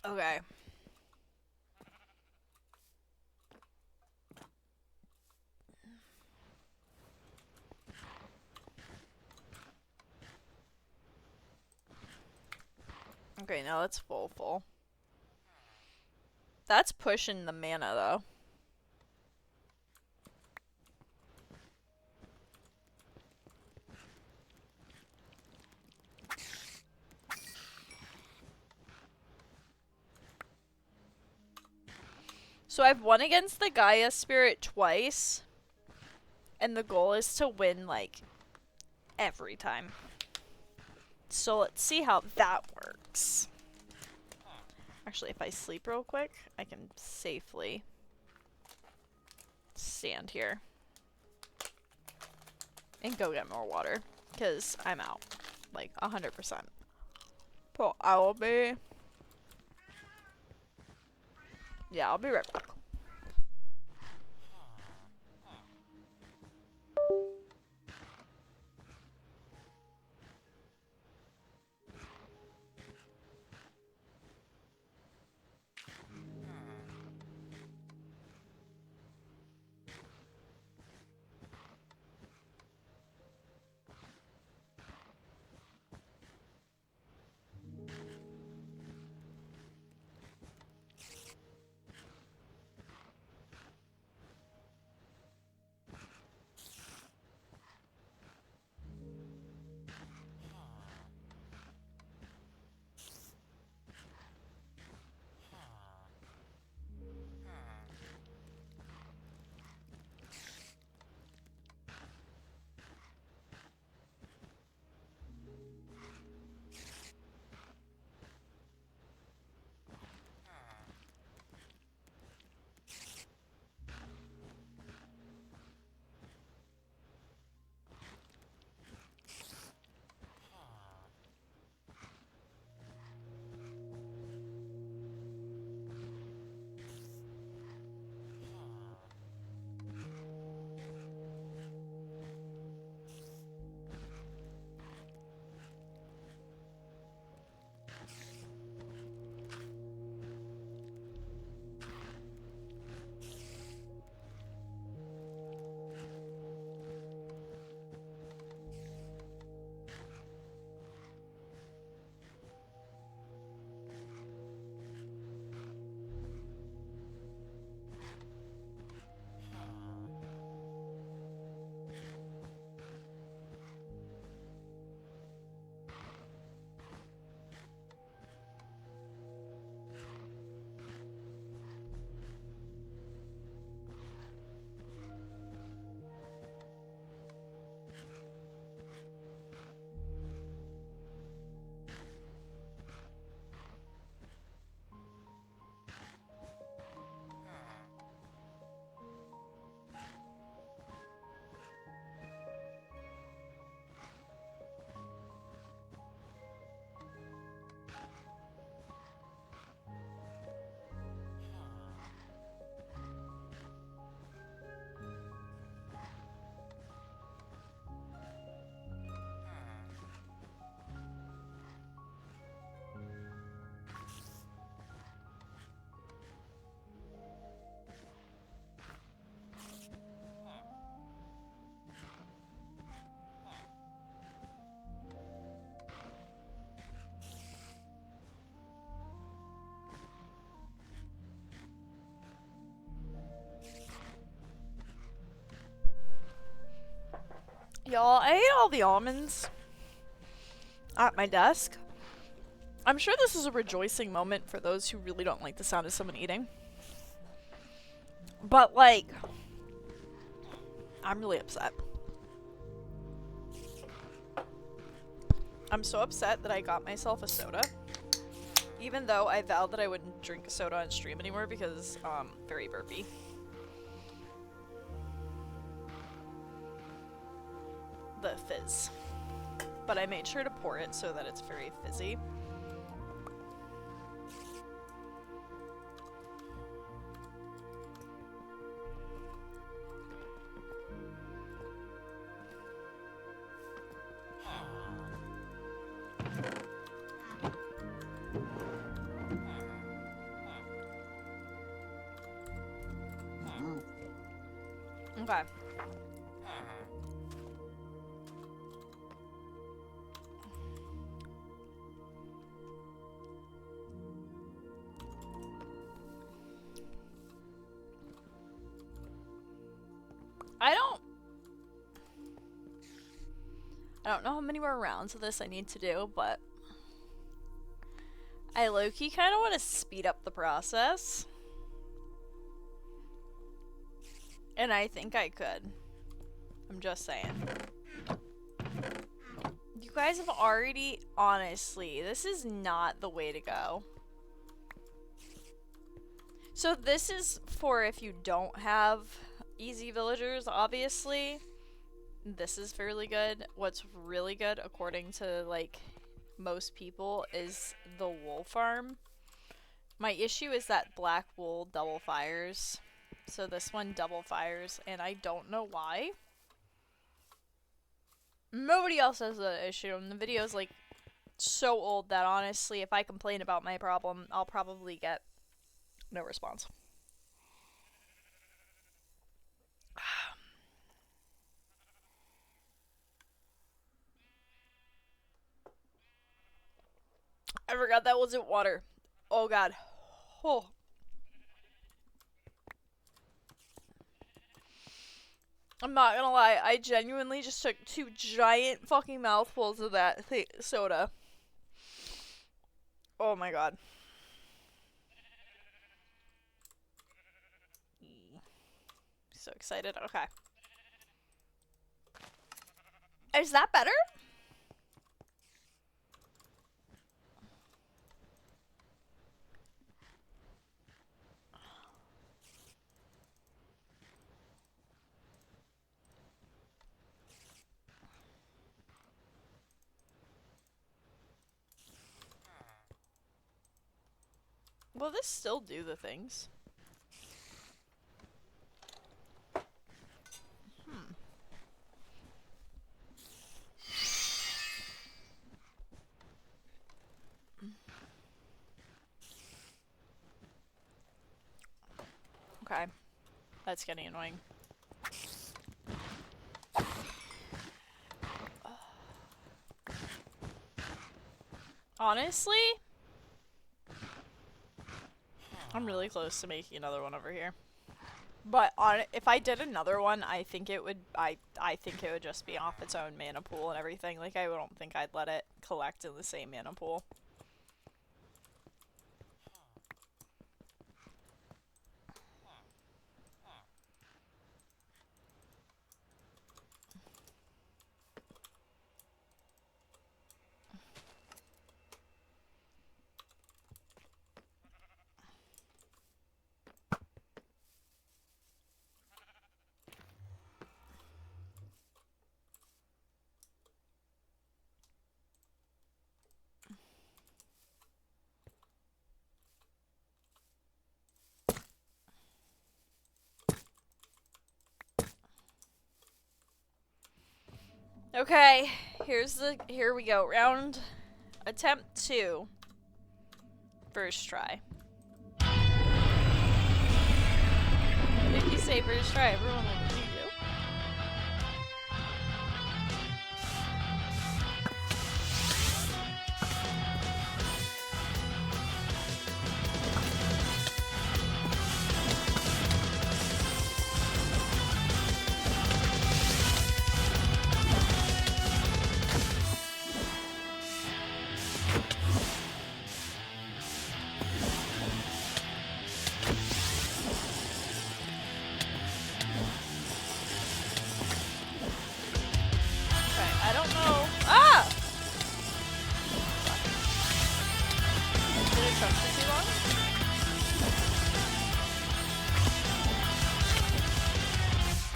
Okay. Okay, now that's full. That's pushing the mana, though. So I've won against the Gaia Spirit twice, and the goal is to win, like, every time. So let's see how that works. Actually, if I sleep real quick, I can safely stand here and go get more water, because I'm out, like, 100%. So I will be... Yeah, I'll be right back. Y'all, I ate all the almonds at my desk. I'm sure this is a rejoicing moment for those who really don't like the sound of someone eating. But, like, I'm really upset. I'm so upset that I got myself a soda Even though I vowed that I wouldn't drink a soda on stream anymore because, very burpy. The fizz. But I made sure to pour it so that it's very fizzy. Okay. I don't know how many more rounds of this I need to do, but I low-key kind of want to speed up the process. And I think I could. I'm just saying. You guys have already, honestly, this is not the way to go. So this is for if you don't have easy villagers, obviously. This is fairly good. What's really good, according to, like, most people, is the wool farm. My issue is that black wool double fires. So this one double fires, and I don't know why. Nobody else has the issue, and the video is, like, so old that, honestly, if I complain about my problem, I'll probably get no response. I forgot that wasn't water. Oh god. Oh. I'm not gonna lie, I genuinely just took 2 giant fucking mouthfuls of that soda. Oh my god. So excited. Okay. Is that better? Will this still do the things? Okay. That's getting annoying. Honestly, I'm really close to making another one over here. But if I did another one, I think it would I think it would just be off its own mana pool and everything. Like, I don't think I'd let it collect in the same mana pool. Okay, here we go. Attempt 2. First try. If you say first try, everyone will believe you.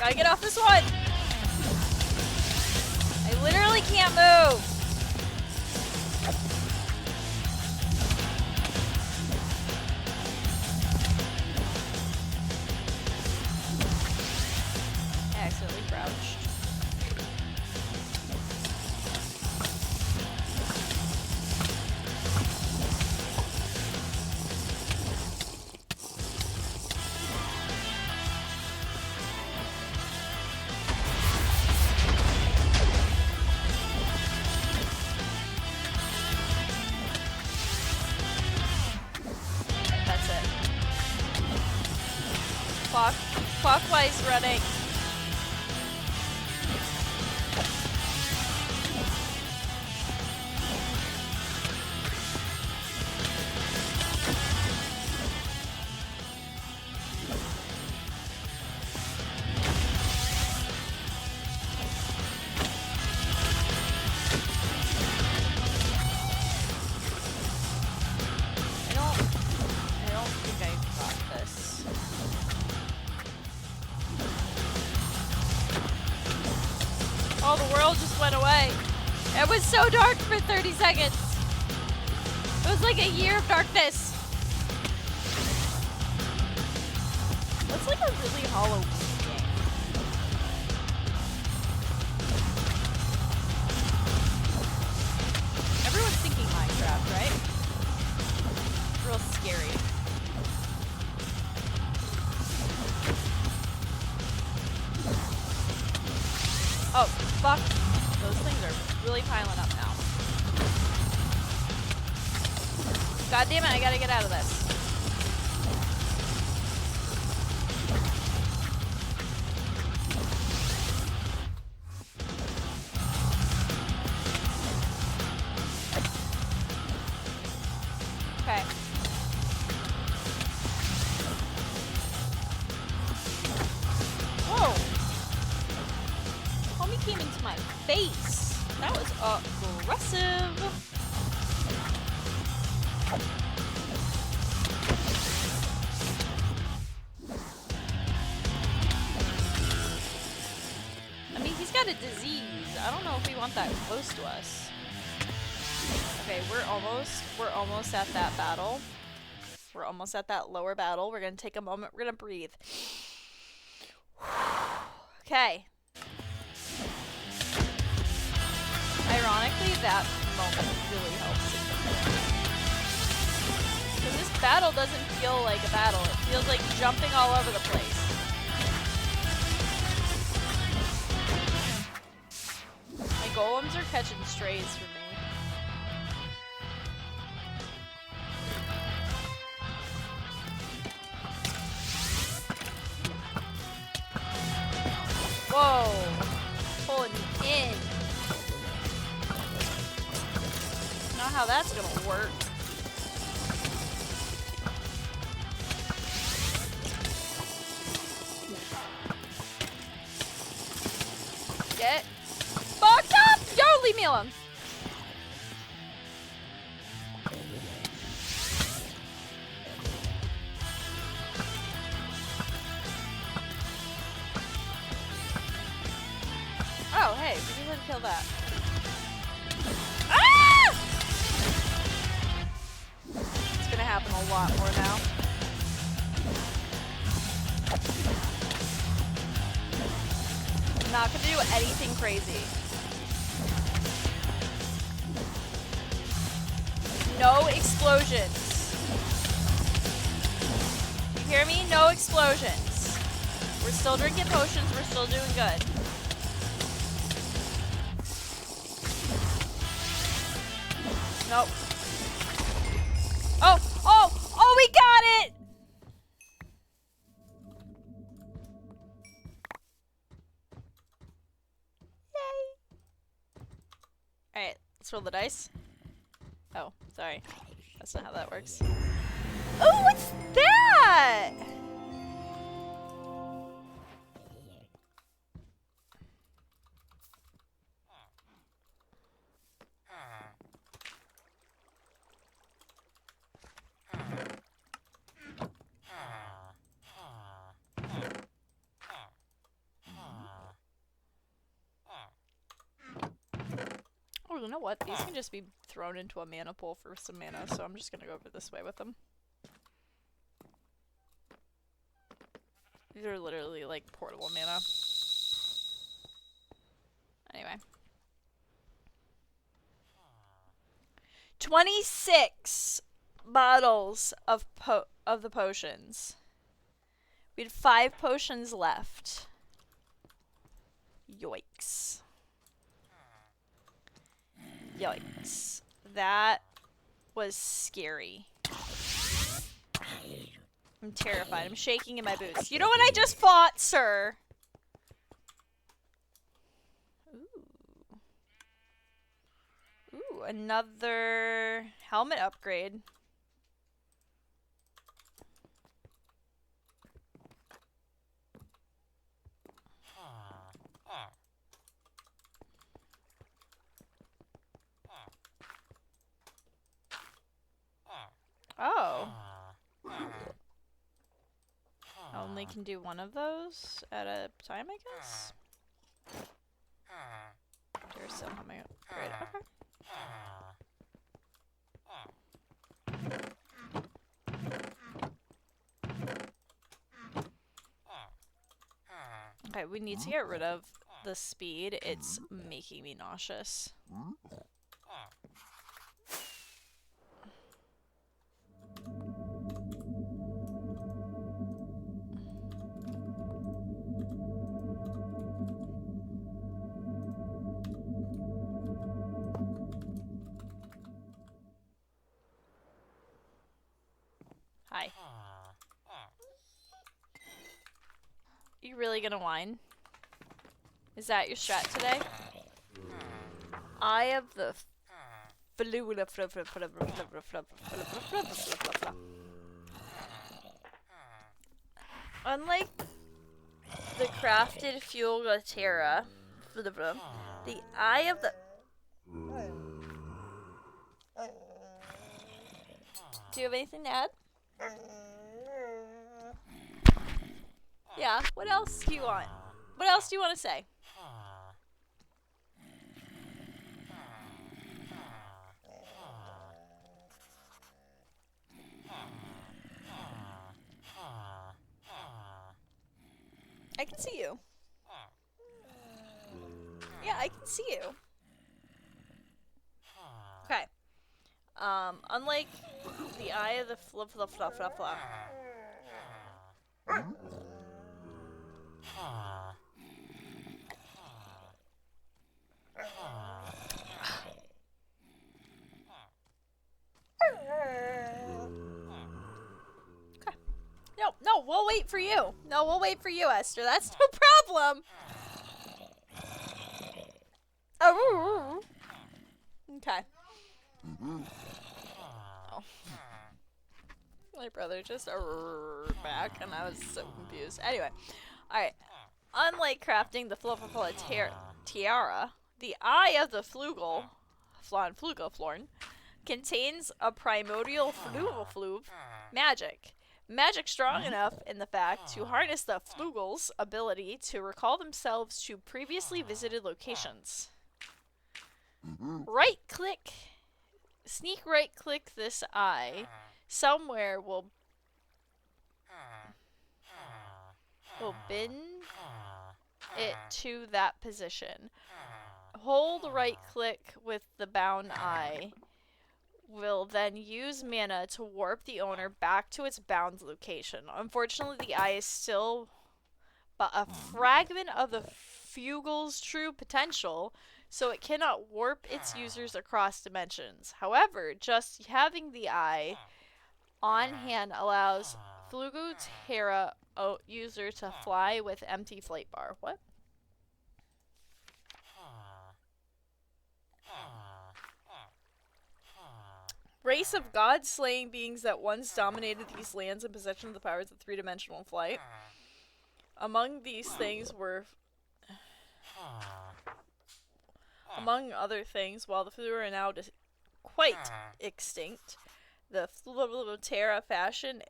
Gotta get off this one. I literally can't move. I accidentally crouched. Clockwise running. I don't think I got this. Oh, the world just went away. It was so dark for 30 seconds. It was like a year of darkness. That's like a really Halloween game. Everyone's thinking Minecraft, right? It's real scary. Oh, fuck. Those things are really piling up now. God damn it, I gotta get out of this. Okay. Whoa! Homie came into my face. That was aggressive. I mean, he's got a disease. I don't know if we want that close to us. Okay, we're almost at that battle. We're almost at that lower battle. We're gonna take a moment. We're gonna breathe. Okay. Ironically, that moment really helps. Because this battle doesn't feel like a battle. It feels like jumping all over the place. My golems are catching strays for me. Whoa! Pulling me in. Not how that's gonna work. Get fucked up! Don't leave me alone. Oh, hey, we didn't kill that. Ah! It's gonna happen a lot more now. I'm not gonna do anything crazy. No explosions. You hear me? No explosions. We're still drinking potions. We're still doing good. Nope. Oh, we got it! Yay. Alright, let's roll the dice. Oh, sorry. That's not how that works. Oh, what's that? you know what? These can just be thrown into a mana pool for some mana, so I'm just gonna go over this way with them. These are literally like portable mana. Anyway. 26 bottles of the potions. We had 5 potions left. Yoicks. Yikes. That was scary. I'm terrified. I'm shaking in my boots. You know what I just fought, sir? Ooh. Ooh, another helmet upgrade. Oh. I only can do one of those at a time, I guess? There's some coming up. Great, okay. Okay, we need to get rid of the speed. It's making me nauseous. Hi. You really gonna whine? Is that your strat today? Eye of the Unlike the crafted fuel Terra, the eye of the Do you have anything to add? Yeah, what else do you want? What else do you want to say? I can see you. Yeah, I can see you. Okay. Unlike the eye of the Okay. No, we'll wait for you. No, we'll wait for you, Esther. That's no problem. Oh. Okay. Oh. My brother just back, and I was so confused. Anyway, alright. Unlike crafting the Flufferfla Tiara, the eye of the Flugaflorn contains a primordial Flugaflube magic. Magic strong enough in the fact to harness the Flugel's ability to recall themselves to previously visited locations. Right-click, sneak right-click this eye. Somewhere will bin it to that position. Hold right-click with the bound eye. Will then use mana to warp the owner back to its bound location. Unfortunately, the eye is still but a fragment of the Fugel's true potential, so it cannot warp its users across dimensions. However, just having the eye on hand allows Flugu Terra user to fly with empty flight bar. What? Race of god-slaying beings that once dominated these lands in possession of the powers of three-dimensional flight. Among these things were, among other things, while the Flu are now quite extinct, the Terra fashion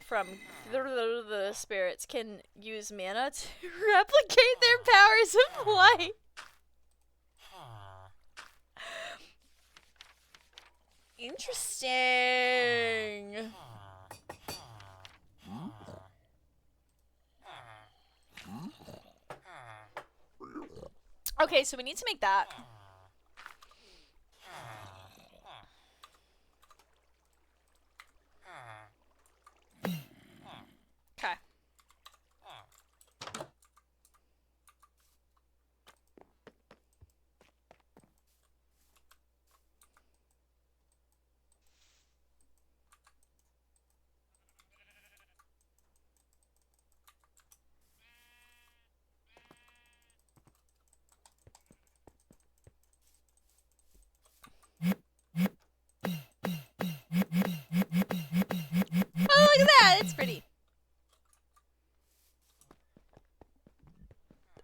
from the spirits can use mana to replicate their powers of flight. Interesting. Okay, so we need to make that. Okay. Oh, look at that! It's pretty.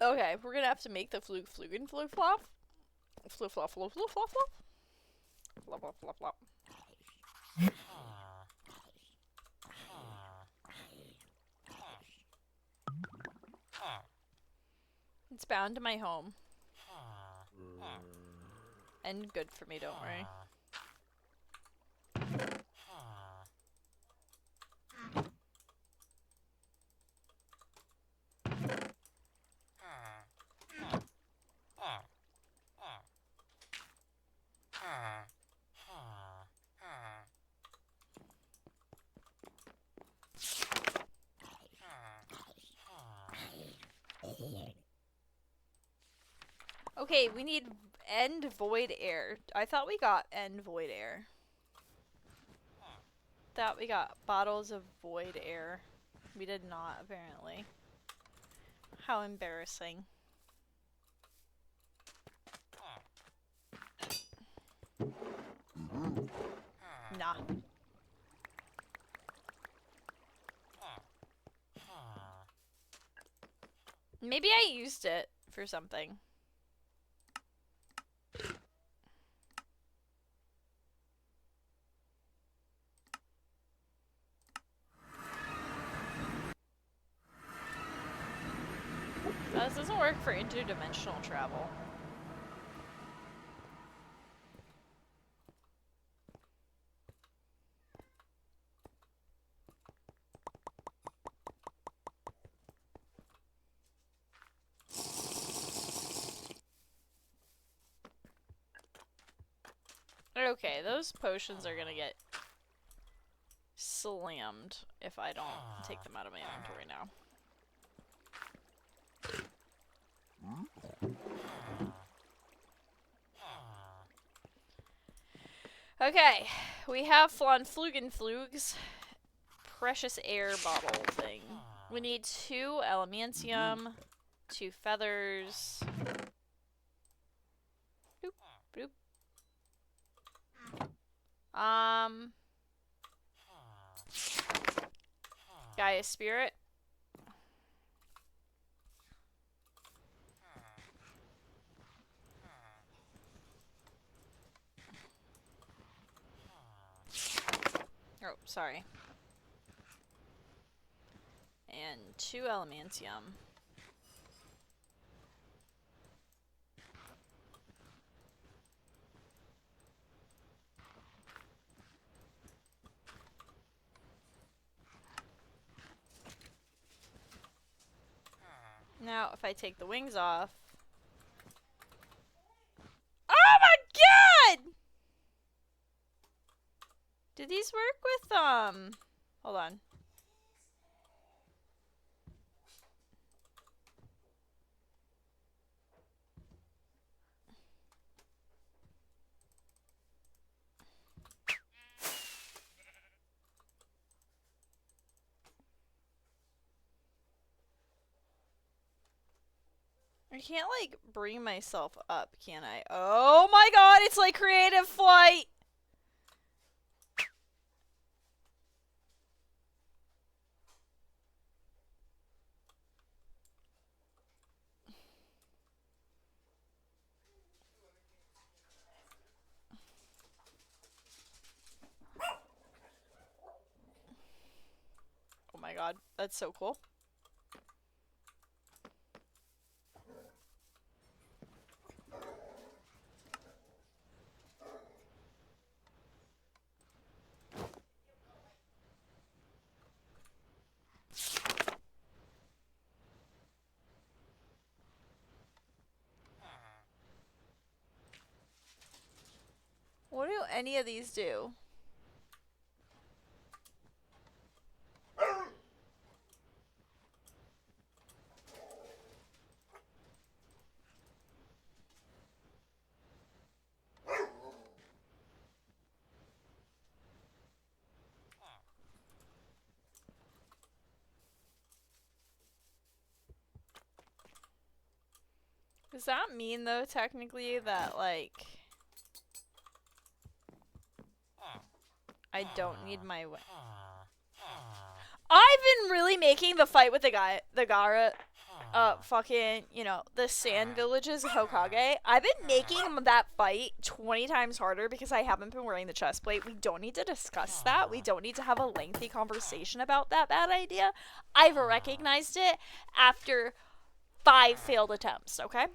Okay, we're gonna have to make the flugen flop. Flip flop flop flop flop flop. Flop flop flop flop. It's bound to my home. And good for me, don't worry. Okay, we need end void air. I thought we got end void air. Thought we got bottles of void air. We did not, apparently. How embarrassing. Nah. Maybe I used it for something. This doesn't work for interdimensional travel. Okay, those potions are gonna get slammed if I don't take them out of my inventory now. Okay, we have Flugenflugs precious air bottle thing. We need 2 elemantium, 2 feathers. Boop, boop. Gaia spirit. Oh, sorry. And 2 elemantium. Now, if I take the wings off... Oh my god! Do these work with, hold on. I can't, like, bring myself up, can I? Oh my god, it's like creative flight! Oh my god, that's so cool. any of these do. Does that mean, though, technically, that, like, I don't need my... I've been really making the fight with the Gara, fucking, you know, the sand villages of Hokage. I've been making that fight 20 times harder because I haven't been wearing the chest plate. We don't need to discuss that. We don't need to have a lengthy conversation about that bad idea. I've recognized it after 5 failed attempts, okay?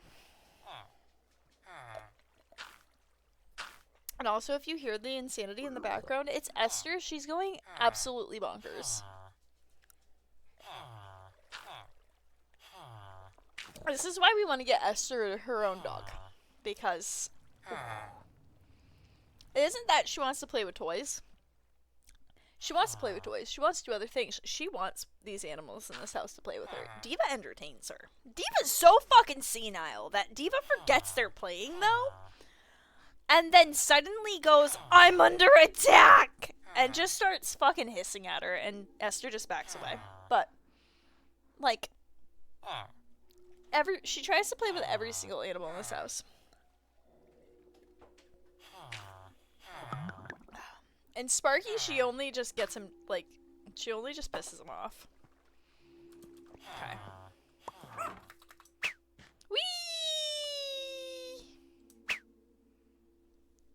And also, if you hear the insanity in the background, it's Esther. She's going absolutely bonkers. This is why we want to get Esther her own dog. Because it isn't that she wants to play with toys. She wants to play with toys. She wants to do other things. She wants these animals in this house to play with her. Diva entertains her. Diva's so fucking senile that Diva forgets they're playing, though. And then suddenly goes, I'm under attack! And just starts fucking hissing at her, and Esther just backs away. But, like, she tries to play with every single animal in this house. And Sparky, she only just gets him, like, she only just pisses him off. Okay. Whee!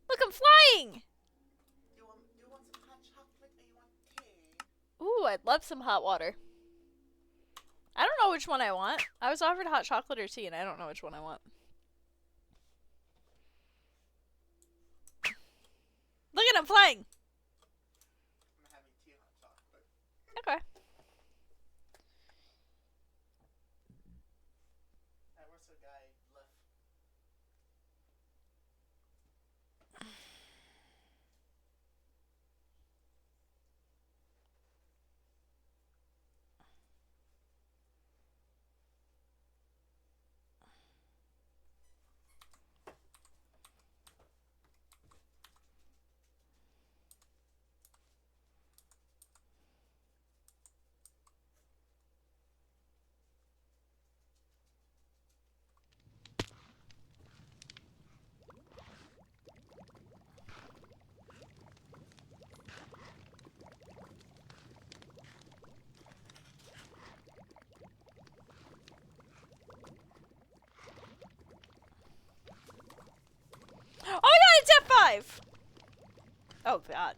Look, I'm flying! You want some hot chocolate or you want tea? Ooh, I'd love some hot water. I don't know which one I want. I was offered hot chocolate or tea, and I don't know which one I want. Look at him flying! I'm having tea and hot chocolate. Okay. I wish a guy left. Oh my god, it's F5! Oh god.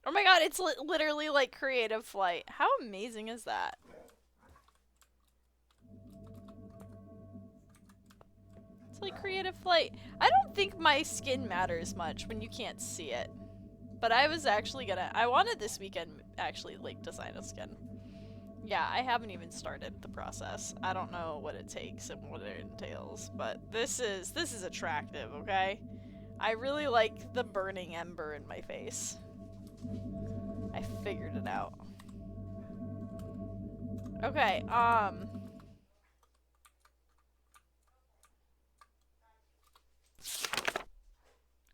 Oh my god, it's literally like creative flight. How amazing is that? It's like creative flight. I don't think my skin matters much when you can't see it. But I was actually I wanted this weekend actually like design a skin. Yeah, I haven't even started the process. I don't know what it takes and what it entails, but this is attractive, okay? I really like the burning ember in my face. I figured it out. Okay,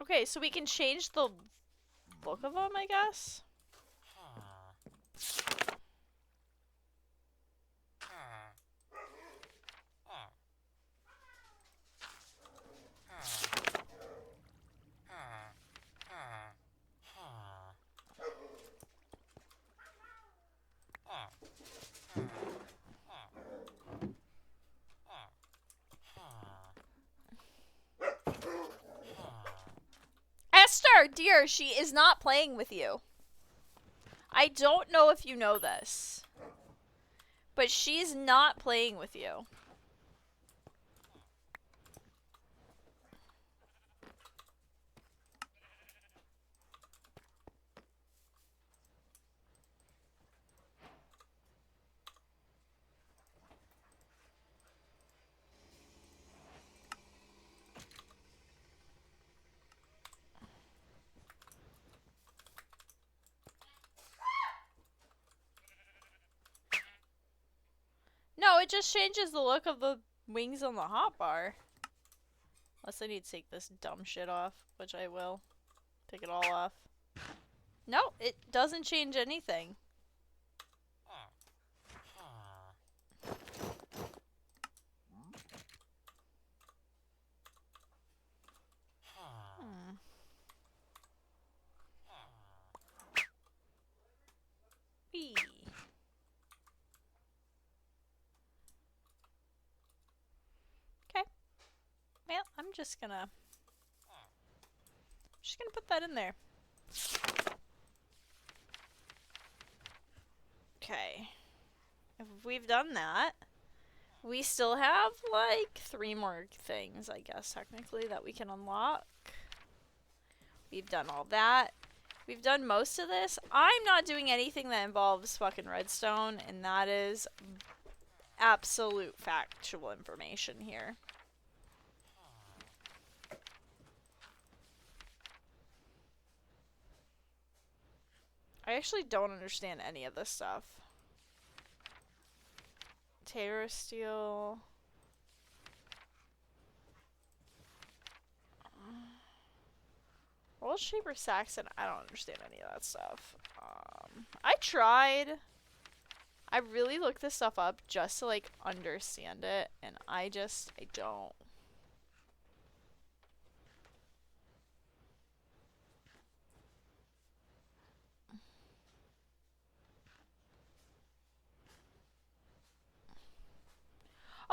okay, so we can change the look of them, I guess? Esther, dear, she is not playing with you. I don't know if you know this, but she's not playing with you. it just changes the look of the wings on the hotbar. Unless I need to take this dumb shit off, which I will. Take it all off. No, it doesn't change anything. Hmm. Wee. Okay. Well, I'm just gonna put that in there. Okay. If we've done that, we still have like 3 more things, I guess, technically, that we can unlock. We've done all that. We've done most of this. I'm not doing anything that involves fucking redstone, and that is absolute factual information here. I actually don't understand any of this stuff. Terra steel. World Shaper Saxon, I don't understand any of that stuff. I tried. I really looked this stuff up just to like understand it, and I don't.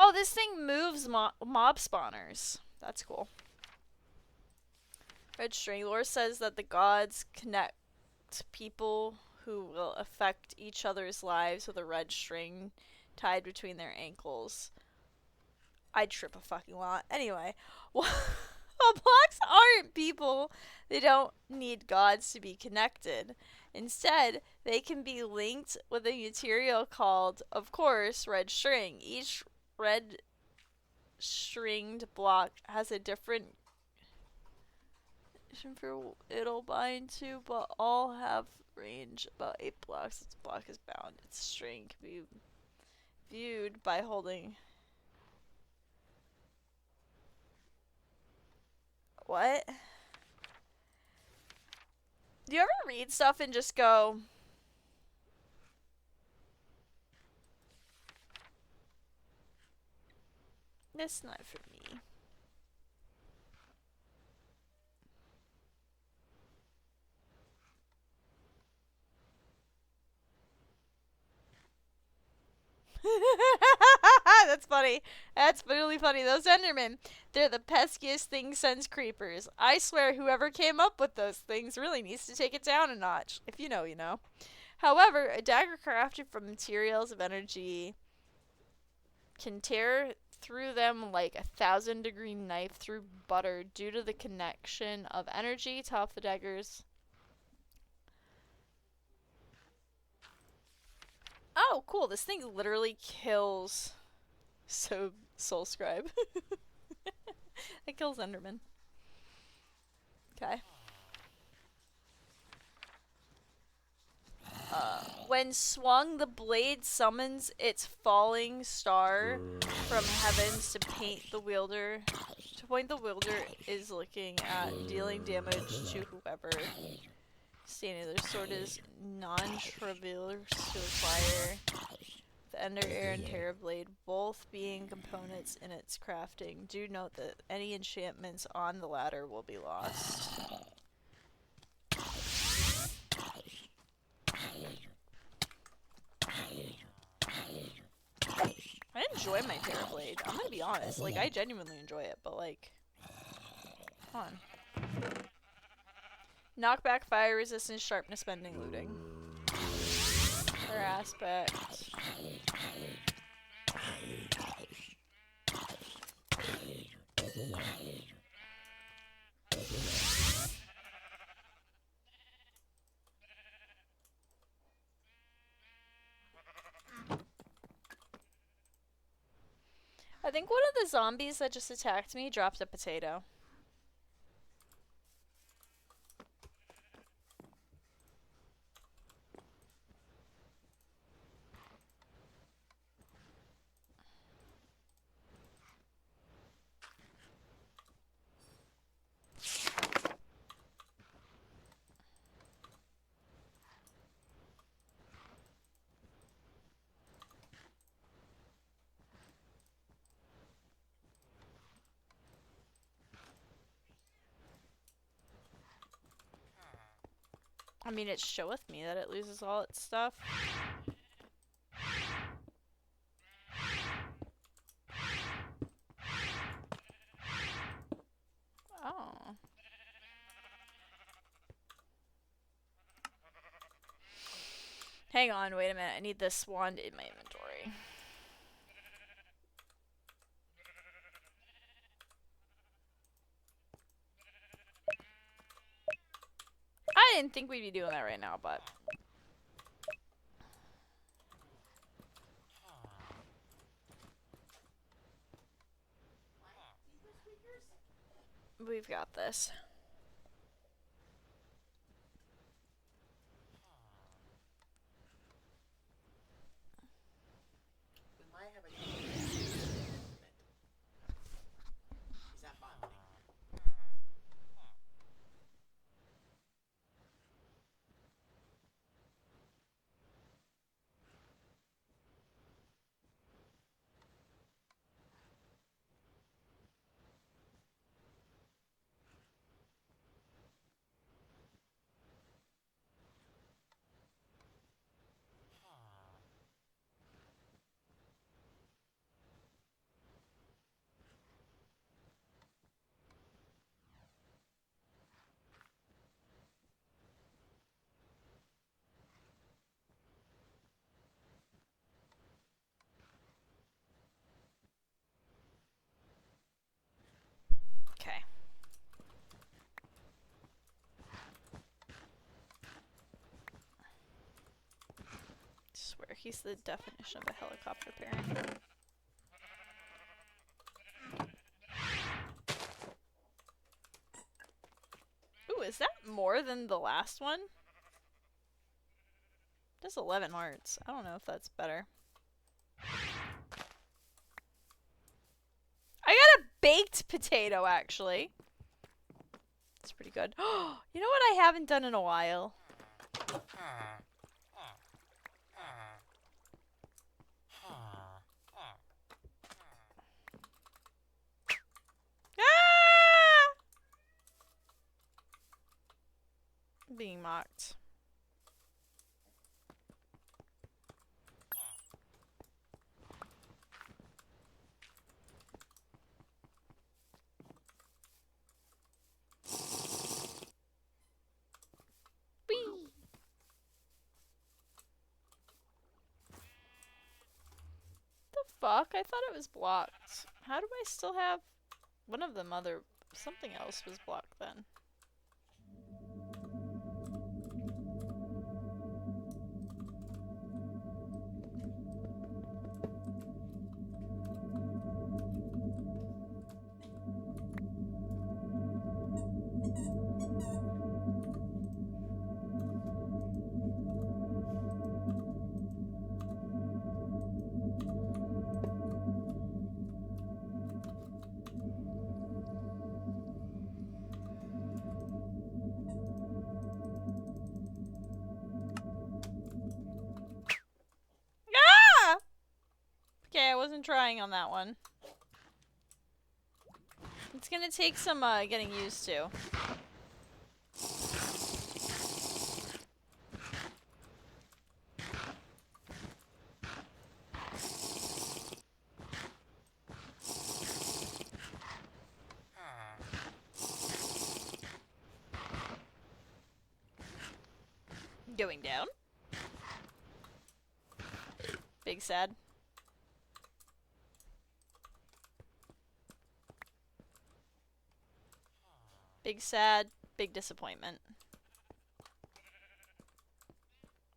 Oh, this thing moves mob spawners. That's cool. Red String Lore says that the gods connect people who will affect each other's lives with a red string tied between their ankles. I'd trip a fucking lot. Anyway, well, blocks aren't people. They don't need gods to be connected. Instead, they can be linked with a material called, of course, red string. Each red stringed block has a different for it'll bind to, but all have range about 8 blocks. Its block is bound. Its string can be viewed by holding. What? Do you ever read stuff and just go, that's not for me? That's funny. That's really funny. Those Endermen, they're the peskiest thing since creepers. I swear whoever came up with those things really needs to take it down a notch. If you know, you know. However, a dagger crafted from materials of energy can tear through them like a 1,000-degree knife through butter due to the connection of energy to help the daggers. Oh, cool. This thing literally kills Soul Scribe. It kills Enderman. Okay. When swung, the blade summons its falling star from heavens to paint the wielder. To point the wielder is looking at, dealing damage to whoever standing. Their sword is non-trivial to acquire. The Ender Air and Terra Blade, both being components in its crafting. Do note that any enchantments on the latter will be lost. I enjoy my Terra Blade. I'm gonna be honest. Like, I genuinely enjoy it, but like, come on. Knockback, fire resistance, sharpness, bending, looting. Their aspect. I think one of the zombies that just attacked me dropped a potato. I mean, it showeth me that it loses all its stuff. Oh. Hang on, wait a minute. I need this wand in my inventory. I didn't think we'd be doing that right now, but... we've got this. We might have a Is that bonding? Okay. Swear he's the definition of a helicopter parent. Ooh, is that more than the last one? That's 11 hearts. I don't know if that's better. I got a baked potato, actually. That's pretty good. You know what I haven't done in a while? Ah! Being mocked. Whee! The fuck? I thought it was blocked. How do I still have one of them other... something else was blocked then. Okay, I wasn't trying on that one. It's gonna take some getting used to. Going down. Big sad. Big sad, big disappointment.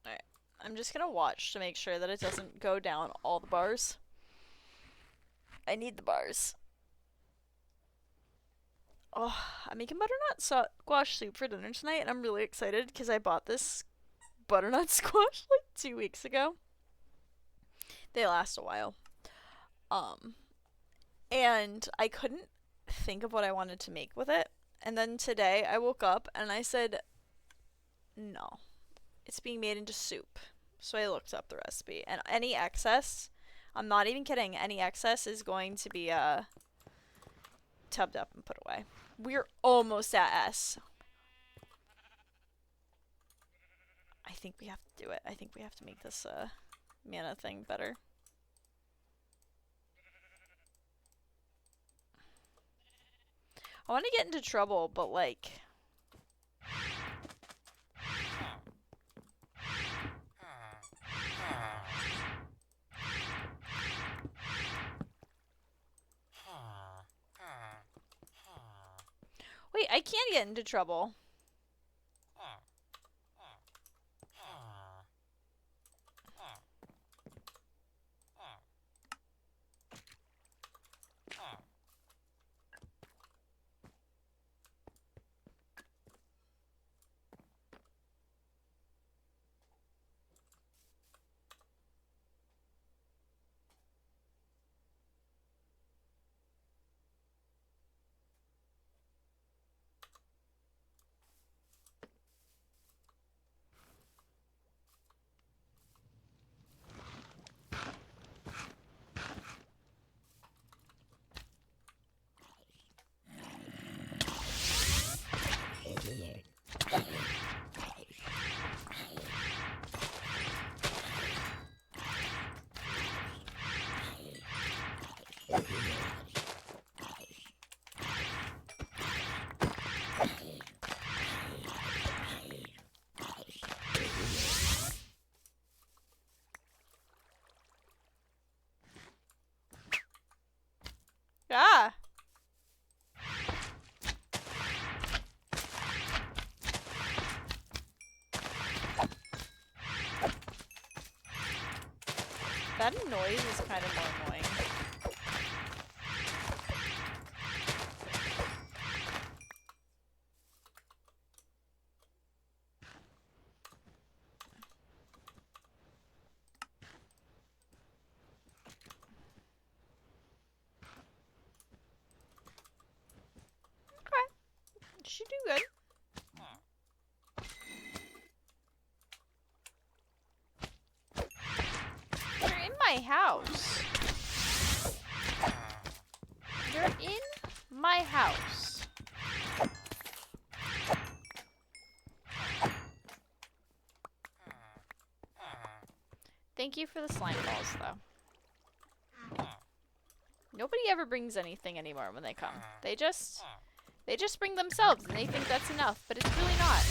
Alright, I'm just gonna watch to make sure that it doesn't go down all the bars. I need the bars. Oh, I'm making butternut squash soup for dinner tonight, and I'm really excited because I bought this butternut squash like 2 weeks ago. They last a while. And I couldn't think of what I wanted to make with it. And then today I woke up and I said, no, it's being made into soup. So I looked up the recipe, and any excess, I'm not even kidding, any excess is going to be tubbed up and put away. We're almost at S. I think we have to do it. I think we have to make this mana thing better. I want to get into trouble, but like... Wait, I can get into trouble. Ah! That noise is kind of more annoying. Should do good. You're in my house. You're in my house. Thank you for the slime balls, though. Nobody ever brings anything anymore when they come. They just bring themselves, and they think that's enough, but it's really not.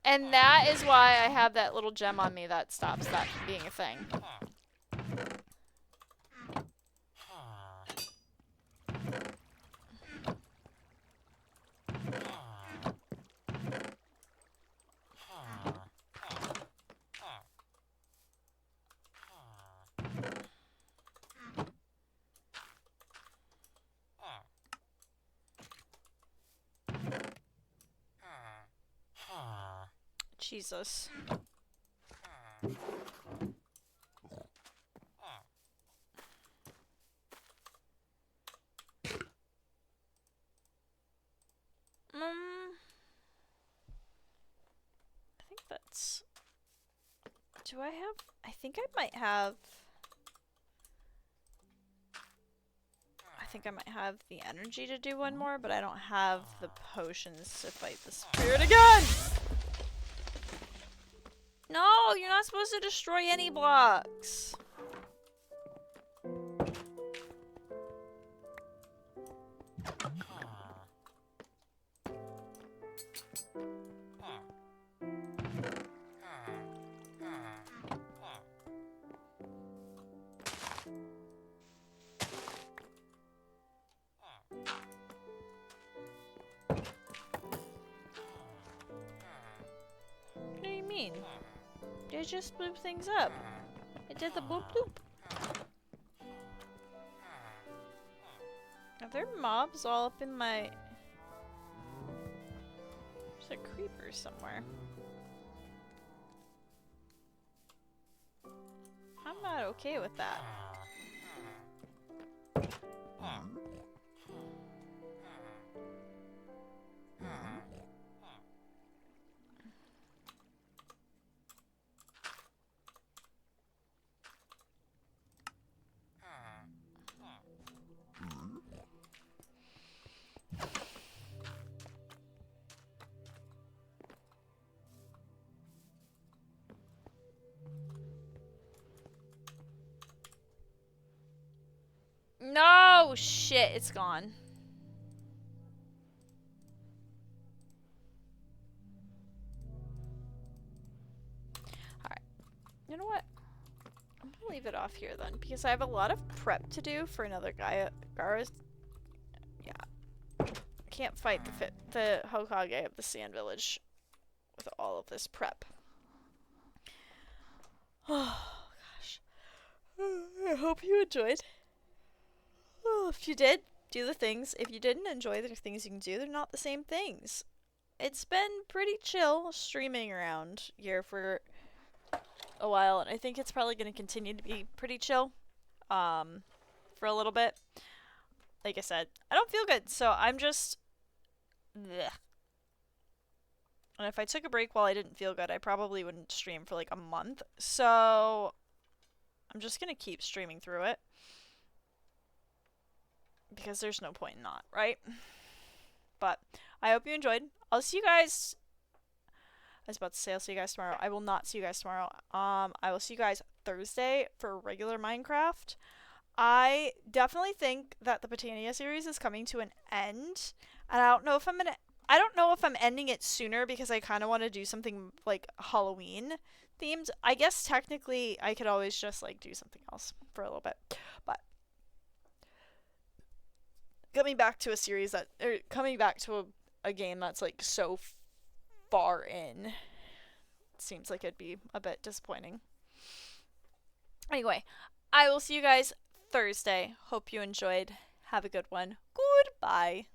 And that is why I have that little gem on me that stops that from being a thing. Jesus. I think that's... Do I have... I think I might have... I think I might have the energy to do one more, but I don't have the potions to fight the spirit again! No, you're not supposed to destroy any blocks. What do you mean? It just blew things up. It did the bloop bloop. Are there mobs all up in my... There's a creeper somewhere. I'm not okay with that. Oh shit, it's gone. Alright. You know what? I'm gonna leave it off here then, because I have a lot of prep to do for another guy. Gara's. Yeah. I can't fight the Hokage of the Sand Village with all of this prep. Oh gosh. I hope you enjoyed. Oh, if you did, do the things. If you didn't enjoy the things you can do, they're not the same things. It's been pretty chill streaming around here for a while, and I think it's probably going to continue to be pretty chill for a little bit. Like I said, I don't feel good, so I'm just... bleh. And if I took a break while I didn't feel good, I probably wouldn't stream for like a month. So I'm just going to keep streaming through it. Because there's no point in not, right? But I hope you enjoyed. I'll see you guys... I was about to say I'll see you guys tomorrow. I will not see you guys tomorrow. I will see you guys Thursday for regular Minecraft. I definitely think that the Botania series is coming to an end. And I don't know if I'm ending it sooner because I kind of want to do something like Halloween themed. I guess technically I could always just like do something else for a little bit. But coming back to a game that's like so far in seems like it'd be a bit disappointing. Anyway, I will see you guys Thursday. Hope you enjoyed. Have a good one. Goodbye.